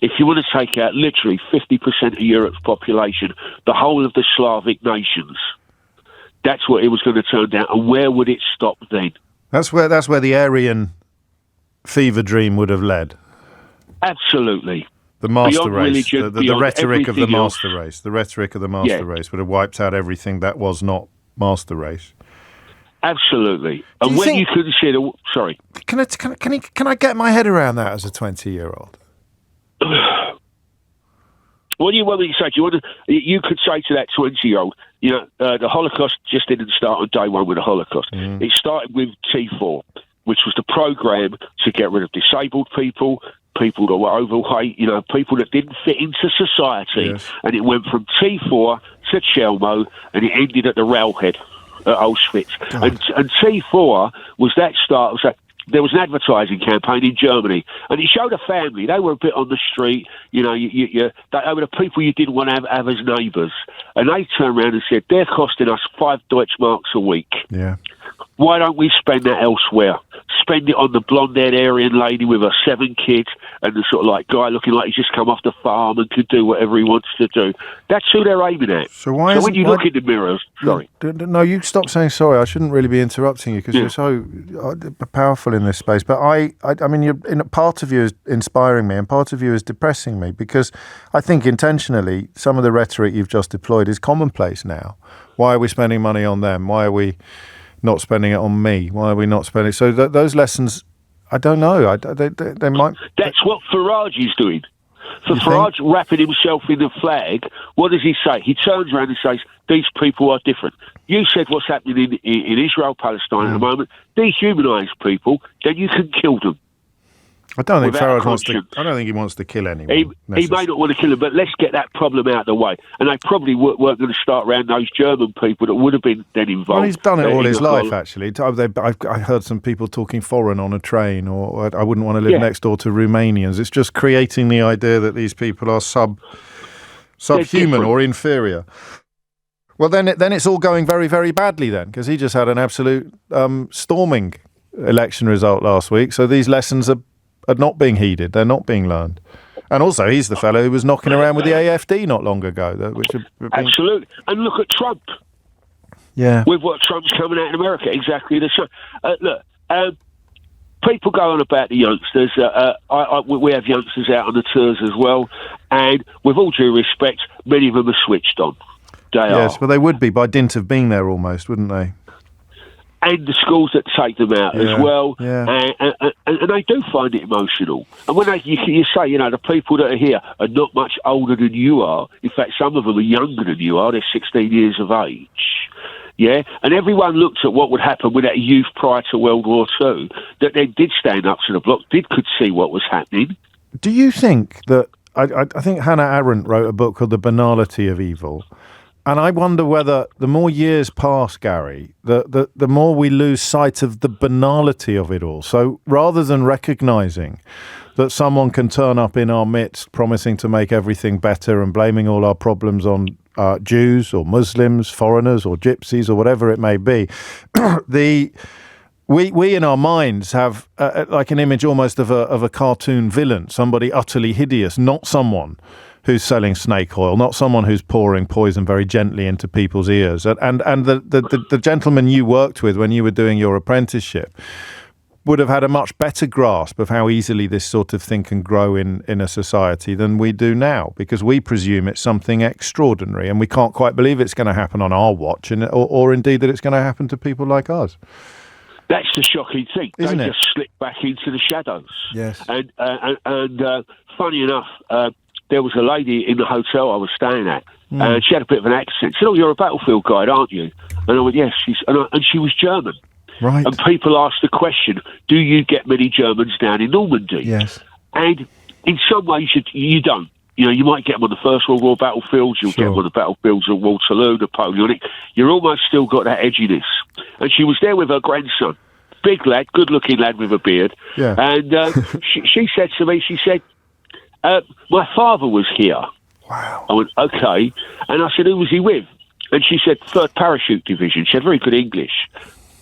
If you want to take out literally 50% of Europe's population, the whole of the Slavic nations, that's what it was going to turn down. And where would it stop then? That's where the Aryan fever dream would have led. Absolutely. The master race, religion, the rhetoric of the master else. race, the rhetoric of the master race would have wiped out everything that was not master race. Absolutely. And when you consider, sorry, can I get my head around that as a 20-year-old? What do you want me to say? You could say to that 20-year-old, the Holocaust just didn't start on day one with the Holocaust. It started with T4, which was the program to get rid of disabled people that were overweight, people that didn't fit into society. Yes. And it went from T4 to Chelmo, and it ended at the railhead at Auschwitz. And T4 was that start. There was an advertising campaign in Germany, and it showed a family. They were a bit on the street, they were the people you didn't want to have as neighbours. And they turned around and said, they're costing us 5 Deutschmarks a week. Yeah. Why don't we spend that elsewhere? Spend it on the blonde-haired Aryan lady with her 7 kids and the sort of like guy looking like he's just come off the farm and could do whatever he wants to do. That's who they're aiming at. So when you look in the mirrors, sorry. No, you stop saying sorry. I shouldn't really be interrupting you because you're so powerful in this space. But I mean, part of you is inspiring me and part of you is depressing me because I think intentionally some of the rhetoric you've just deployed is commonplace now. Why are we spending money on them? Why are we not spending it on me? Why are we not spending? So those lessons, I don't know. They might. That's what Farage is doing. For Farage wrapping himself in the flag, what does he say? He turns around and says, these people are different. You said what's happening in Israel, Palestine at the moment, dehumanise people, then you can kill them. I don't think Farage wants to. I don't think he wants to kill anyone. He may not want to kill them, but let's get that problem out of the way. And they probably weren't going to start around those German people that would have been then involved. Well, he's done it all his life, actually. I heard some people talking foreign on a train, or I wouldn't want to live next door to Romanians. It's just creating the idea that these people are subhuman or inferior. Well, then it's all going very, very badly then, because he just had an absolute storming election result last week. So these lessons are not being heeded. They're not being learned. And also, he's the fellow who was knocking around with the AFD not long ago. Absolutely. And look at Trump. Yeah. With what Trump's coming out in America. Exactly the same. Look, people go on about the youngsters. We have youngsters out on the tours as well. And with all due respect, many of them are switched on. Yes, well, they would be by dint of being there almost, wouldn't they? And the schools that take them out as well. Yeah. And they do find it emotional. And when you say, the people that are here are not much older than you are. In fact, some of them are younger than you are. They're 16 years of age. Yeah? And everyone looked at what would happen with that youth prior to World War II, that they did stand up to the block, could see what was happening. Do you think that... I think Hannah Arendt wrote a book called The Banality of Evil. And I wonder whether the more years pass, Gary, the more we lose sight of the banality of it all. So rather than recognising that someone can turn up in our midst promising to make everything better and blaming all our problems on Jews or Muslims, foreigners or gypsies or whatever it may be, we in our minds have like an image almost of a cartoon villain, somebody utterly hideous, not someone who's selling snake oil, not someone who's pouring poison very gently into people's ears. And the gentleman you worked with when you were doing your apprenticeship would have had a much better grasp of how easily this sort of thing can grow in a society than we do now, because we presume it's something extraordinary and we can't quite believe it's going to happen on our watch, or indeed that it's going to happen to people like us. That's the shocking thing. Isn't they it? Just slip back into the shadows. Yes. And funny enough, there was a lady in the hotel I was staying at, and she had a bit of an accent. She said, "Oh, you're a battlefield guide, aren't you?" And I went, "Yes." And she was German. Right. And people asked the question, do you get many Germans down in Normandy? Yes. And in some ways, you don't. You might get them on the First World War battlefields, you'll get them on the battlefields of Waterloo, Napoleonic. You're almost still got that edginess. And she was there with her grandson. Big lad, good-looking lad with a beard. Yeah. And she said to me, my father was here. Wow. I went, okay. And I said, who was he with? And she said, 3rd Parachute Division. She had very good English.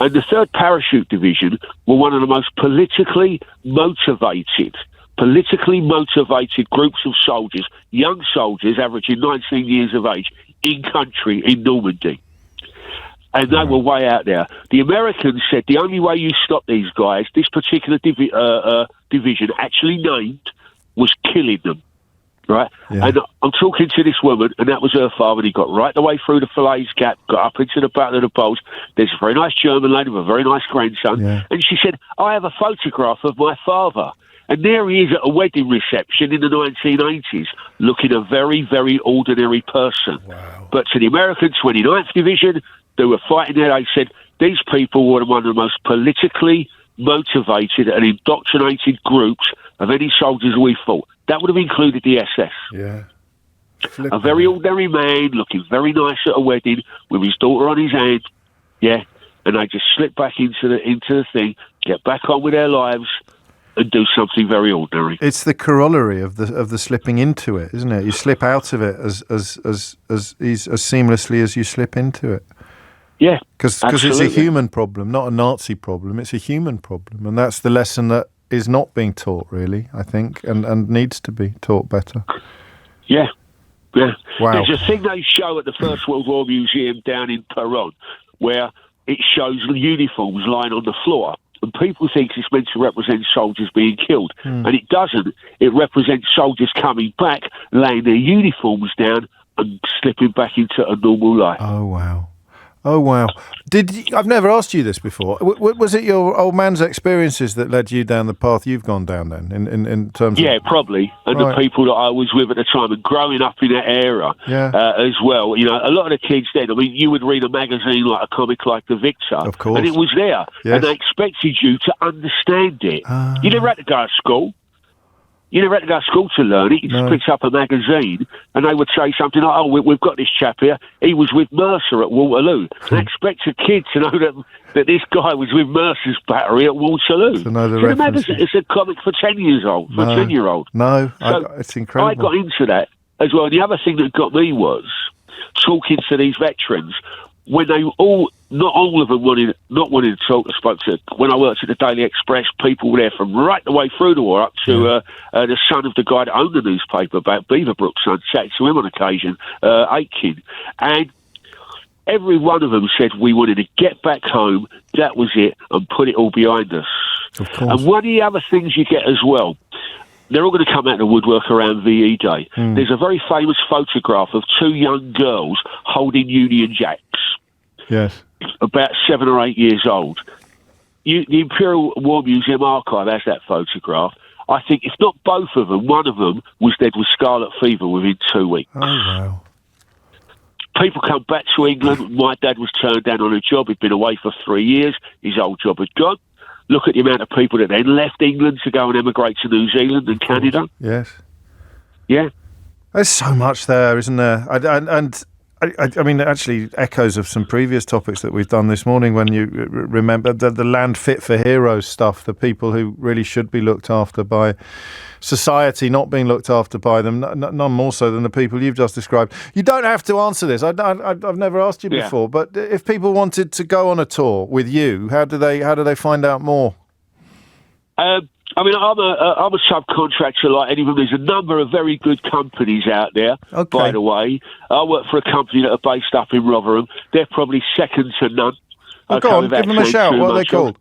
And the 3rd Parachute Division were one of the most politically motivated groups of soldiers, young soldiers averaging 19 years of age, in country in Normandy. And they were way out there. The Americans said the only way you stop these guys, this particular division actually named, was killing them. Right? Yeah. And I'm talking to this woman, and that was her father, and he got right the way through the Falaise Gap, got up into the Battle of the Bulge. There's a very nice German lady with a very nice grandson. Yeah. And she said, I have a photograph of my father. And there he is at a wedding reception in the 1980s, looking a very, very ordinary person. Wow. But to the American 29th Division, they were fighting there, they said, these people were one of the most politically motivated and indoctrinated groups of any soldiers we fought. That would have included the SS. Yeah. A very ordinary man, looking very nice at a wedding, with his daughter on his hand. Yeah. And they just slip back into the thing, get back on with their lives, and do something very ordinary. It's the corollary of the slipping into it, isn't it? You slip out of it as seamlessly as you slip into it. Yeah, because it's a human problem, not a Nazi problem. It's a human problem, and that's the lesson that is not being taught, really, I think, and needs to be taught better. Yeah. Yeah. Wow. There's a thing they show at the First World War Museum down in Peronne where it shows the uniforms lying on the floor, and people think it's meant to represent soldiers being killed, and it doesn't. It represents soldiers coming back, laying their uniforms down and slipping back into a normal life. Oh, wow. Oh, wow. I've never asked you this before. Was it your old man's experiences that led you down the path you've gone down then, in terms of... Yeah, probably. And the people that I was with at the time, and growing up in that era as well. You know, a lot of the kids then, I mean, you would read a magazine like a comic like The Victor. Of course. And it was there. Yes. And they expected you to understand it. You never had to go to school. You never had to go to school to learn it. You just picked up a magazine and they would say something like, oh, we've got this chap here. He was with Mercer at Waterloo. They expect a kid to know that this guy was with Mercer's battery at Waterloo. To know the reference. It's a comic for 10-year-old. For a 10-year-old. No, so it's incredible. I got into that as well. And the other thing that got me was talking to these veterans when they not all of them wanted to talk. I spoke to, when I worked at the Daily Express, people were there from right the way through the war up to the son of the guy that owned the newspaper, about Beaverbrook's son, chatted to him on occasion, Aitken. And every one of them said we wanted to get back home, that was it, and put it all behind us. Of course. And one of the other things you get as well, they're all going to come out of the woodwork around VE Day. There's a very famous photograph of two young girls holding Union Jacks. Yes. About 7 or 8 years old. The Imperial War Museum archive has that photograph. I think if not both of them, one of them was dead with scarlet fever within 2 weeks. Oh, wow. People come back to England. My dad was turned down on a job. He'd been away for 3 years. His old job had gone. Look at the amount of people that then left England to go and emigrate to New Zealand and Canada. Yes. Yeah. There's so much there, isn't there? I mean, actually, echoes of some previous topics that we've done this morning when you remember the land fit for heroes stuff, the people who really should be looked after by society not being looked after by them, none more so than the people you've just described. You don't have to answer this. I've never asked you before, but if people wanted to go on a tour with you, how do they find out more? I mean, I'm a subcontractor like anyone. There's a number of very good companies out there, by the way. I work for a company that are based up in Rotherham. They're probably second to none. Go on, give them a shout. What are they called?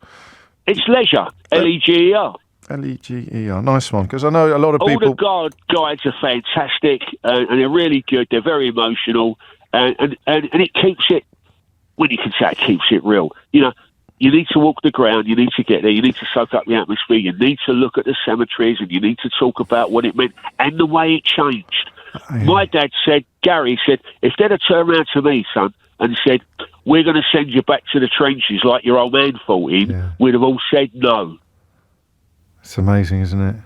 It's Leisure, Leger. Leger, nice one, because I know a lot of people... All the guides are fantastic, and they're really good. They're very emotional, and it keeps it, when you can say it keeps it real, you know. You need to walk the ground, you need to get there, you need to soak up the atmosphere, you need to look at the cemeteries, and you need to talk about what it meant and the way it changed. My dad said, Gary said, if they'd have turned around to me, son, and said, we're going to send you back to the trenches like your old man fought in, we'd have all said no. It's amazing, isn't it?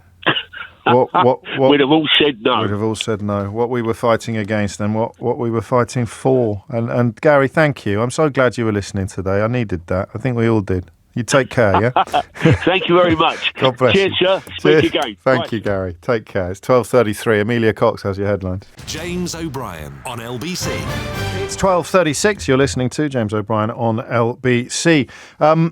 We'd have all said no. We'd have all said no. What we were fighting against and what we were fighting for. And Gary, thank you. I'm so glad you were listening today. I needed that. I think we all did. You take care, yeah? Thank you very much. God bless you. Cheers, sir. Speak again. Thank you, Gary. Take care. It's 12:33. Amelia Cox has your headlines. James O'Brien on LBC. It's 12:36. You're listening to James O'Brien on LBC. A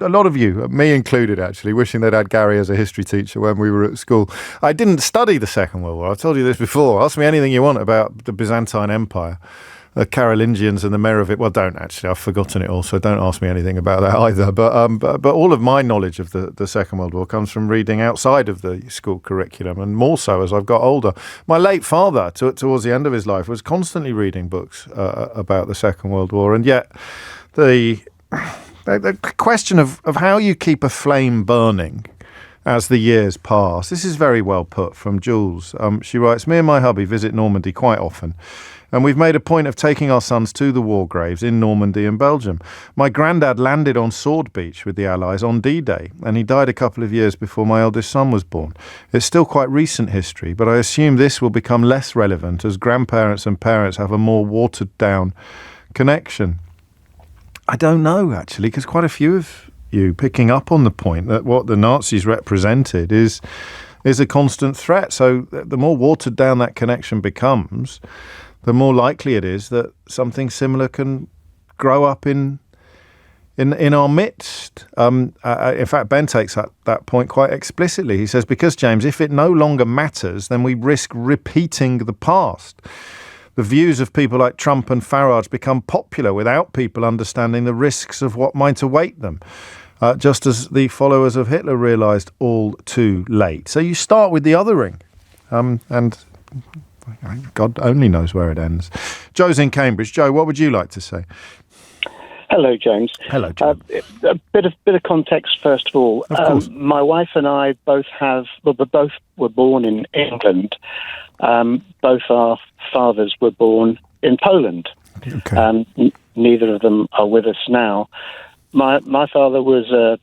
lot of you, me included actually, wishing they'd had Gary as a history teacher when we were at school. I didn't study the Second World War. I've told you this before. Ask me anything you want about the Byzantine Empire. The Carolingians and the Merovit. Well, don't actually. I've forgotten it all, so don't ask me anything about that either. But all of my knowledge of the Second World War comes from reading outside of the school curriculum, and more so as I've got older. My late father, towards the end of his life, was constantly reading books about the Second World War, and yet the question of how you keep a flame burning as the years pass. This is very well put from Jules. She writes, me and my hubby visit Normandy quite often, and we've made a point of taking our sons to the war graves in Normandy and Belgium. My granddad landed on Sword Beach with the Allies on D-Day, and he died a couple of years before my eldest son was born. It's still quite recent history, but I assume this will become less relevant as grandparents and parents have a more watered-down connection. I don't know, actually, because quite a few of you picking up on the point that what the Nazis represented is a constant threat. So the more watered down that connection becomes, the more likely it is that something similar can grow up in our midst. In fact, Ben takes that point quite explicitly. He says, because, James, if it no longer matters, then we risk repeating the past. The views of people like Trump and Farage become popular without people understanding the risks of what might await them, just as the followers of Hitler realised all too late. So you start with the othering, and God only knows where it ends. Joe's in Cambridge. Joe, what would you like to say? Hello, James. Hello, Joe. A bit of context first of all. Of course. My wife and I both were born in England. Both our fathers were born in Poland. Okay. Neither of them are with us now. My father was a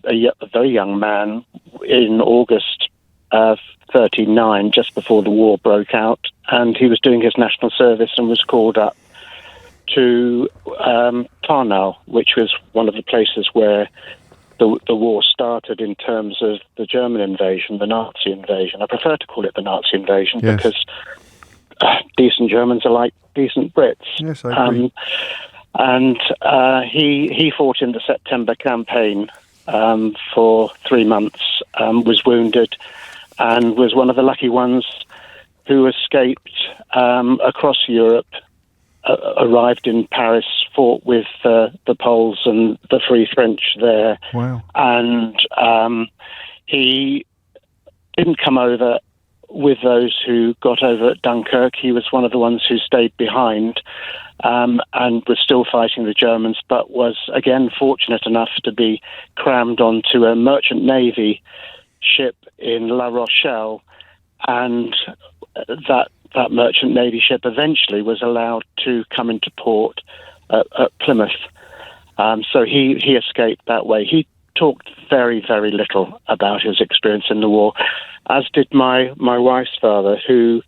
very young man in August of 1939, just before the war broke out, and he was doing his national service and was called up to Tarnow, which was one of the places where the war started in terms of the German invasion, the Nazi invasion. I prefer to call it the Nazi invasion because decent Germans are like decent Brits. Yes, I agree. And he fought in the September campaign for 3 months, was wounded, and was one of the lucky ones who escaped across Europe, arrived in Paris, fought with the Poles and the Free French there. Wow. And he didn't come over with those who got over at Dunkirk. He was one of the ones who stayed behind and was still fighting the Germans, but was, again, fortunate enough to be crammed onto a merchant navy ship in La Rochelle, and that merchant navy ship eventually was allowed to come into port at Plymouth. So he escaped that way. He talked very, very little about his experience in the war, as did my wife's father, who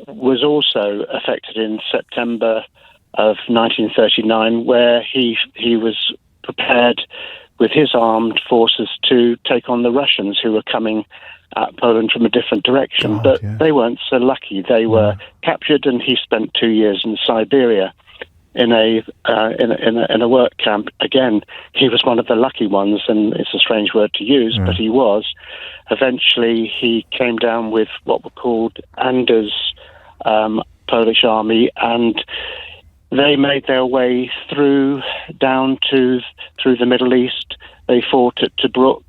was also affected in September of 1939, where he was prepared with his armed forces to take on the Russians who were coming at Poland from a different direction. They weren't so lucky. They were captured, and he spent 2 years in Siberia in a work camp. Again, he was one of the lucky ones, and it's a strange word to use, but he was. Eventually, he came down with what were called Anders' Polish army, and they made their way through the Middle East. They fought at Tobruk.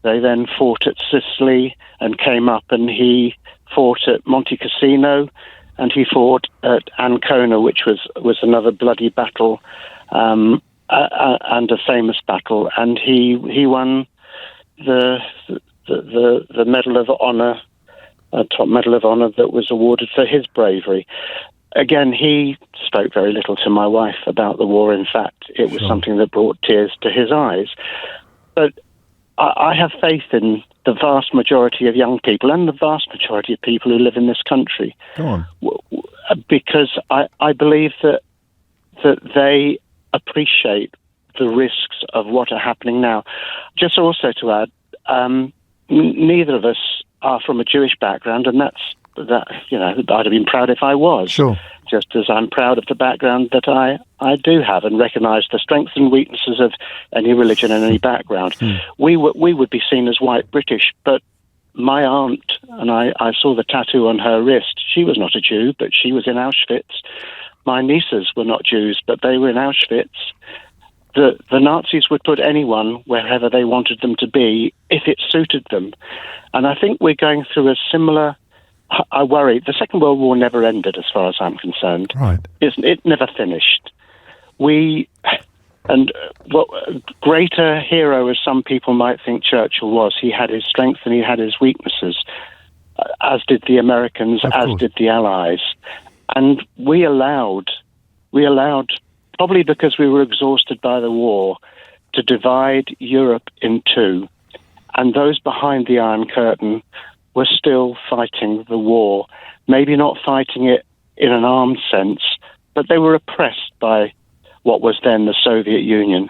They then fought at Sicily and came up, and he fought at Monte Cassino, and he fought at Ancona, which was another bloody battle and a famous battle. And he won the Medal of Honor, a top Medal of Honor that was awarded for his bravery. Again, he spoke very little to my wife about the war. In fact, it was something that brought tears to his eyes. But I have faith in the vast majority of young people and the vast majority of people who live in this country. Go on. Because I believe that they appreciate the risks of what are happening now. Just also to add, neither of us are from a Jewish background, and that I'd have been proud if I was. Sure. Just as I'm proud of the background that I do have, and recognise the strengths and weaknesses of any religion and any background. We would be seen as white British, but my aunt, and I saw the tattoo on her wrist, she was not a Jew, but she was in Auschwitz. My nieces were not Jews, but they were in Auschwitz. The Nazis would put anyone wherever they wanted them to be if it suited them. And I think we're going through a similar... I worry. The Second World War never ended, as far as I'm concerned. Right. It never finished. Greater hero as some people might think Churchill was, he had his strengths and he had his weaknesses, as did the Americans, as did the Allies. And we allowed, probably because we were exhausted by the war, to divide Europe in two. And those behind the Iron Curtain were still fighting the war, maybe not fighting it in an armed sense, but they were oppressed by what was then the Soviet Union.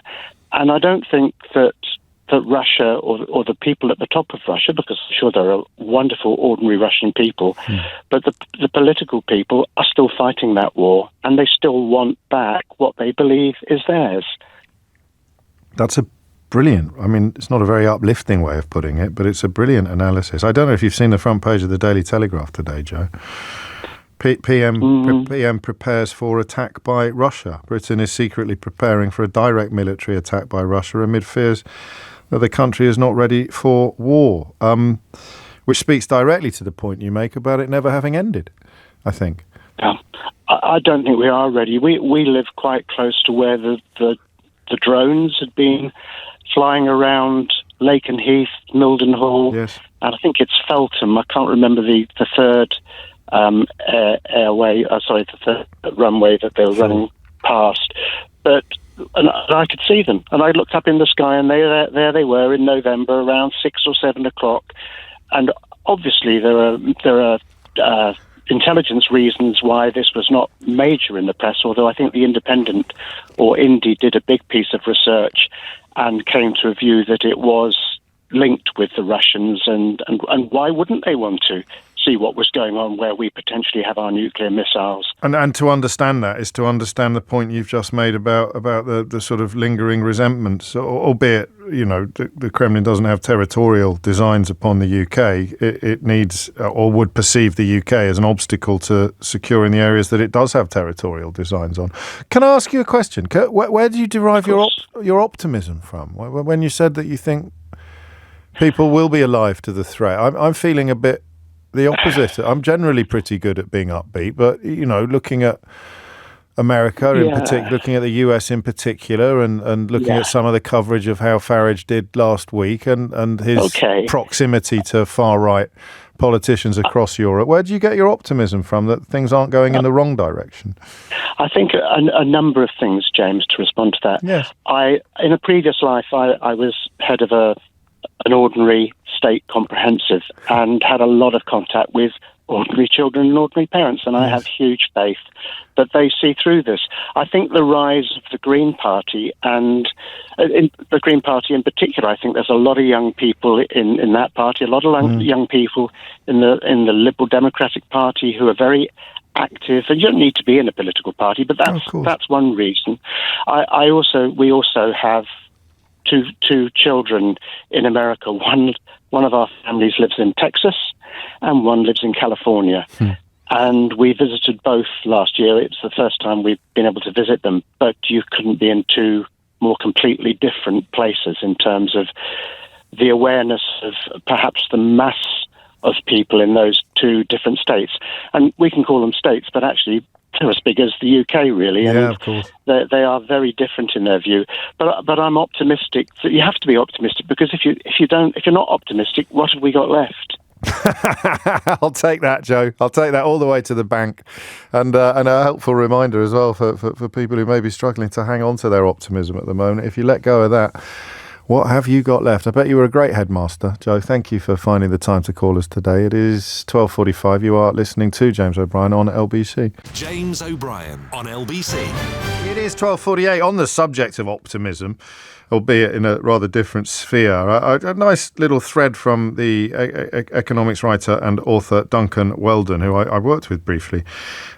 And I don't think that Russia or the people at the top of Russia, because I'm sure there are wonderful, ordinary Russian people, but the political people are still fighting that war, and they still want back what they believe is theirs. That's brilliant. I mean, it's not a very uplifting way of putting it, but it's a brilliant analysis. I don't know if you've seen the front page of the Daily Telegraph today, Joe. PM prepares for attack by Russia. Britain is secretly preparing for a direct military attack by Russia amid fears that the country is not ready for war. which speaks directly to the point you make about it never having ended, I think. Yeah. I don't think we are ready. We live quite close to where the drones had been flying around Lakenheath, Mildenhall, yes. And I think it's Feltham. I can't remember the third the third runway that they were running past. But and I could see them, and I looked up in the sky, and there they were in November, around 6 or 7 o'clock. And obviously, there are intelligence reasons why this was not major in the press. Although I think the Independent or Indie did a big piece of research and came to a view that it was linked with the Russians, and why wouldn't they want to see what was going on where we potentially have our nuclear missiles? And to understand that is to understand the point you've just made about the sort of lingering resentments, albeit, the Kremlin doesn't have territorial designs upon the UK. It needs, or would perceive the UK as an obstacle to securing the areas that it does have territorial designs on. Can I ask you a question? Where do you derive your optimism from? When you said that you think people will be alive to the threat, I'm feeling a bit the opposite. I'm generally pretty good at being upbeat, but, looking at America in particular, looking at the US in particular, and looking at some of the coverage of how Farage did last week and his proximity to far-right politicians across Europe, where do you get your optimism from that things aren't going in the wrong direction? I think a number of things, James, to respond to that. Yes. In a previous life, I was head of an ordinary state comprehensive and had a lot of contact with ordinary children and ordinary parents, and I have huge faith that they see through this. I think the rise of the Green Party, and in the Green Party in particular, I think there's a lot of young people in that party, a lot of young people in the Liberal Democratic Party who are very active, and you don't need to be in a political party, but that's one reason. We also have two children in America. One of our families lives in Texas, and one lives in California. And we visited both last year. It's the first time we've been able to visit them, but you couldn't be in two more completely different places in terms of the awareness of perhaps the mass of people in those two different states. And we can call them states, but actually they're as big as the UK, really. Yeah, of course. They are very different in their view. But I'm optimistic. That you have to be optimistic, because if you're not optimistic, what have we got left? I'll take that, Joe. I'll take that all the way to the bank, and a helpful reminder as well for people who may be struggling to hang on to their optimism at the moment. If you let go of that, what have you got left? I bet you were a great headmaster, Joe. Thank you for finding the time to call us today. It is 12:45. You are listening to James O'Brien on LBC. James O'Brien on LBC. It is 12:48. On the subject of optimism, albeit in a rather different sphere, a nice little thread from the economics writer and author Duncan Weldon, who I worked with briefly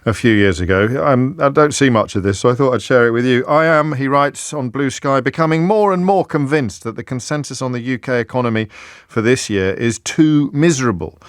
a few years ago. I don't see much of this, so I thought I'd share it with you. I am, he writes on Blue Sky, becoming more and more convinced that the consensus on the UK economy for this year is too miserable.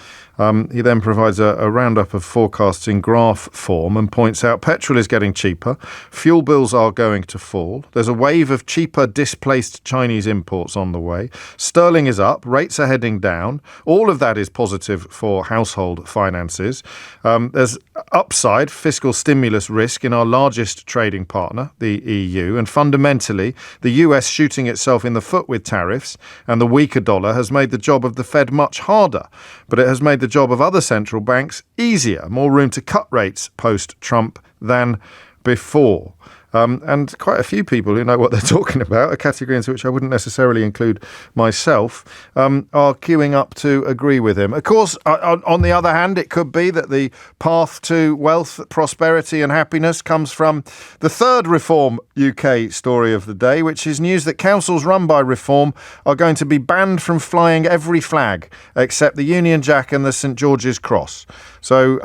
He then provides a roundup of forecasts in graph form and points out petrol is getting cheaper, fuel bills are going to fall, there's a wave of cheaper displaced Chinese imports on the way, sterling is up, rates are heading down, all of that is positive for household finances. There's upside fiscal stimulus risk in our largest trading partner, the EU, and fundamentally the US shooting itself in the foot with tariffs and the weaker dollar has made the job of the Fed much harder, but it has made the job of other central banks easier, more room to cut rates post-Trump than before. And quite a few people who know what they're talking about, a category into which I wouldn't necessarily include myself, are queuing up to agree with him. Of course, on the other hand, it could be that the path to wealth, prosperity and happiness comes from the third Reform UK story of the day, which is news that councils run by Reform are going to be banned from flying every flag except the Union Jack and the St George's Cross. So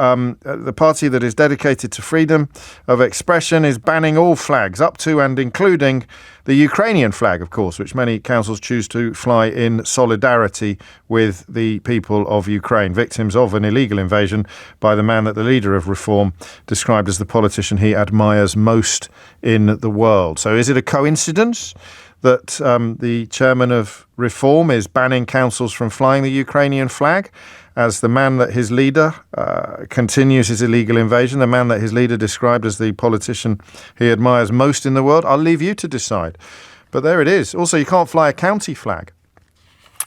the party that is dedicated to freedom of expression is banning all flags, up to and including the Ukrainian flag, of course, which many councils choose to fly in solidarity with the people of Ukraine, victims of an illegal invasion by the man that the leader of Reform described as the politician he admires most in the world. So is it a coincidence that the chairman of Reform is banning councils from flying the Ukrainian flag? as the man that his leader continues his illegal invasion, the man that his leader described as the politician he admires most in the world? I'll leave you to decide. But there it is. Also, you can't fly a county flag.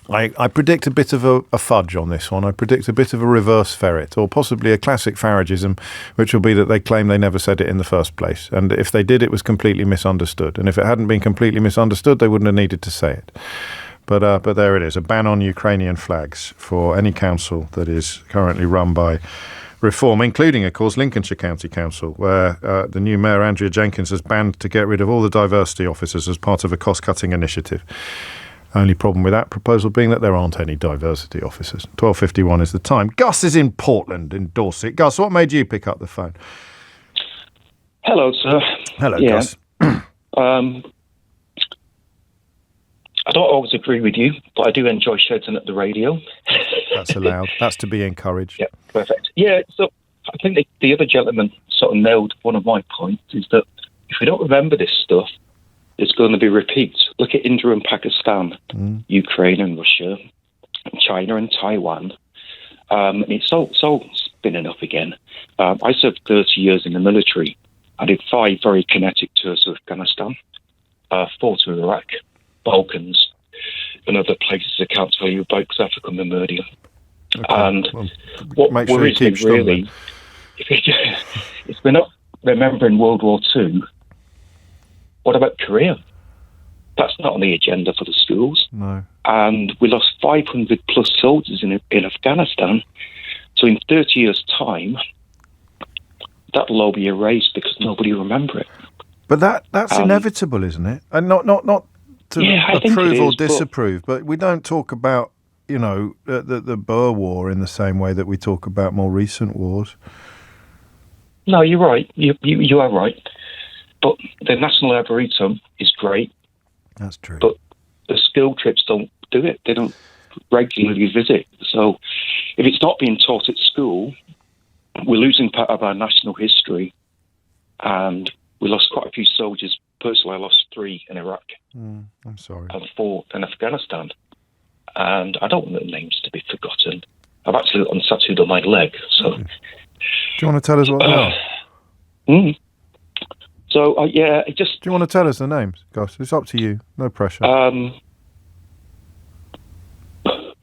I predict a bit of a fudge on this one. I predict a bit of a reverse ferret, or possibly a classic Faragism, which will be that they claim they never said it in the first place. And if they did, it was completely misunderstood. And if it hadn't been completely misunderstood, they wouldn't have needed to say it. But there it is, a ban on Ukrainian flags for any council that is currently run by Reform, including, of course, Lincolnshire County Council, where the new mayor, Andrea Jenkins, has banned to get rid of all the diversity officers as part of a cost-cutting initiative. Only problem with that proposal being that there aren't any diversity officers. 12:51 is the time. Gus is in Portland, in Dorset. Gus, what made you pick up the phone? Hello, sir. Hello, Gus. I don't always agree with you, but I do enjoy shouting at the radio. That's allowed. That's to be encouraged. Yeah, perfect. Yeah, so I think the other gentleman sort of nailed one of my points, is that if we don't remember this stuff, there's going to be repeats. Look at India and Pakistan, Ukraine and Russia, China and Taiwan. It's all spinning up again. I served 30 years in the military. I did 5 very kinetic tours of Afghanistan, 4 to Iraq, Balkans, and other places I can't tell you about because I have to come to murder you. Okay. And what worries me really, if we're not remembering World War II, what about Korea? That's not on the agenda for the schools. No. And we lost 500 plus soldiers in Afghanistan. So in 30 years' time, that'll all be erased because nobody will remember it. But that's inevitable, isn't it? And not to approve or disapprove, but we don't talk about, the Boer War in the same way that we talk about more recent wars. No, you're right. You are right. But the National Arboretum is great. That's true. But the school trips don't do it. They don't regularly visit. So if it's not being taught at school, we're losing part of our national history. And we lost quite a few soldiers. Personally, I lost 3 in Iraq. I'm sorry. And 4 in Afghanistan. And I don't want the names to be forgotten. I've actually got them tattooed on my leg. So, do you want to tell us what they are? So, it just... Do you want to tell us the names, Gus? It's up to you. No pressure.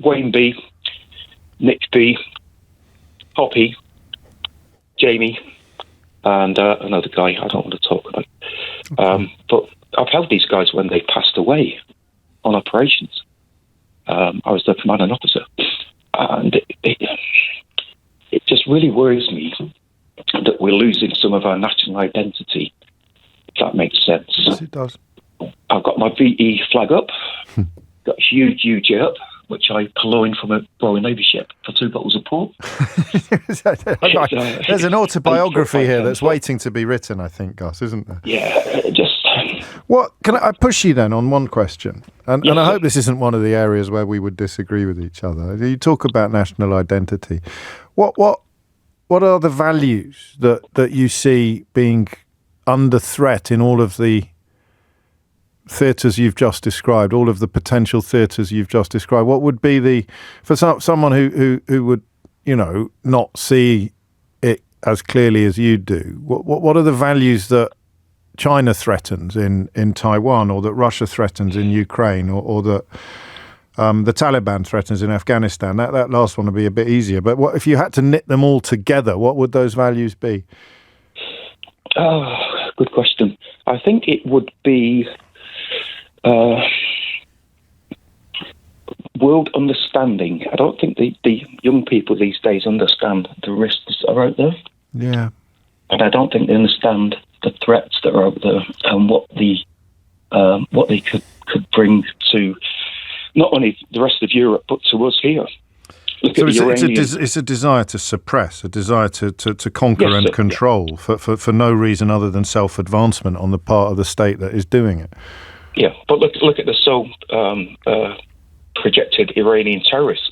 Wayne B, Nick B, Hoppy, Jamie, and another guy I don't want to talk about. Okay. But I've held these guys when they passed away on operations. I was their commanding officer. And it just really worries me that we're losing some of our national identity. If that makes sense. Yes, it does. I've got my VE flag up, got a huge UJ up, which I purloined from a Royal Navy ship for 2 bottles of port. There's an autobiography here that's waiting to be written, I think, Gus, isn't there? Yeah, just... What can I push you then on one question? And I hope this isn't one of the areas where we would disagree with each other. You talk about national identity. What are the values that you see being under threat in all of the theatres you've just described, all of the potential theatres you've just described? What would be for someone who would, not see it as clearly as you do, what are the values that China threatens in Taiwan, or that Russia threatens in Ukraine, or that the Taliban threatens in Afghanistan? That last one would be a bit easier. But what if you had to knit them all together, what would those values be? Oh, good question. I think it would be world understanding. I don't think the young people these days understand the risks that are out there. Yeah. And I don't think they understand the threats that are out there and what they could bring to not only the rest of Europe but to us here. So it's a desire to suppress, a desire to conquer and control for no reason other than self-advancement on the part of the state that is doing it. Yeah, but look at the projected Iranian terrorists.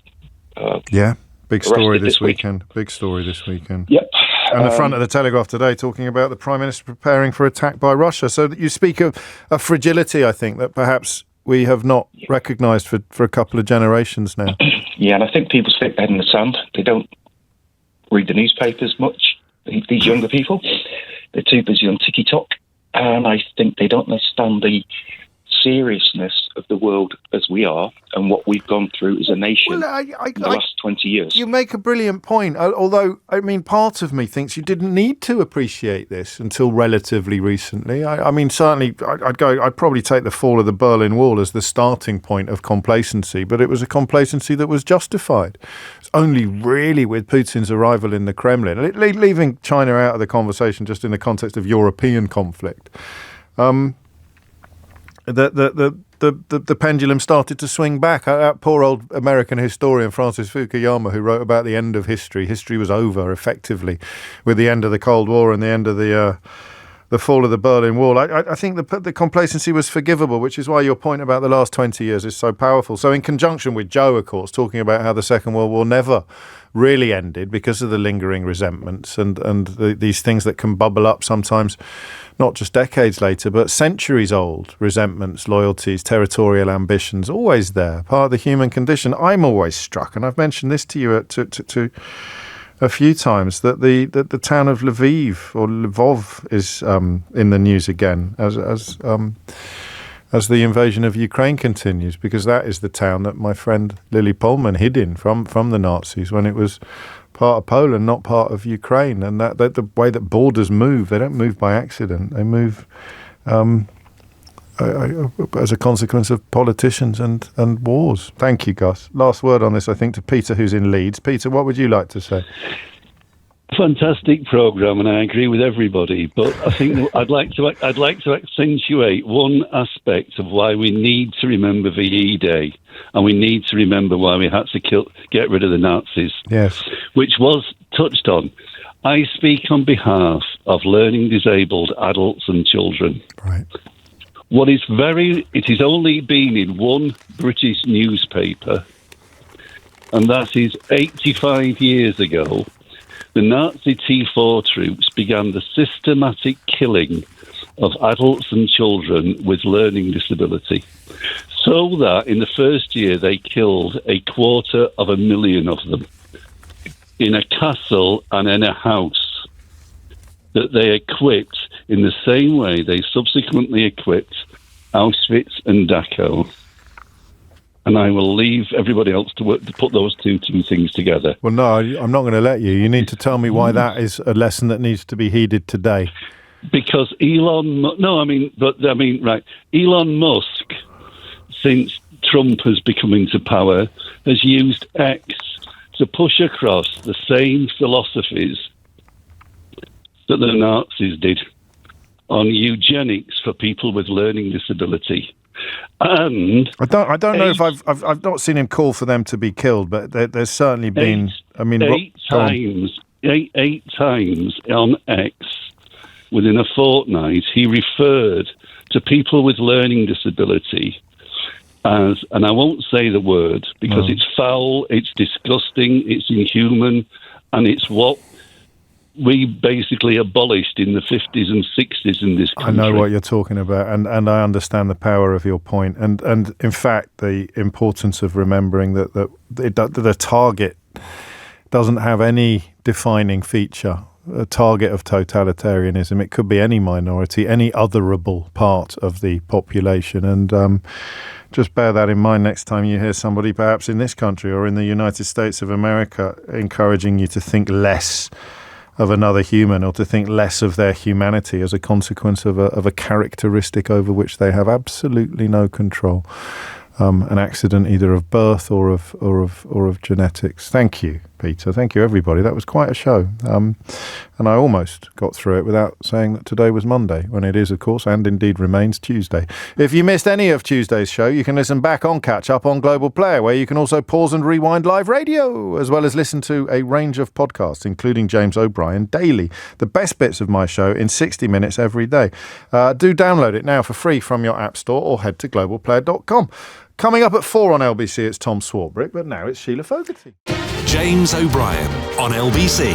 Big story this weekend. Big story this weekend. Yep. And the front of the Telegraph today talking about the Prime Minister preparing for attack by Russia. So that you speak of a fragility, I think, that perhaps we have not recognised for a couple of generations now. Yeah, and I think people stick their head in the sand. They don't read the newspapers much. These younger people, they're too busy on TikTok, and I think they don't understand the seriousness of the world as we are and what we've gone through as a nation in the last 20 years. You make a brilliant point, although, I mean, part of me thinks you didn't need to appreciate this until relatively recently. I mean, certainly, I'd probably take the fall of the Berlin Wall as the starting point of complacency, but it was a complacency that was justified. It's only really with Putin's arrival in the Kremlin, leaving China out of the conversation just in the context of European conflict, the pendulum started to swing back. That poor old American historian Francis Fukuyama, who wrote about the end of history. History was over, effectively, with the end of the Cold War and the end of the fall of the Berlin Wall. I think the complacency was forgivable, which is why your point about the last 20 years is so powerful. So in conjunction with Joe, of course, talking about how the Second World War never really ended because of the lingering resentments and these things that can bubble up sometimes, not just decades later, but centuries old resentments, loyalties, territorial ambitions, always there, part of the human condition. I'm always struck, and I've mentioned this to you to a few times, that the town of Lviv or Lvov is in the news again as the invasion of Ukraine continues, because that is the town that my friend Lily Pullman hid in from the Nazis when it was part of Poland, not part of Ukraine. And that the way that borders move, they don't move by accident. They move as a consequence of politicians and wars. Thank you, Gus. Last word on this, I think, to Peter, who's in Leeds. Peter, what would you like to say? Fantastic programme, and I agree with everybody. But I think I'd like to accentuate one aspect of why we need to remember VE Day, and we need to remember why we had to get rid of the Nazis. Yes, which was touched on. I speak on behalf of learning disabled adults and children. Right. It has only been in one British newspaper, and that is 85 years ago. The Nazi T4 troops began the systematic killing of adults and children with learning disability, so that in the first year they killed 250,000 of them in a castle and in a house that they equipped in the same way they subsequently equipped Auschwitz and Dachau. And I will leave everybody else to work to put those two things together. Well, no, I'm not going to let you. You need to tell me why that is a lesson that needs to be heeded today. Because Elon Musk, since Trump has come into power, has used X to push across the same philosophies that the Nazis did on eugenics for people with learning disability. And I don't know if I've not seen him call for them to be killed, but there's certainly been. Eight times on X within a fortnight, he referred to people with learning disability as, and I won't say the word because it's foul, it's disgusting, it's inhuman, and it's what we basically abolished in the 50s and 60s in this country. I know what you're talking about, and I understand the power of your point. And in fact, the importance of remembering that the target doesn't have any defining feature, a target of totalitarianism. It could be any minority, any otherable part of the population. And just bear that in mind next time you hear somebody, perhaps in this country or in the United States of America, encouraging you to think less of another human or to think less of their humanity as a consequence of a characteristic over which they have absolutely no control. An accident either of birth or of genetics. Thank you, Peter. Thank you, everybody. That was quite a show. And I almost got through it without saying that today was Monday, when it is, of course, and indeed remains Tuesday. If you missed any of Tuesday's show, you can listen back on Catch Up on Global Player, where you can also pause and rewind live radio, as well as listen to a range of podcasts, including James O'Brien Daily, the best bits of my show in 60 minutes every day. Do download it now for free from your app store or head to globalplayer.com. Coming up at 4 on LBC, it's Tom Swarbrick, but now it's Sheila Fogarty. James O'Brien on LBC.